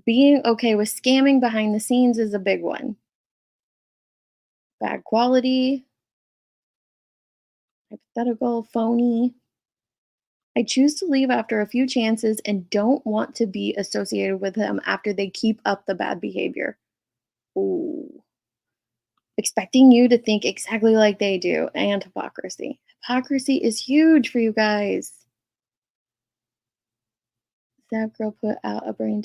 Being okay with scamming behind the scenes is a big one. Bad quality, hypothetical, phony. I choose to leave after a few chances and don't want to be associated with them after they keep up the bad behavior. Ooh. Expecting you to think exactly like they do, and hypocrisy. Hypocrisy is huge for you guys. That girl put out brain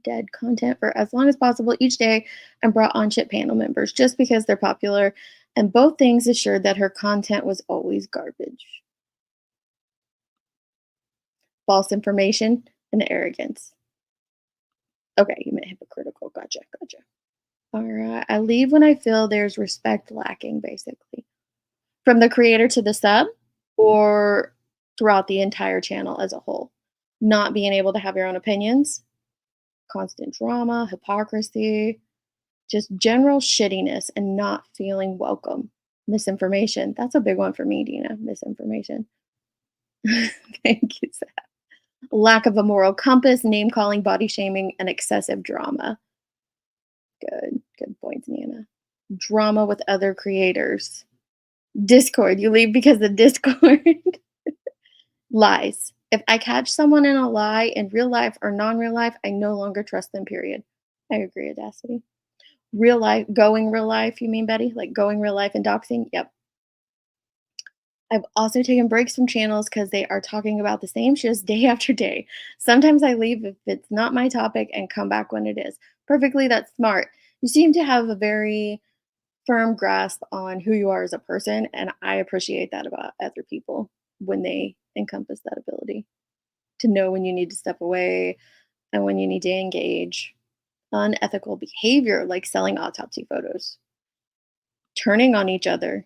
dead content for as long as possible each day and brought on chip panel members just because they're popular, and both things assured that her content was always garbage. False information and arrogance. Okay, you meant hypocritical. Gotcha, gotcha. All right. I leave when I feel there's respect lacking, basically. From the creator to the sub or throughout the entire channel as a whole. Not being able to have your own opinions, constant drama, hypocrisy, just general shittiness and not feeling welcome. Misinformation. That's a big one for me, Dina. Misinformation. Thank you, Zach. Lack of a moral compass, name calling, body shaming, and excessive drama. Good points, Nana. Drama with other creators. Discord, you leave because of Discord. Lies. If I catch someone in a lie in real life or non-real life, I no longer trust them, period. I agree, Audacity. Real life, going real life, you mean, Betty? Like going real life and doxing? Yep. I've also taken breaks from channels because they are talking about the same shit day after day. Sometimes I leave if it's not my topic and come back when it is. Perfectly, that's smart. You seem to have a very firm grasp on who you are as a person, and I appreciate that about other people when they encompass that ability to know when you need to step away and when you need to engage. Unethical behavior like selling autopsy photos, turning on each other.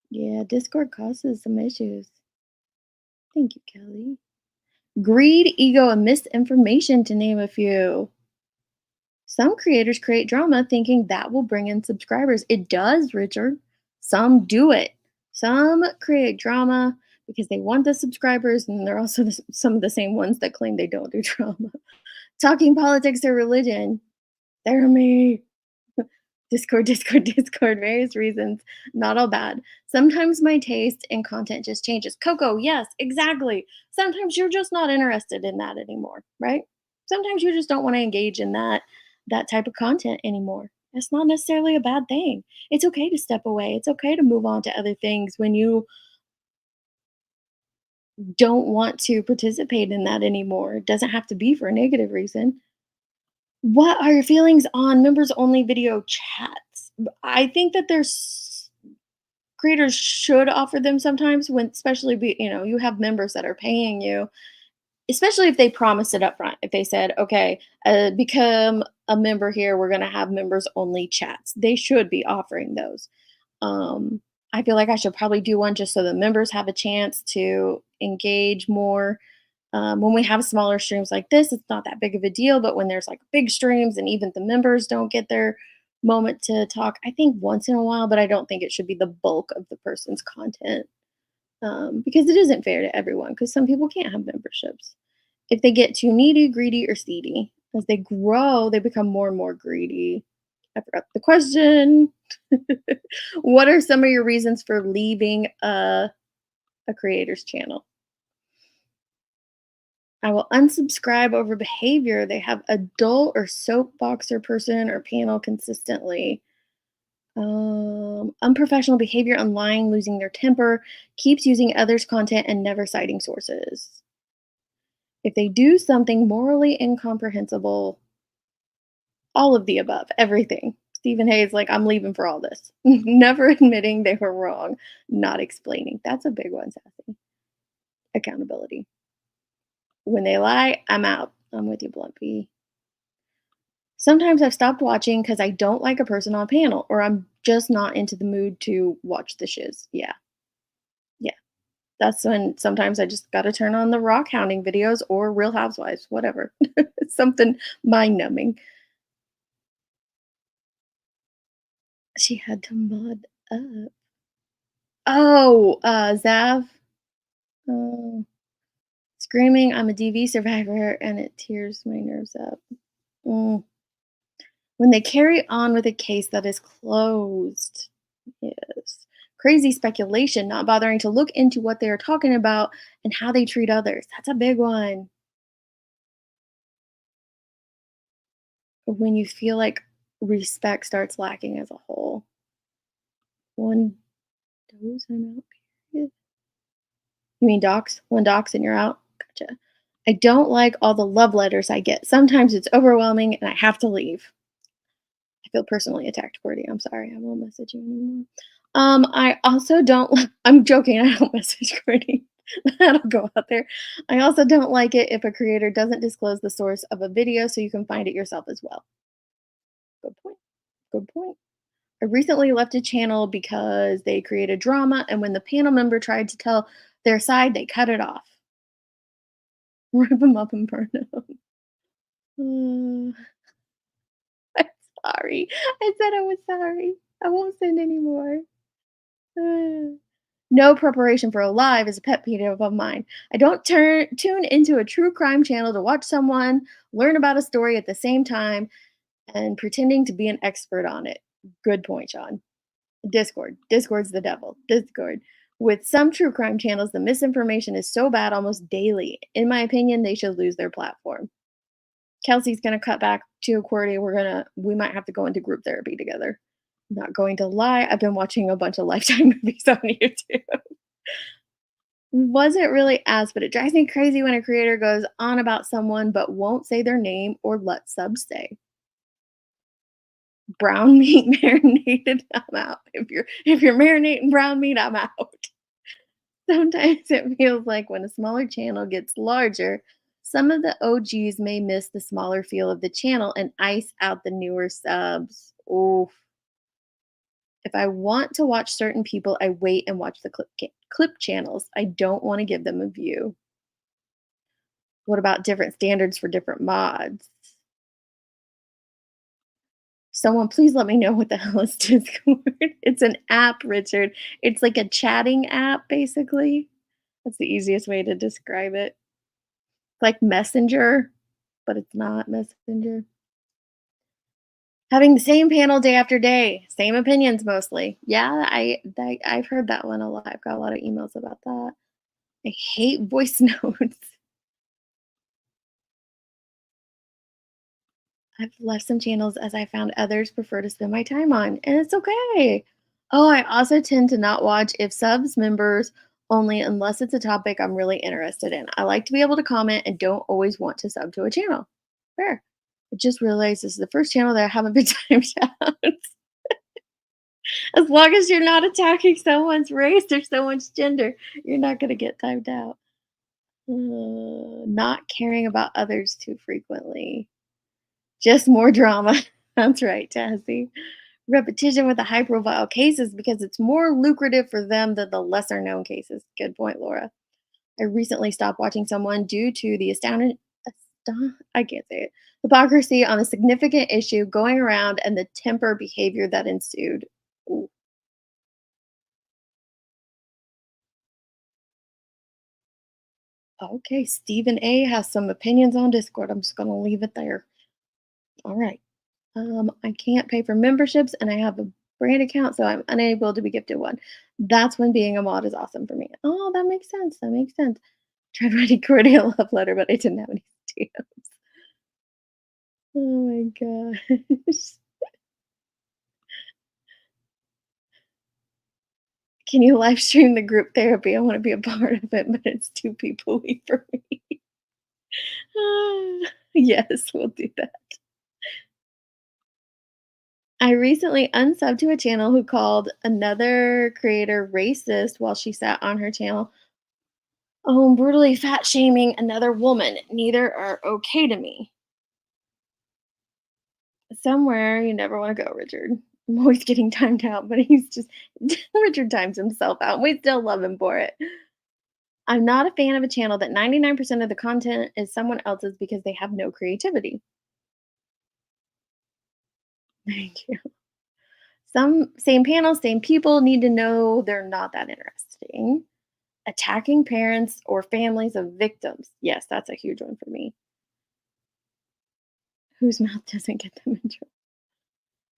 Yeah, Discord causes some issues. Thank you, Kelly. Greed, ego, and misinformation, to name a few. Some creators create drama thinking that will bring in subscribers. It does, Richard. Some do it. Some create drama because they want the subscribers, and they're also some of the same ones that claim they don't do drama. Talking politics or religion. They're me. Discord, Discord, Discord, various reasons. Not all bad. Sometimes my taste in content just changes. Coco, yes, exactly. Sometimes you're just not interested in that anymore, right? Sometimes you just don't want to engage in that type of content anymore. It's not necessarily a bad thing. It's okay to step away. It's okay to move on to other things when you don't want to participate in that anymore. It doesn't have to be for a negative reason. What are your feelings on members only video chats? I think that there's creators should offer them sometimes when especially you have members that are paying you, especially if they promise it up front. If they said, okay, become a member here, we're going to have members only chats. They should be offering those. Um, I feel like I should probably do one just so the members have a chance to engage more. When we have smaller streams like this, it's not that big of a deal. But when there's like big streams and even the members don't get their moment to talk, I think once in a while, but I don't think it should be the bulk of the person's content because it isn't fair to everyone because some people can't have memberships. If they get too needy, greedy, or seedy, as they grow, they become more and more greedy. I forgot the question. What are some of your reasons for leaving a creator's channel? I will unsubscribe over behavior. They have adult or soapboxer person or panel consistently. Unprofessional behavior and lying, losing their temper, keeps using others' content and never citing sources. If they do something morally incomprehensible, all of the above, everything. Stephen Hayes, like, I'm leaving for all this. Never admitting they were wrong, not explaining. That's a big one, Sassy. Accountability. When they lie, I'm out. I'm with you, Blumpy. Sometimes I've stopped watching because I don't like a person on a panel, or I'm just not into the mood to watch the shiz. Yeah. Yeah. That's when sometimes I just got to turn on the rock hounding videos or Real Housewives, whatever. Something mind numbing. She had to mud up. Oh, Zav. Oh, screaming, I'm a DV survivor, and it tears my nerves up. Mm. When they carry on with a case that is closed. Yes. Crazy speculation, not bothering to look into what they are talking about and how they treat others. That's a big one. When you feel like respect starts lacking as a whole. One dose I'm out. Period. You mean docs? One docs and you're out? Gotcha. I don't like all the love letters I get. Sometimes it's overwhelming and I have to leave. I feel personally attacked, Cordy. I'm sorry. I won't message you anymore. I also don't. I'm joking. I don't message Cordy. That'll go out there. I also don't like it if a creator doesn't disclose the source of a video so you can find it yourself as well. Good point. Good point. I recently left a channel because they created drama, and when the panel member tried to tell their side, they cut it off. Rip them up and burn them. I'm sorry. I said I was sorry. I won't send anymore. No preparation for a live is a pet peeve of mine. I don't tune into a true crime channel to watch someone learn about a story at the same time and pretending to be an expert on it. Good point, Sean. Discord. Discord's the devil. Discord. With some true crime channels, the misinformation is so bad almost daily. In my opinion, they should lose their platform. Kelsey's gonna cut back to QWERTY. We might have to go into group therapy together. Not going to lie, I've been watching a bunch of Lifetime movies on YouTube. Wasn't really asked, but it drives me crazy when a creator goes on about someone but won't say their name or let subs say. Brown meat marinated, I'm out. If you're marinating brown meat, I'm out. Sometimes it feels like when a smaller channel gets larger, some of the OGs may miss the smaller feel of the channel and ice out the newer subs. Oof. If I want to watch certain people, I wait and watch the clip channels. I don't want to give them a view. What about different standards for different mods? Someone please let me know what the hell is Discord. It's an app, Richard. It's like a chatting app, basically. That's the easiest way to describe it. It's like Messenger, but it's not Messenger. Having the same panel day after day, same opinions mostly. Yeah, I've heard that one a lot. I've got a lot of emails about that. I hate voice notes. I've left some channels as I found others prefer to spend my time on, and it's okay. Oh, I also tend to not watch if subs members only unless it's a topic I'm really interested in. I like to be able to comment and don't always want to sub to a channel. Fair. I just realized this is the first channel that I haven't been timed out. As long as you're not attacking someone's race or someone's gender, you're not going to get timed out. Not caring about others too frequently. Just more drama. That's right, Tassie. Repetition with the high profile cases because it's more lucrative for them than the lesser known cases. Good point, Laura. I recently stopped watching someone due to the I can't say it, hypocrisy on a significant issue going around and the temper behavior that ensued. Ooh. Okay, Stephen A has some opinions on Discord. I'm just going to leave it there. All right. I can't pay for memberships and I have a brand account, so I'm unable to be gifted one. That's when being a mod is awesome for me. Oh, that makes sense. That makes sense. Tried writing Cordy a love letter, but I didn't have any stamps. Oh my gosh. Can you live stream the group therapy? I want to be a part of it, but it's too people-y for me. Yes, we'll do that. I recently unsubbed to a channel who called another creator racist while she sat on her channel. Oh, brutally fat shaming another woman. Neither are okay to me. Somewhere you never want to go, Richard. I'm always getting timed out, but he's just Richard times himself out. We still love him for it. I'm not a fan of a channel that 99% of the content is someone else's because they have no creativity. Thank you. Some same panel, same people need to know they're not that interesting. Attacking parents or families of victims. Yes, that's a huge one for me. Whose mouth doesn't get them in trouble.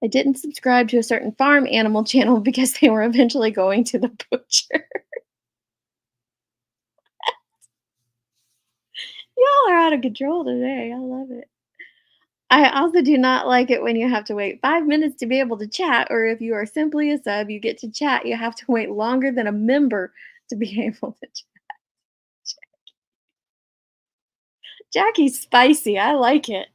I didn't subscribe to a certain farm animal channel because they were eventually going to the butcher. Y'all are out of control today. I love it. I also do not like it when you have to wait 5 minutes to be able to chat, or if you are simply a sub, you get to chat, you have to wait longer than a member to be able to chat. Jackie's spicy. I like it.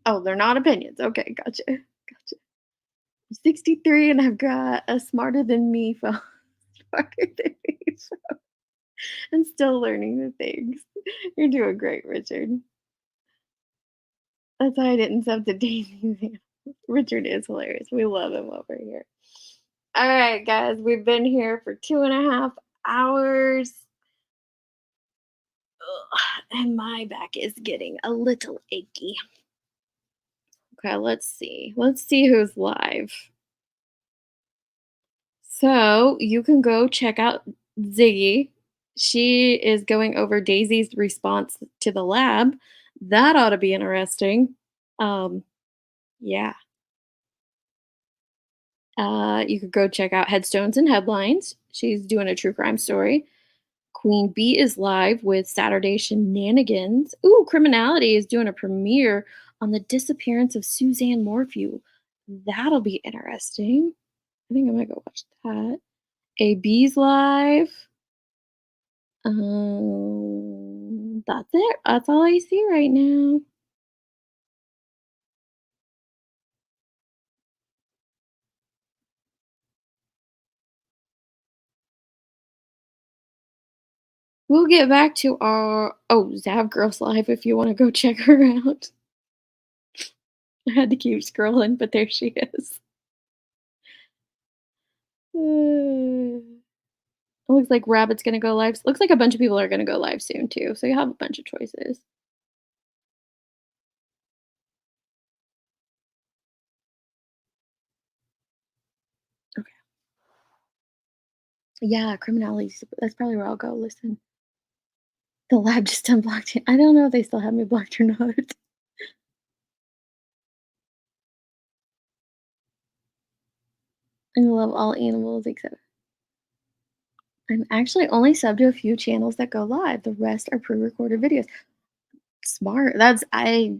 Oh, they're not opinions. Okay, gotcha. Gotcha. I'm 63 and I've got a smarter than me phone. Smarter than me phone. I'm still learning the things. You're doing great, Richard. That's why I didn't sub to Daisy. Richard is hilarious. We love him over here. All right, guys, we've been here for 2.5 hours. Ugh, and my back is getting a little achy. Okay, let's see. Let's see who's live. So you can go check out Ziggy. She is going over Daisy's response to the lab. That ought to be interesting. Um, yeah. You could go check out Headstones and Headlines. She's doing a true crime story. Queen Bee is live with Saturday Shenanigans. Ooh, Criminality is doing a premiere on the disappearance of Suzanne Morphew. That'll be interesting. I think I might go watch that. AB's live. That's it. That's all I see right now. We'll get back to our Zav Girls live if you want to go check her out. I had to keep scrolling, but there she is. It looks like Rabbit's gonna go live. Looks like a bunch of people are gonna go live soon too, so you have a bunch of choices. Okay. Yeah, Criminality. That's probably where I'll go listen. The lab just unblocked it. I don't know if they still have me blocked or not. I love all animals except I'm actually only subbed to a few channels that go live. The rest are pre-recorded videos. Smart. That's I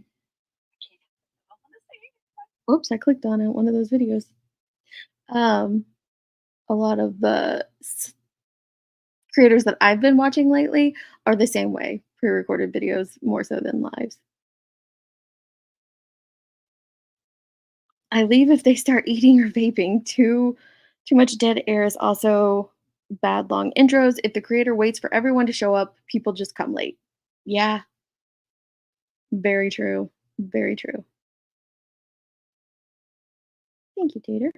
Oops, I clicked on it, one of those videos. Um, a lot of the creators that I've been watching lately are the same way, pre-recorded videos more so than lives. I leave if they start eating or vaping. Too much dead air is also bad long intros. If the creator waits for everyone to show up, people just come late. Yeah, very true. Very true. Thank you, Tater.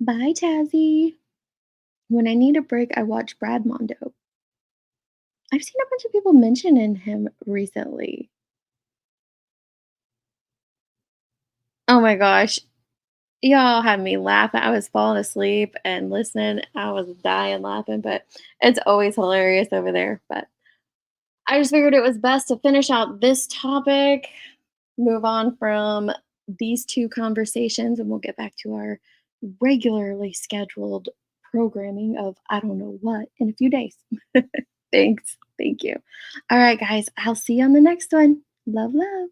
Bye, Tazzy. When I need a break, I watch Brad Mondo. I've seen a bunch of people mentioning him recently. Oh my gosh. Y'all had me laughing. I was falling asleep and listening. I was dying laughing, but it's always hilarious over there. But I just figured it was best to finish out this topic, move on from these two conversations, and we'll get back to our regularly scheduled programming of I don't know what in a few days. Thanks. Thank you. All right, guys. I'll see you on the next one. Love, love.